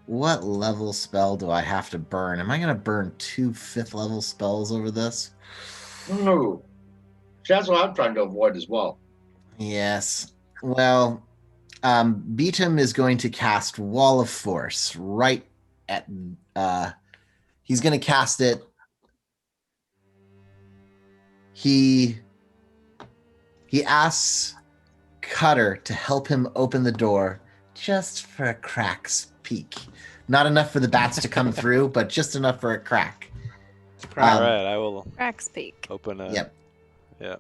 What level spell do I have to burn? Am I going to burn 2 5th level spells over this? No. That's what I'm trying to avoid as well. Yes. Well, Beatum is going to cast Wall of Force right at... he's going to cast it. He asks Cutter to help him open the door just for a crack's peek. Not enough for the bats to come through, but just enough for a crack. all right, I will Cracks peak. open a. Yep. Yeah.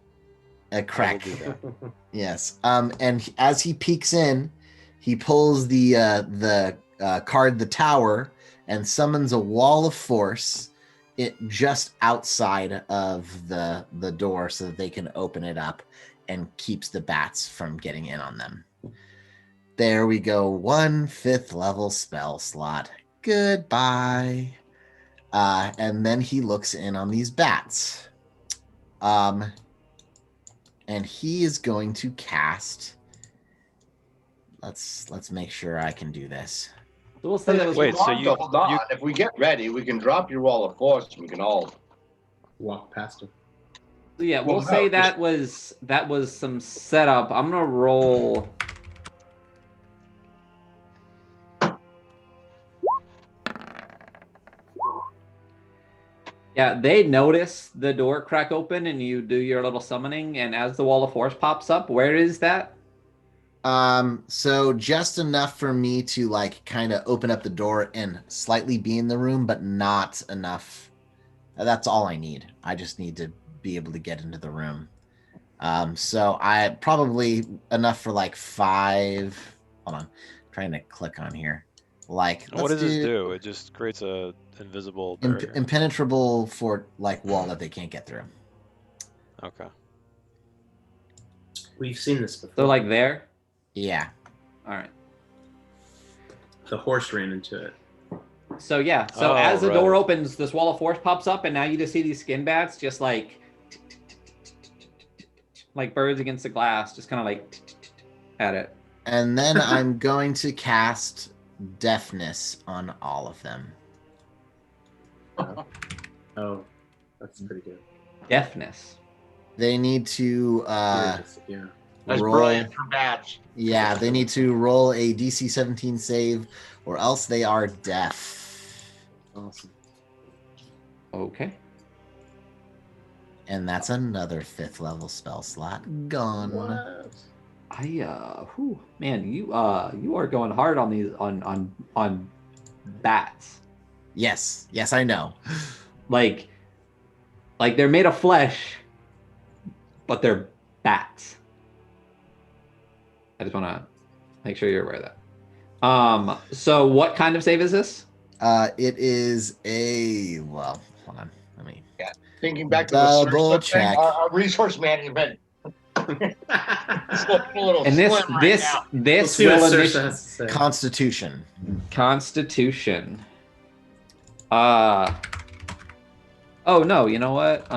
A crack. I will do that. Yes. And as he peeks in, he pulls the card, the Tower, and summons a wall of force. It just outside of the door, so that they can open it up, and keeps the bats from getting in on them. There we go. 1 5th level spell slot. Goodbye. And then he looks in on these bats. And he is going to cast. Let's make sure I can do this. So we'll say that was Wait, so you- hold on. If we get ready, we can drop your wall of force and we can all. Walk past him. Yeah, we'll Well, say no, that was some setup. I'm gonna roll. Yeah, they notice the door crack open and you do your little summoning, and as the wall of force pops up, where is that? So just enough for me to like kind of open up the door and slightly be in the room, but not enough. That's all I need. I just need to be able to get into the room. So I probably enough for like 5. Hold on, I'm trying to click on here. Like, And what let's does this do do? It just creates a invisible barrier. impenetrable for like wall that they can't get through. Okay. We've seen this before. So like there? Yeah. All right. The horse ran into it. So yeah, so Oh, as the door right. opens, this wall of force pops up, and now you just see these skin bats just like birds against the glass, just kind of like at it. And then I'm going to cast deafness on all of them. Oh, that's pretty good. Deafness. They need to Yeah. That's roll. brilliant for bats. Yeah, they need to roll a DC 17 save, or else they are deaf. Awesome. Okay. And that's another 5th level spell slot gone. What? Man, you are going hard on these on bats. Yes, I know. Like they're made of flesh, but they're bats. I just want to make sure you're aware of that. So what kind of save is this? It is a hold on, let me. Thinking back to the Double search thing, check. our resource management. It's looking a little And slim right now. this see what will Saoirse has to say. Constitution. Constitution. Oh no, you know what?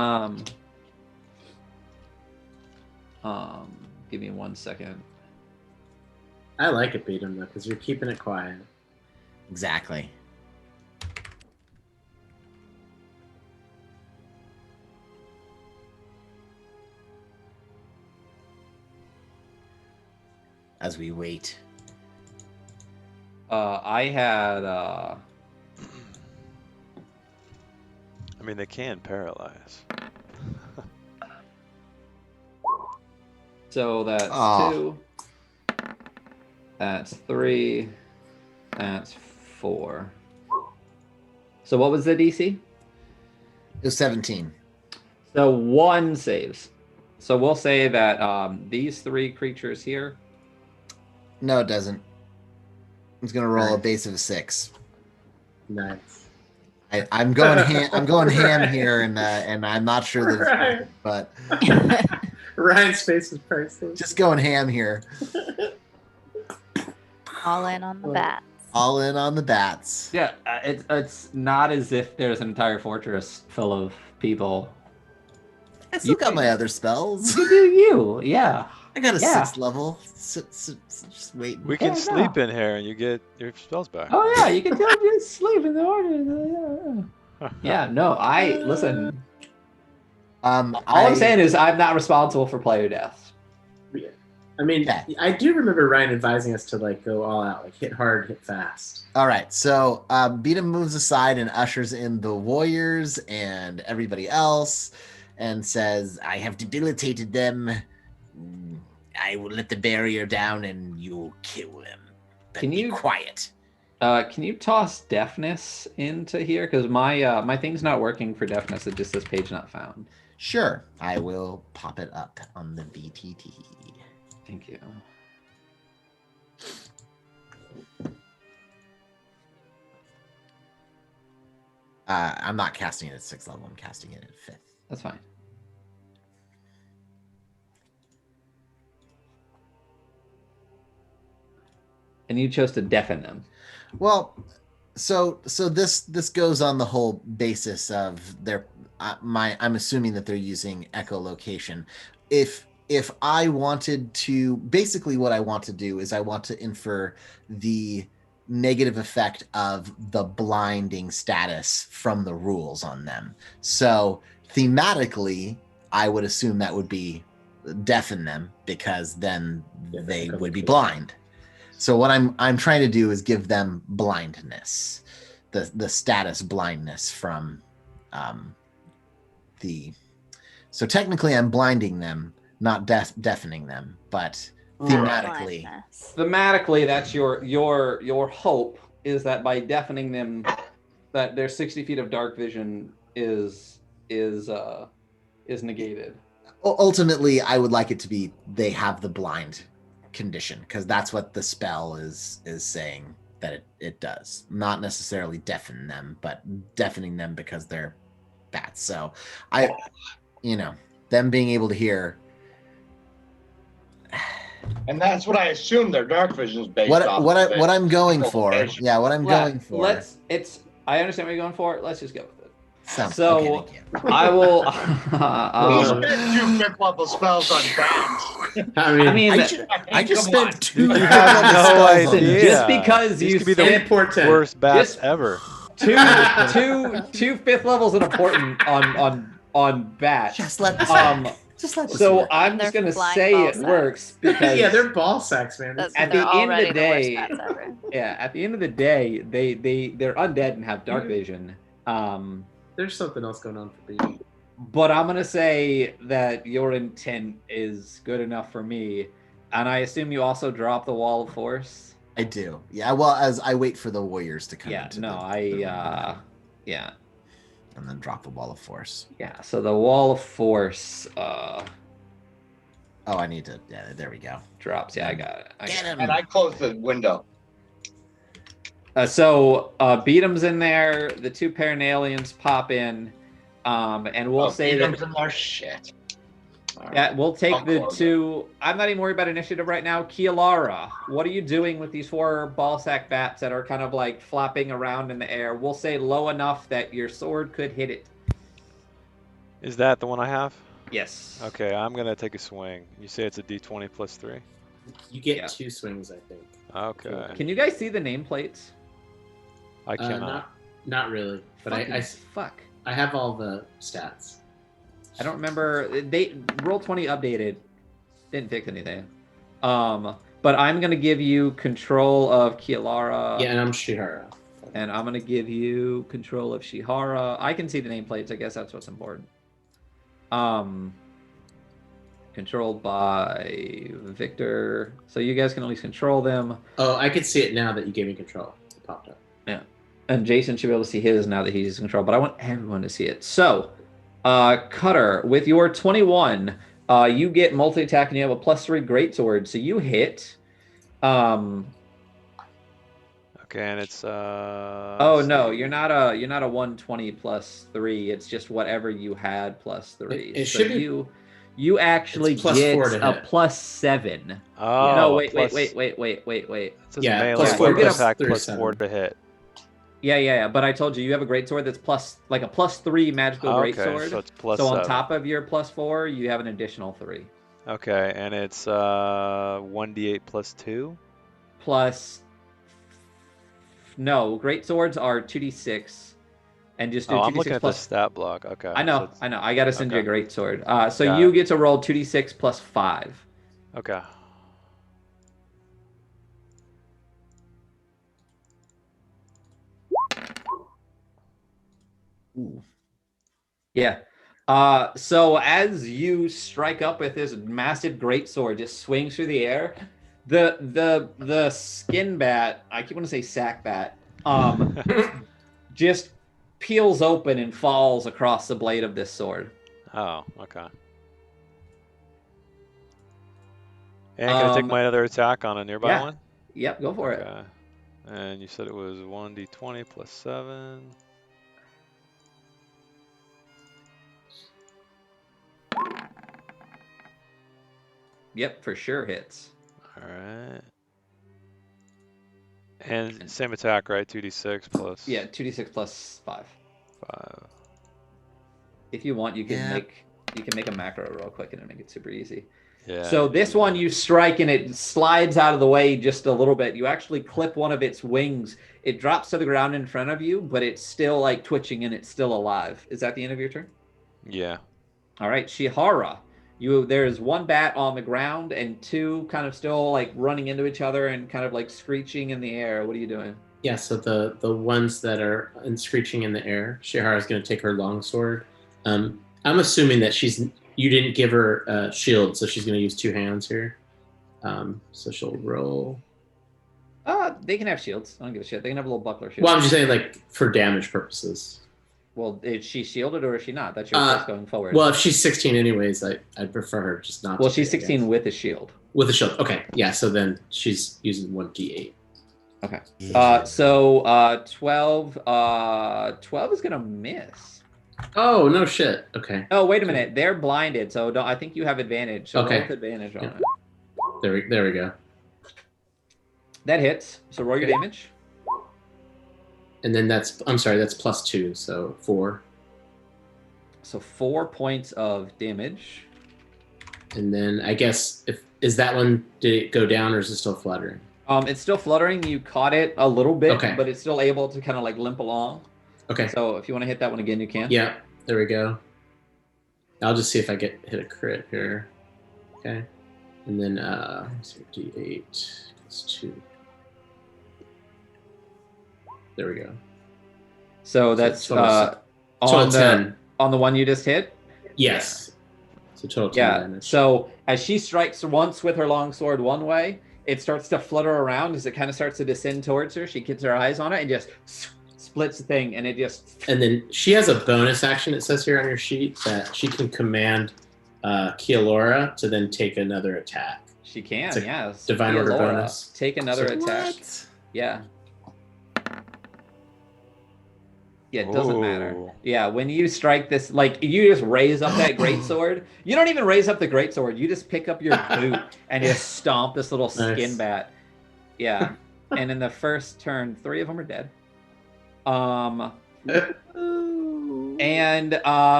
Give me 1 second. I like it, Beat 'em, though, because you're keeping it quiet. Exactly. As we wait. I had I mean, they can paralyze. so that's Aw. 2. That's 3. That's 4. So what was the DC? It was 17. So 1 saves. So we'll say that these 3 creatures here. No, it doesn't. It's gonna roll a Nice. base of a 6. Nice. I'm going I'm going ham here, and I'm not sure that, Right. but Ryan's face is priceless. just going ham here. All in on the bats. All in on the bats. Yeah, it's not as if there's an entire fortress full of people. I still got my other spells. You do you, yeah. I got a Yeah. 6th level. Just wait. We can Yeah, sleep in here and you get your spells back. Oh yeah, you can tell just sleep in the order. Yeah, no, listen. All I'm saying is I'm not responsible for player deaths. I mean, Okay. I do remember Ryan advising us to like go all out, like hit hard, hit fast. All right, so Beatum moves aside and ushers in the warriors and everybody else, and says, "I have debilitated them. I will let the barrier down, and you'll kill them. But Can be you- quiet?" Can you toss deafness into here? Because my thing's not working for deafness. It just says page not found. Sure, I will pop it up on the VTT. Thank you. I'm not casting it at 6th level. I'm casting it at 5th. That's fine. And you chose to deafen them. Well, so this goes on the whole basis of their I'm assuming that they're using echolocation. If I wanted to, basically what I want to do is I want to infer the negative effect of the blinding status from the rules on them. So thematically, I would assume that would be deafen them, because then they would be blind. So what I'm trying to do is give them blindness, the status blindness from the. So technically, I'm blinding them, not deafening them, but thematically. Thematically, that's your hope is that by deafening them, that their 60 feet of dark vision is negated. Ultimately, I would like it to be they have the blind condition, because that's what the spell is saying that it does. Not necessarily deafen them, but deafening them because they're bats. So them being able to hear. And that's what I assume their dark vision is based off. What I'm going for. Yeah, what I'm going for. I understand what you're going for. Let's just go with it. Okay, thank you. I will. He spent 2 fifth level spells on bats. I mean, I just spent 2 You have no spells on idea. Just because These you could be the important. worst bats Just- ever. two fifth levels is important on bats. Just let this Just let this So work. I'm They're just gonna flying say ball it sacks. works because yeah, they're ball sacks, man. At They're the end of already the the worst day- bats ever. at the end of the day, they're undead and have dark vision. There's something else going on for me. But I'm gonna say that your intent is good enough for me, and I assume you also drop the wall of force. I do. Yeah, well, as I wait for the warriors to come Yeah, into no, the room, yeah. and then drop the wall of force. Yeah, so the wall of force Oh, I need to. Yeah, there we go. drops. Yeah, I got it. Get him. And I closed the window. So Beat'em's in there. The 2 Paranalians pop in, and we'll say that. In their shit. All right. Yeah, we'll take I'll the close 2. I'm not even worried about initiative right now. Kialara, what are you doing with these 4 ballsack bats that are kind of like flapping around in the air? We'll say low enough that your sword could hit it. Is that the one I have? Yes. Okay, I'm gonna take a swing. You say it's a D20 plus 3? You get Yeah. 2 swings, I think. Okay. Can you guys see the nameplates? I cannot. Not really, but Fuck. I have all the stats. I don't remember. They Roll20 updated. Didn't fix anything. But I'm gonna give you control of Kialara. Yeah, and I'm Shihara. And I'm gonna give you control of Shihara. I can see the nameplates. I guess that's what's important. Controlled by Victor. So you guys can at least control them. Oh, I could see it now that you gave me control. It popped up. Yeah. And Jason should be able to see his now that he's in control, but I want everyone to see it. So, Cutter, with your 21, you get multi-attack and you have a +3 greatsword, so you hit. Okay, and it's Oh no, you're not a 120 +3. It's just whatever you had +3. It so should be- you actually It's +4 get to a hit. +7. Oh, No, wait. plus- It It says Yeah, melee plus four, weapon plus attack 3, plus 7. 4 to hit. Yeah. But I told you have a greatsword that's like a +3 magical Okay, greatsword. so it's plus So on 7. top of your +4, you have an additional 3. Okay, and it's 1d8 plus 2. No, great swords are 2d6, and just do Oh, 2d6 I'm looking at the plus. stat block. Okay. I know. I gotta send you a okay. great sword. So Got you it. get to roll 2d6 plus 5. Okay. Ooh. Yeah. So as you strike up with this massive great sword, just swings through the air. The skin bat, I keep wanting to say sack bat, just peels open and falls across the blade of this sword. Oh, okay. And can I take my other attack on a nearby yeah. one? Yep, go for it. Okay. And you said it was 1d20 plus 7. Yep, for sure hits. All right. And same attack, right? 2d6 plus Yeah, 2d6 plus 5. 5. If you want, you can Yeah. make a macro real quick and it'll make it super easy. Yeah. So this one you strike and it slides out of the way just a little bit. You actually clip one of its wings. It drops to the ground in front of you, but it's still like twitching and it's still alive. Is that the end of your turn? Yeah. All right, Shihara. There's one bat on the ground and two kind of still like running into each other and kind of like screeching in the air. What are you doing? Yeah, so the ones that are screeching in the air, Shihara's going to take her longsword. I'm assuming that you didn't give her a shield, so she's going to use 2 hands here. So she'll roll. They can have shields. I don't give a shit. They can have a little buckler shield. Well, I'm just saying, like, for damage purposes. Well, is she shielded or is she not? That's your choice going forward. Well, if she's 16 anyways, I'd prefer her just not. Well, she's 16 with a shield. With a shield. Okay, yeah. So then she's using 1d8. Okay. So 12. 12 is gonna miss. Oh no shit. Okay. Oh wait a minute. They're blinded, so I think you have advantage. So Okay. roll with advantage on it. There we go. That hits. So roll your damage. And then that's +2, so 4. So 4 points of damage. And then I guess is that one, did it go down or is it still fluttering? It's still fluttering. You caught it a little bit, Okay. but it's still able to kind of like limp along. Okay. So if you want to hit that one again, you can. Yeah, there we go. I'll just see if I hit a crit here. Okay. And then d8 +2. There we go. So that's total on 10. on the one you just hit. Yes. So total 10 Yeah. damage. So as she strikes once with her longsword one way, it starts to flutter around as it kind of starts to descend towards her. She gets her eyes on it and just splits the thing, and it just. And then she has a bonus action, it says here on your sheet, that she can command Kealora to then take another attack. She can, It's a yes. divine order Laura, bonus. take another So attack. Yeah. Yeah, it doesn't matter. Oh. Yeah, when you strike this, like you just raise up that greatsword. You don't even raise up the greatsword. You just pick up your boot and just stomp this little skin Nice. bat. Yeah. And in the first turn, 3 of them are dead. And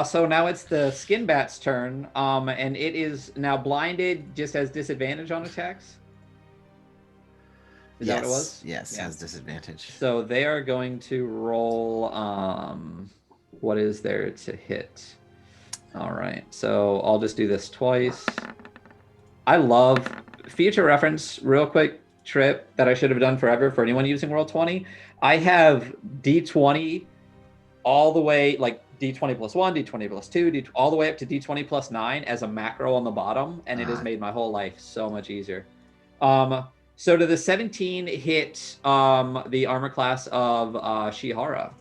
so now it's the skin bat's turn. And it is now blinded, just has disadvantage on attacks. Is that what it was? Yes, Yeah. has disadvantage. So they are going to roll. What is there to hit? All right. So I'll just do this twice. I love future reference. Real quick trip that I should have done forever for anyone using Roll20. I have D20 all the way, like D20 plus 1, D20 plus 2, all the way up to D20 plus 9 as a macro on the bottom, and it has made my whole life so much easier. So do the 17 hit the armor class of Shihara?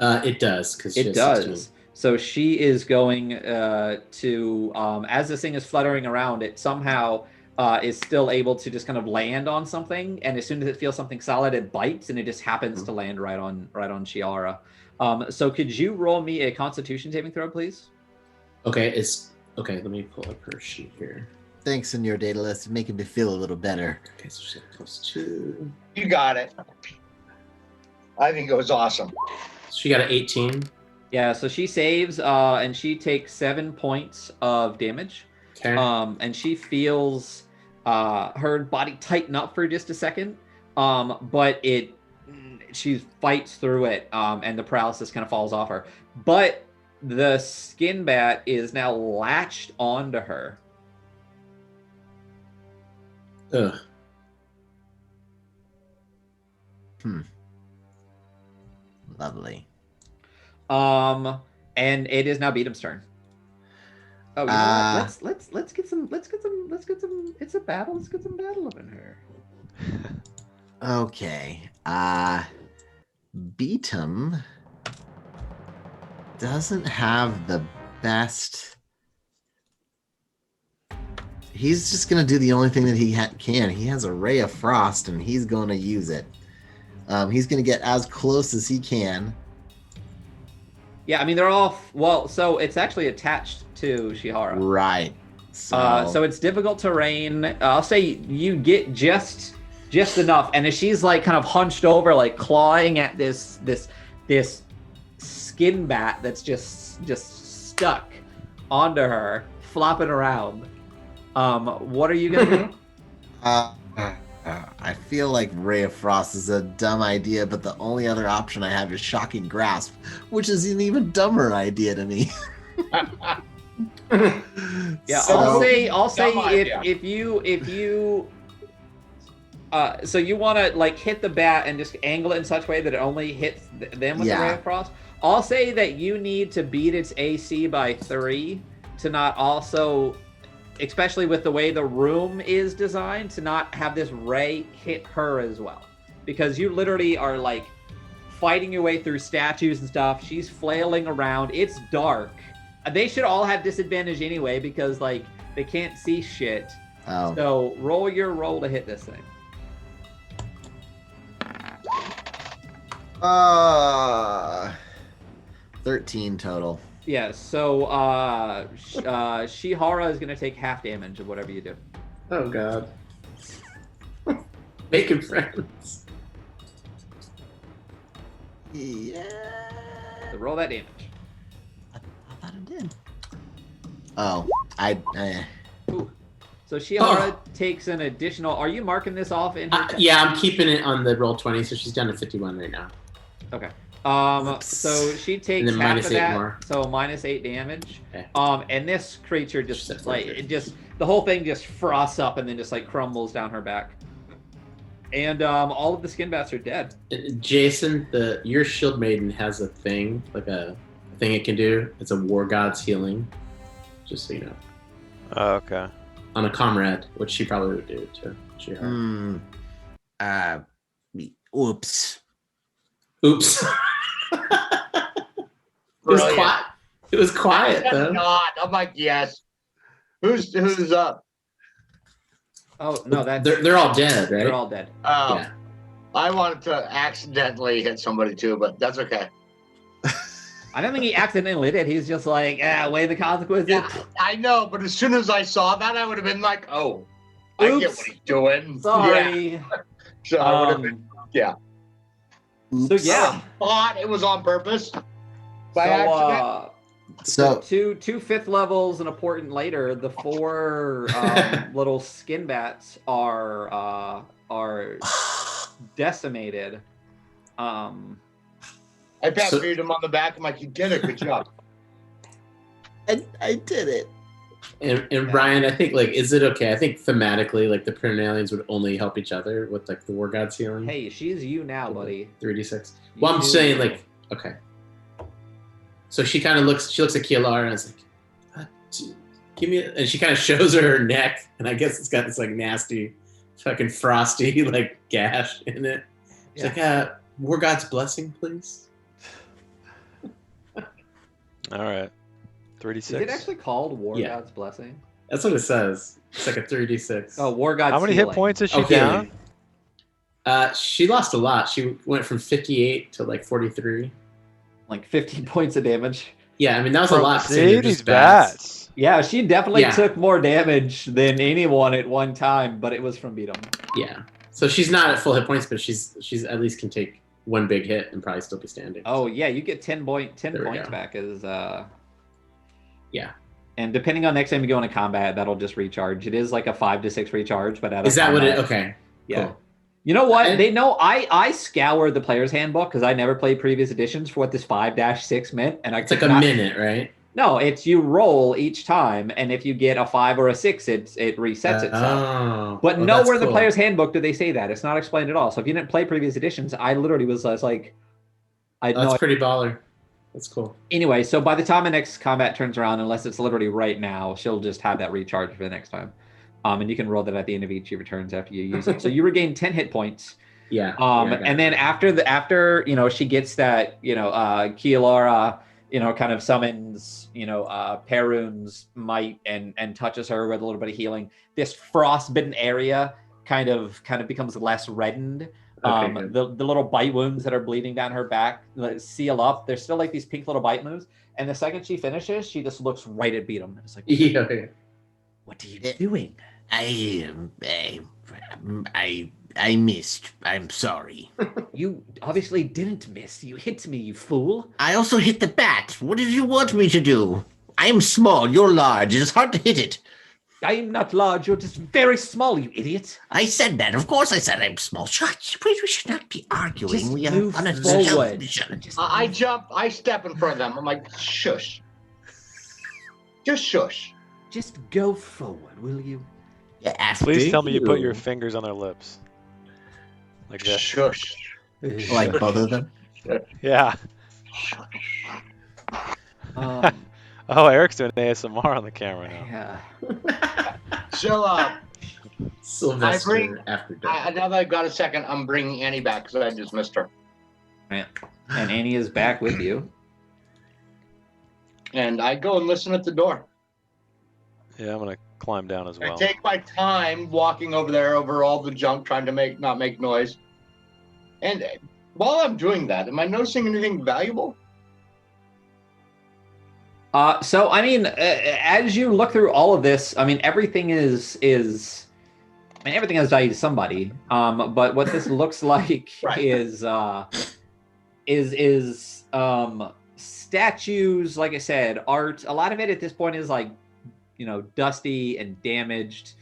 It does, because It does. So she is going to, as this thing is fluttering around, it somehow is still able to just kind of land on something, and as soon as it feels something solid, it bites, and it just happens to land right on Shihara. So could you roll me a Constitution saving throw, please? Okay, let me pull up her sheet here. Thanks in your data list, making me feel a little better. Okay, so she's got +2. You got it. I think it was awesome. She got an 18. Yeah, so she saves, and she takes 7 points of damage. Okay. And she feels her body tighten up for just a second, but she fights through it, and the paralysis kind of falls off her. But the skin bat is now latched onto her. Ugh. Lovely. And it is now Beatum's turn. Oh, you know what? Let's get some. It's a battle. Let's get some battle up in here. Okay. Beatum doesn't have the best. He's just gonna do the only thing that he can. He has a ray of frost, and he's gonna use it. He's gonna get as close as he can. Yeah, I mean they're all well. So it's actually attached to Shihara. Right. So it's difficult terrain. I'll say you get just enough, and as she's like kind of hunched over, like clawing at this skin bat that's just stuck onto her, flopping around. What are you gonna do? I feel like Ray of Frost is a dumb idea, but the only other option I have is Shocking Grasp, which is an even dumber idea to me. Yeah, So- I'll say Dumb idea. if you so you want to like hit the bat and just angle it in such a way that it only hits them with the ray Yeah. of frost. I'll say that you need to beat its AC by 3 to not also, especially with the way the room is designed, to not have this ray hit her as well, because you literally are like fighting your way through statues and stuff. She's flailing around. It's dark. They should all have disadvantage anyway because like they can't see shit. Oh. So roll your roll to hit this thing. 13 total. Yeah, so Shihara is gonna take half damage of whatever you do. Oh god. Making friends. Yeah. So roll that damage. I thought it did. Oh, Ooh. So Shihara takes an additional. Are you marking this off in her? Yeah, I'm keeping it on the roll 20, so she's down to 51 right now. Okay. Whoops. So she takes And then half minus of 8 that, more. so -8 damage. Okay. And this creature just Just like separate. it just the whole thing just frosts up and then just like crumbles down her back. And all of the skin bats are dead. Jason, your shield maiden has a thing, like a thing it can do. It's a war god's healing. Just so you know. Oh, okay. On a comrade, which she probably would do too. Oops. Oops. It was Brilliant. quiet. It was quiet That's though. not. I'm like, yes. Who's up? Oh no, that's They're all dead, right? they're all dead. Oh, Yeah. I wanted to accidentally hit somebody too, but that's okay. I don't think he accidentally did. He's just like, weigh the consequences. Yeah, I know, but as soon as I saw that, I would have been like, oh, I get Oops. what he's doing. Sorry. Yeah. So I would have been. Yeah. So yeah. Thought it was on purpose. By So, accident. So two fifth levels and a portent later, the 4 little skin bats are decimated. I pat So- him on the back. I'm like, you did it. Good job. I did it. And Brian, I think like, is it okay? I think thematically, like the Prince aliens would only help each other with like the war god's healing. Hey, she's you now, buddy. 3d6. Well, I'm You- saying like, okay. So she kind of looks. She looks at Kialar and is like, "Give me," and she kind of shows her neck, and I guess it's got this like nasty, fucking frosty like gash in it. She's like, "War God's blessing, please." All right. Is 36. it actually called War Yeah. God's Blessing? That's what it says. It's like a 3d6. Oh, War God's How many Healing. hit points is she Okay. down? She lost a lot. She went from 58 to like 43. Like 15 points of damage. Yeah, I mean that was a lot. See, considering they're these just bats. bats. Yeah, she definitely Yeah. took more damage than anyone at one time, but it was from beat 'em. Yeah. So she's not at full hit points, but she's at least can take one big hit and probably still be standing. Oh yeah, you get 10 There we points go. back as Yeah. And depending on next time you go into combat, that'll just recharge. It is like a 5 to 6 recharge, but out of Is that what it? combat- Okay. Yeah. Cool. You know what? And- They know I scoured the player's handbook because I never played previous editions for what this 5-6 meant, and I It's like could a not- minute, right? No, it's you roll each time, and if you get a 5 or a 6, it resets itself. Oh. But Oh, nowhere that's in the cool. player's handbook do they say that. It's not explained at all. So if you didn't play previous editions, I literally was like, I had Oh, no that's pretty baller. That's cool. Anyway, so by the time the next combat turns around, unless it's literally right now, she'll just have that recharge for the next time. And you can roll that at the end of each of your turns after you use it. So you regain 10 hit points. Yeah. Yeah, I got And it. then after she gets that, Kialara, kind of summons, Perun's might and touches her with a little bit of healing. This frostbitten area kind of becomes less reddened. Okay, good. The little bite wounds that are bleeding down her back seal up. There's still like these pink little bite wounds. And the second she finishes, she just looks right at Beatum. It's like, Yeah, yeah. what are you doing? I missed. I'm sorry. You obviously didn't miss. You hit me, you fool. I also hit the bat. What did you want me to do? I am small. You're large. It is hard to hit it. I am not large. You're just very small, you idiot. I said that. Of course I said I'm small. Shut. We should not be arguing. Just We are move on a forward. television. I jump, I step in front of them. I'm like, shush. Just shush. Just go forward, will you? Yeah, after Please tell me you put your you. fingers on their lips. Like this. Shush. like both of them. Yeah. Um, Oh, Eric's doing ASMR on the camera now. yeah. So, Sylvester I bring- after dark. now that I've got a second, I'm bringing Annie back because I just missed her. Right. And Annie is back with you. And I go and listen at the door. Yeah, I'm gonna climb down as well. I take my time walking over there over all the junk, trying to not make noise. And while I'm doing that, am I noticing anything valuable? So I mean, as you look through all of this, I mean, everything is. I mean, everything has value to somebody. But what this looks like Right. is statues. Like I said, art. A lot of it at this point is like, dusty and damaged.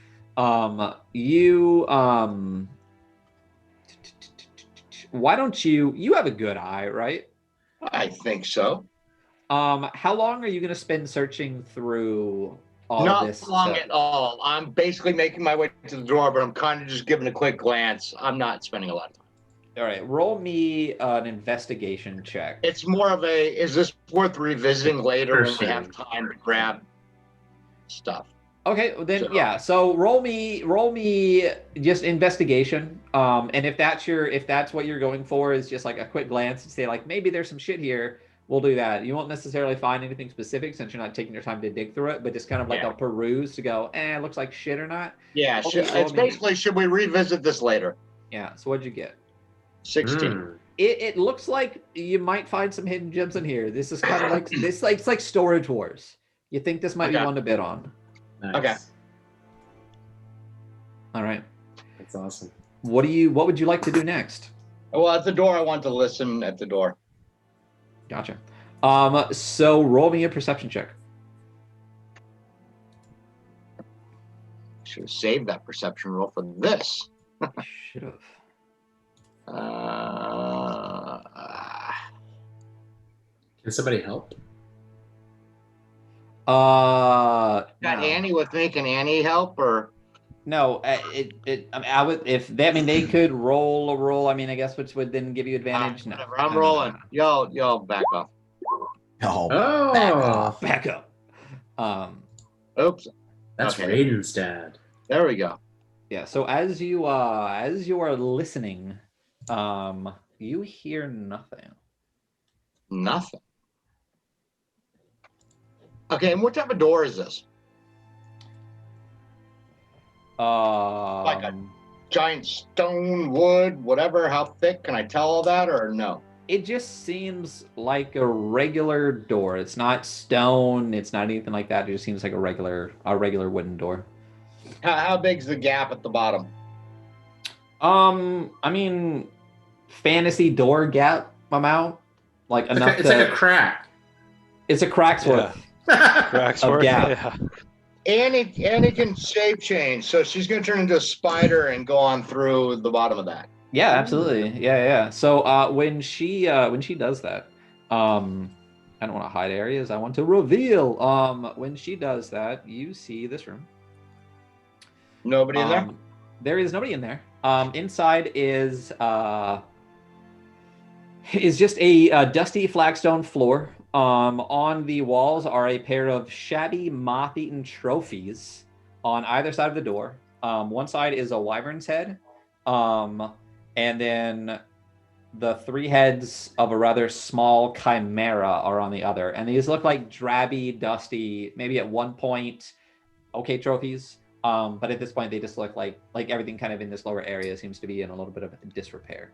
Why don't you have a good eye, right? I think so. How long are you going to spend searching through all Not of this long stuff? at all. I'm basically making my way to the door, but I'm kind of just giving a quick glance. I'm not spending a lot of time. All right, roll me an investigation check. It's more of is this worth revisiting later when we have time to grab stuff? Okay, well then So- yeah. So roll me just investigation. And if that's what you're going for is just like a quick glance and say like maybe there's some shit here, we'll do that. You won't necessarily find anything specific since you're not taking your time to dig through it, but just kind of like Yeah. a peruse to go, it looks like shit or not. Yeah, Okay, roll it's me. basically, should we revisit this later? Yeah. So what'd you get? 16. Mm, It looks like you might find some hidden gems in here. This is kind of like it's like Storage Wars. You think this might be Okay. one to bid on? nice. Okay. All right. That's awesome. What would you like to do next? Well, at the door, I want to listen at the door. Gotcha. So roll me a perception check. Should have saved that perception roll for this. Should have. Can somebody help? Got No. Annie with me. Can Annie help or? No, I would if they. I mean, they could roll a roll. I mean, I guess which would then give you advantage. No, Whatever, I'm No, no, no, rolling. no. Y'all back off. Oh, Oh, off. Back up. Oops. that's Okay. Raiden's dad. There we go. Yeah. So as you are listening, you hear nothing. Nothing. Okay, and what type of door is this? a- Giant stone, wood, whatever. How thick? Can I tell all that or no? It just seems like a regular door. It's not stone. It's not anything like that. It just seems like a regular wooden door. How big's the gap at the bottom? I mean, fantasy door gap amount, like enough. It's like a crack. It's a crack's worth. Cracks Of worth? gap. Yeah. Annie can shape change, so she's gonna turn into a spider and go on through the bottom of that. Yeah, absolutely. Yeah. So when she does that, I don't want to hide areas. I want to reveal. When she does that, you see this room. Nobody in there? There is nobody in there. Inside is just a dusty flagstone floor. On the walls are a pair of shabby, moth-eaten trophies on either side of the door. One side is a wyvern's head, and then the three heads of a rather small chimera are on the other. And these look like drabby, dusty, maybe at one point, okay trophies. But at this point, they just look like everything kind of in this lower area seems to be in a little bit of disrepair.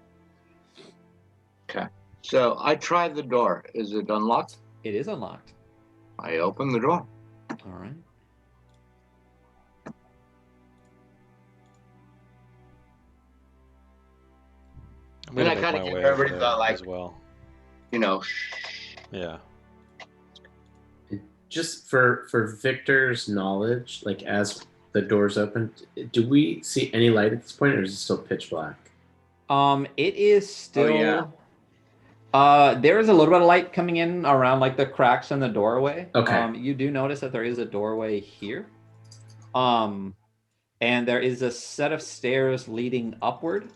Okay. So I tried the door. Is it unlocked? It is unlocked. I open the door. All right. I'm And gonna I make kinda my give way everybody over the, there like- as well. You know, Yeah. Just for Victor's knowledge, like as the doors open, do we see any light at this point, or is it still pitch black? It is still. yeah. There is a little bit of light coming in around like the cracks in the doorway. Okay. You do notice that there is a doorway here. And there is a set of stairs leading upward.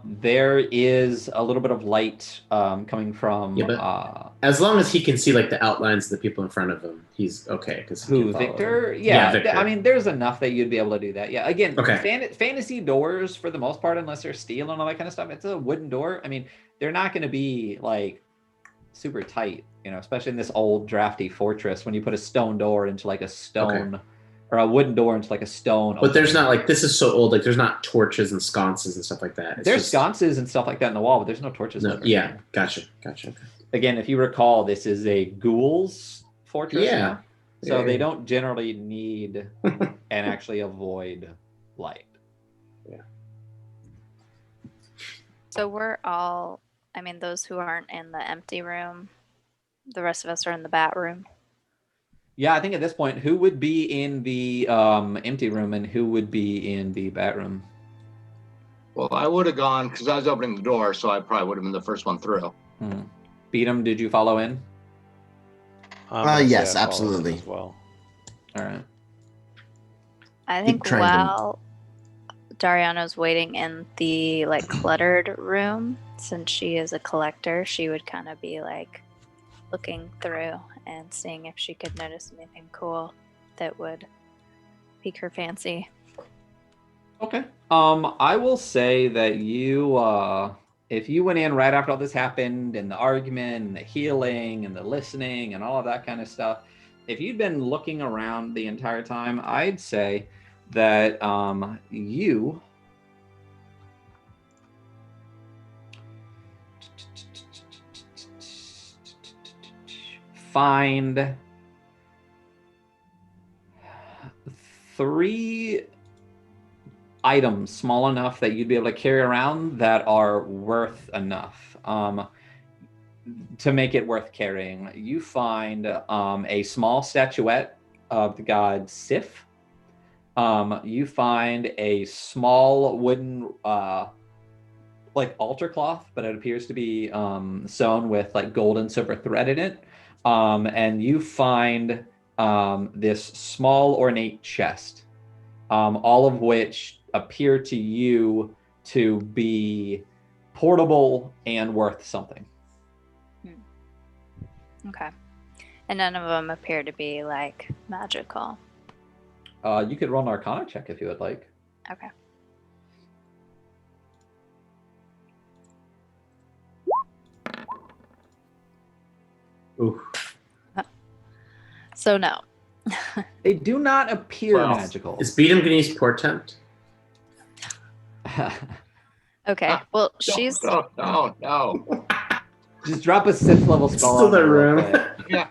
There is a little bit of light coming from Yeah, but as long as he can see like the outlines of the people in front of him, he's okay because who, Victor? Yeah, Victor. I mean, there's enough that you'd be able to do that. Yeah, again, Okay. Fantasy doors for the most part, unless they're steel and all that kind of stuff, it's a wooden door. I mean, they're not going to be like super tight, especially in this old drafty fortress. When you put a stone door into like a stone. Okay. Or a wooden door into like a stone. But there's not like, this is so old, like there's not torches and sconces and stuff like that. There's just sconces and stuff like that in the wall, but there's no torches. No, yeah, gotcha. Okay. Again, if you recall, this is a ghoul's fortress. Yeah. Now, so they don't generally need and actually avoid light. Yeah. So we're all, those who aren't in the empty room, the rest of us are in the bat room. Yeah, I think at this point, who would be in the empty room and who would be in the bat room? Well, I would have gone because I was opening the door, so I probably would have been the first one through. Beatum, did you follow in? Yes, absolutely. As well. All right. I think while Dariana's waiting in the cluttered room, since she is a collector, she would kind of be looking through and seeing if she could notice anything cool that would pique her fancy. Okay. I will say that you, if you went in right after all this happened and the argument and the healing and the listening and all of that kind of stuff, if you'd been looking around the entire time, I'd say that you find 3 items small enough that you'd be able to carry around that are worth enough to make it worth carrying. You find a small statuette of the god Sif. You find a small wooden altar cloth, but it appears to be sewn with gold and silver thread in it. And you find this small ornate chest, all of which appear to you to be portable and worth something. Okay. And none of them appear to be magical. You could roll an Arcana check if you would like. Okay. Ooh. So no. They do not appear magical. Is Beatum going to use Portent? Okay. Well, she's. No. Just drop a 6th level spell. Still the room. Yeah.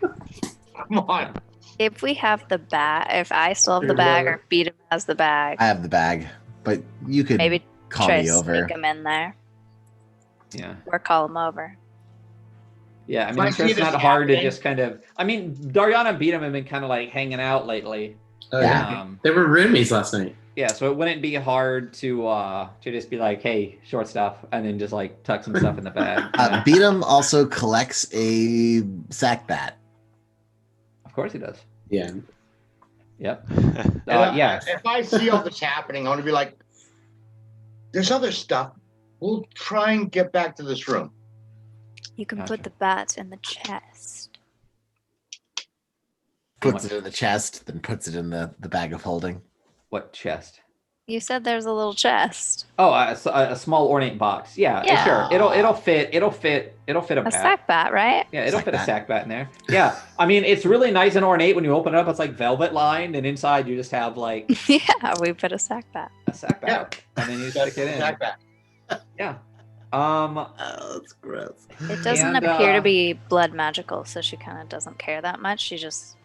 Come on. If we have the bag, if I still have the bag, or Beatum has the bag, I have the bag, but you could maybe call try me to over. sneak him in there. Yeah. Or call him over. Yeah, I mean, I'm sure it's not hard to just kind of. I mean, Dariana and Beatum have been kind of hanging out lately. Oh, yeah. They were roomies last night. Yeah, so it wouldn't be hard to just be like, hey, short stuff, and then just tuck some stuff in the bag. Beatum also collects a sack bat. Of course he does. Yeah. Yep. Yeah. If I see all this happening, I want to be like, there's other stuff. We'll try and get back to this room. You can put the bat in the chest. Puts it in the chest, then puts it in the bag of holding. What chest? You said there's a little chest. Oh, a small ornate box. Yeah, sure. It'll fit a bat. Sack bat, right? Yeah, it'll fit a sack bat in there. Yeah, I mean, it's really nice and ornate when you open it up. It's velvet lined, and inside you just have yeah, we put a sack bat. A sack bat, and then you stick it in. Sack bat. Yeah. Oh, that's gross. It doesn't appear to be blood magical, so she kind of doesn't care that much. She just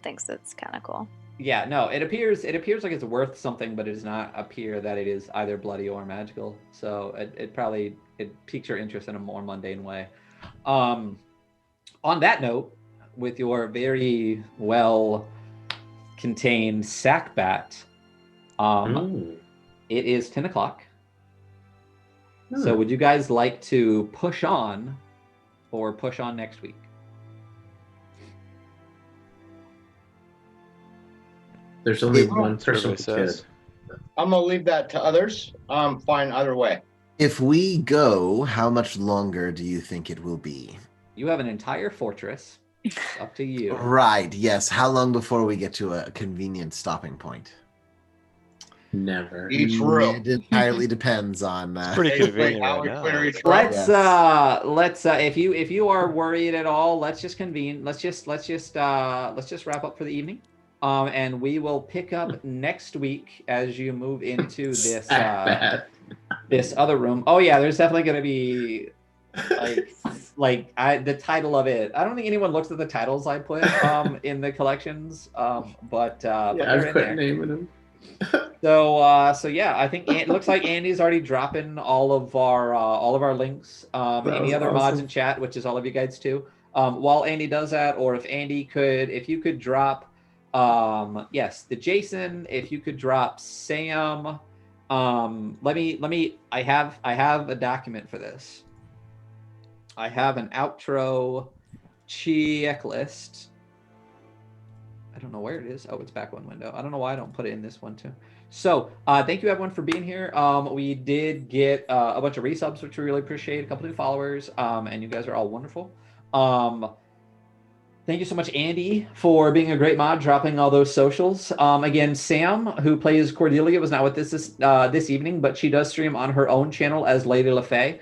thinks it's kind of cool. Yeah, no, it appears like it's worth something, but it does not appear that it is either bloody or magical. So it piques your interest in a more mundane way. On that note, with your very well contained sack bat, it is 10 o'clock. So would you guys like to push on or push on next week? There's only Yeah. one person who Survey could. says. I'm gonna leave that to others. I'm fine either way. If we go, how much longer do you think it will be? You have an entire fortress. It's up to you. Right, yes. How long before we get to a convenient stopping point? Never. Each room. It entirely depends on. It's pretty Basically, convenient how right we now. clear each room. Let's Yes. if you are worried at all, let's just convene. Let's just wrap up for the evening. And we will pick up next week as you move into this this other room. Oh yeah, there's definitely going to be the title of it. I don't think anyone looks at the titles I put in the collections. But Yeah, they're I've in quit there. naming them. So yeah, I think it looks like Andy's already dropping all of our links. Any was other mods awesome. in chat, which is all of you guys too. While Andy does that, or if you could drop, yes, the Jason. If you could drop Sam. Let me. I have a document for this. I have an outro checklist. I don't know where it is. Oh, it's back one window. I don't know why I don't put it in this one too. So thank you everyone for being here. We did get a bunch of resubs, which we really appreciate. A couple new followers, and you guys are all wonderful. Thank you so much, Andy, for being a great mod, dropping all those socials. Again, Sam, who plays Cordelia, was not with this evening, but she does stream on her own channel as Lady LaFay.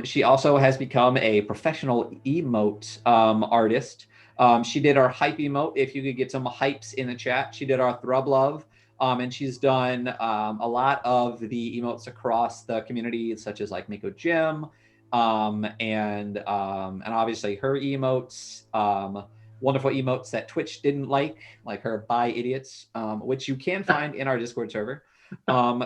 She also has become a professional emote artist. She did our hype emote. If you could get some hypes in the chat, she did our Thrub Love. And she's done a lot of the emotes across the community, such as like Miko Jim, and obviously her emotes, wonderful emotes that Twitch didn't like her "Bye Idiots," which you can find in our Discord server.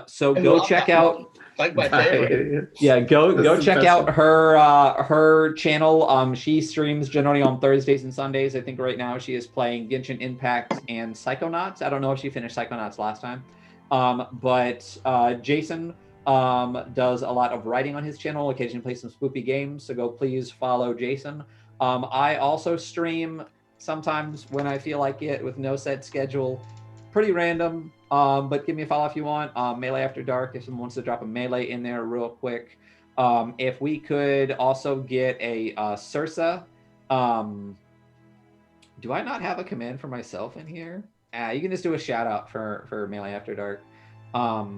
So go check out. Like my favorite. Yeah, go check out her channel. She streams generally on Thursdays and Sundays. I think right now she is playing Genshin Impact and Psychonauts. I don't know if she finished Psychonauts last time. But Jason does a lot of writing on his channel, occasionally plays some spoopy games. So go please follow Jason. I also stream sometimes when I feel like it with no set schedule. Pretty random, but give me a follow if you want. Melee After Dark, if someone wants to drop a melee in there real quick. If we could also get a Sursa. Do I not have a command for myself in here? You can just do a shout out for Melee After Dark. Of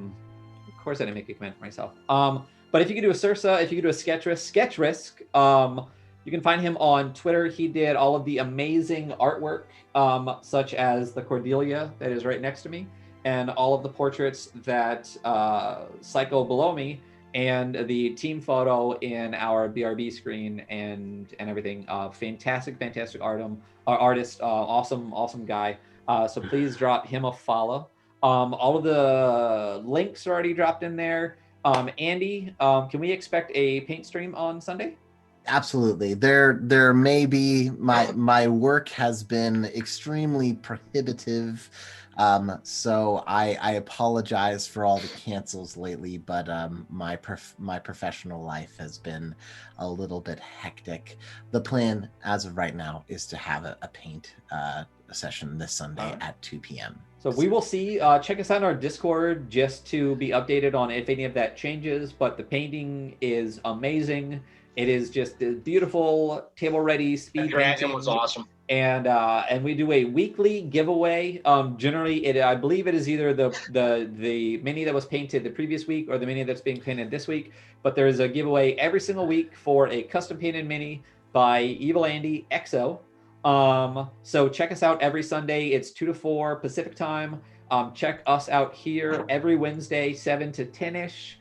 course I didn't make a command for myself. But if you could do a Sursa, if you could do a Sketch Risk, you can find him on Twitter. He did all of the amazing artwork, such as the Cordelia that is right next to me, and all of the portraits that Psycho below me, and the team photo in our BRB screen and everything. Fantastic artist, awesome guy. So please drop him a follow. All of the links are already dropped in there. Andy, can we expect a paint stream on Sunday? Absolutely. There may be my work has been extremely prohibitive. So I apologize for all the cancels lately, but my professional life has been a little bit hectic. The plan as of right now is to have a paint session this Sunday at 2 p.m. So we will see. Check us out on our Discord just to be updated on if any of that changes. But the painting is amazing. It is just beautiful, table-ready speed painting. Dragon was awesome. And we do a weekly giveaway. Generally, I believe it is either the mini that was painted the previous week or the mini that's being painted this week. But there is a giveaway every single week for a custom painted mini by Evil Andy XO. So check us out every Sunday. It's 2 to 4 Pacific time. Check us out here every Wednesday, 7 to 10-ish.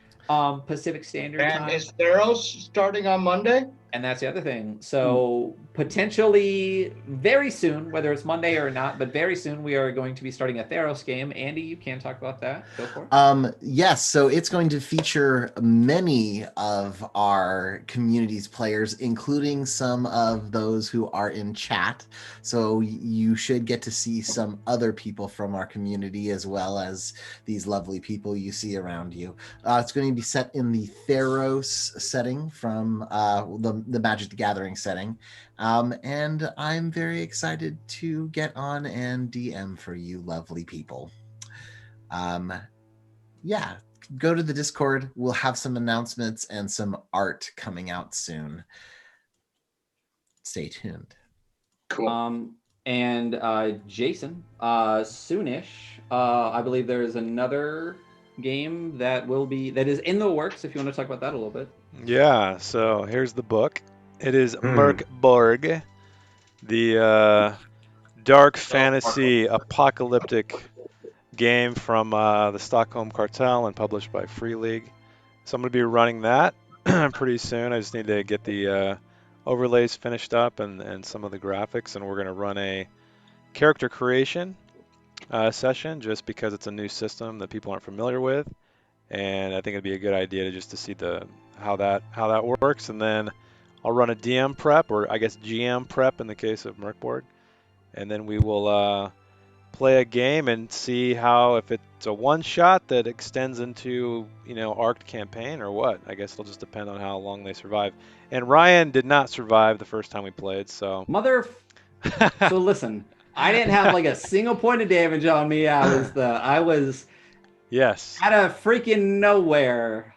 Pacific Standard Time. And is Theros starting on Monday? And that's the other thing. So potentially very soon, whether it's Monday or not, but very soon we are going to be starting a Theros game. Andy, you can talk about that. Go for it. Yes, so it's going to feature many of our community's players, including some of those who are in chat. So you should get to see some other people from our community as well as these lovely people you see around you. It's going to be set in the Theros setting from the Magic the Gathering setting. And I'm very excited to get on and DM for you lovely people. Yeah, go to the Discord. We'll have some announcements and some art coming out soon. Stay tuned. Cool. And Jason, soonish, I believe there is another game that is in the works. If you want to talk about that a little bit. Yeah. So here's the book. It is Merkborg, the dark fantasy apocalyptic game from the Stockholm Cartel and published by Free League. So I'm going to be running that pretty soon. I just need to get the overlays finished up and some of the graphics, and we're going to run a character creation session just because it's a new system that people aren't familiar with, and I think it'd be a good idea to see how that works, and then I'll run a DM prep, or I guess GM prep in the case of Merkborg, and then we will play a game and see how, if it's a one shot that extends into arced campaign or what. I guess it'll just depend on how long they survive. And Ryan did not survive the first time we played, so So listen, I didn't have like a single point of damage on me. I was yes, out of freaking nowhere,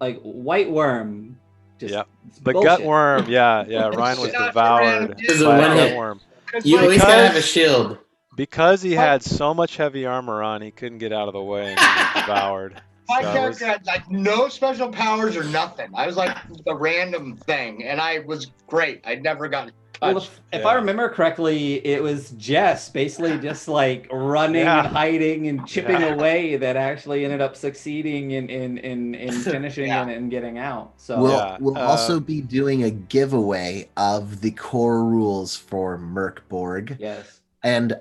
like white worm. The gut worm. Yeah. Ryan was devoured by a gut worm. You at least gotta have a shield. Because he had so much heavy armor on, he couldn't get out of the way and he was devoured. My character had like no special powers or nothing. I was like a random thing, and I was great. I'd never gotten touched. Well, if I remember correctly, it was Jess basically just like running and hiding and chipping away that actually ended up succeeding in finishing and getting out. So we'll also be doing a giveaway of the core rules for Merkborg. Yes. And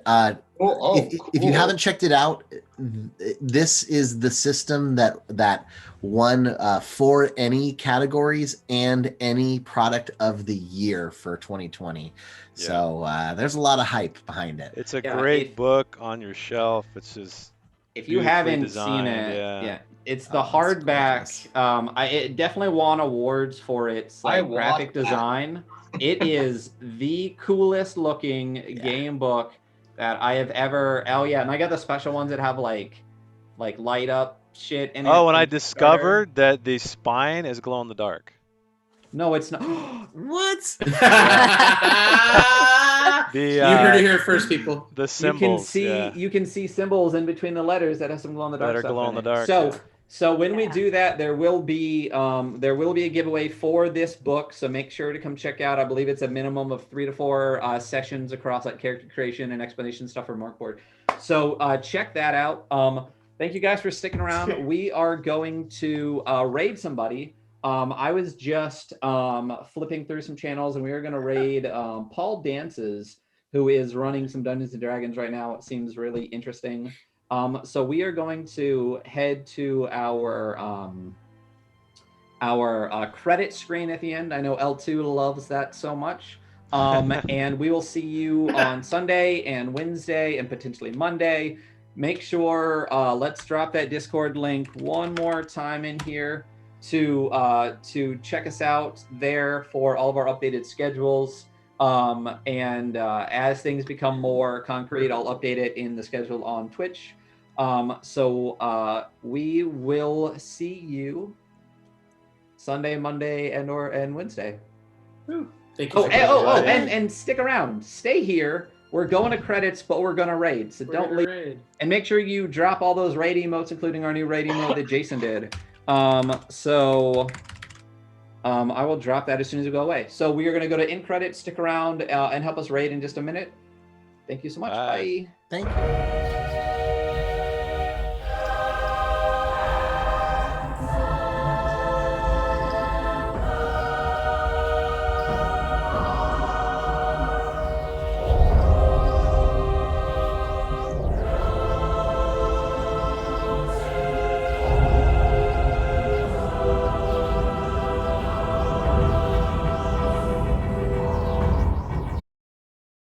if you haven't checked it out, this is the system that won 4 any categories and any product of the year for 2020. Yeah. So there's a lot of hype behind it. It's a great book on your shelf. It's just if you haven't seen it, it's the hardback. It definitely won awards for its graphic design. It is the coolest looking game book that I have ever. Oh yeah, and I got the special ones that have like light up shit in it. Oh, and I discovered that the spine is glow in the dark. No, it's not. What? You heard it here first, people. The symbols. You can see symbols in between the letters that have some glow in the dark. That are glow in the dark. So when we do that, there will be a giveaway for this book. So make sure to come check out. I believe it's a minimum of 3 to 4 sessions across like character creation and explanation stuff for Merkborg. So check that out. Thank you guys for sticking around. We are going to raid somebody. I was just flipping through some channels, and we are going to raid Paul Dances, who is running some Dungeons and Dragons right now. It seems really interesting. So we are going to head to our credit screen at the end. I know L2 loves that so much. And we will see you on Sunday and Wednesday and potentially Monday. Make sure, let's drop that Discord link one more time in here to check us out there for all of our updated schedules. And as things become more concrete, I'll update it in the schedule on Twitch. So we will see you Sunday, Monday, and Wednesday. Thank you. And stick around. Stay here. We're going to credits, but we're going to raid. So don't leave. And make sure you drop all those raid emotes, including our new raid emote that Jason did. I will drop that as soon as we go away. So we are going to go to in credits. Stick around and help us raid in just a minute. Thank you so much. Bye. Thank you.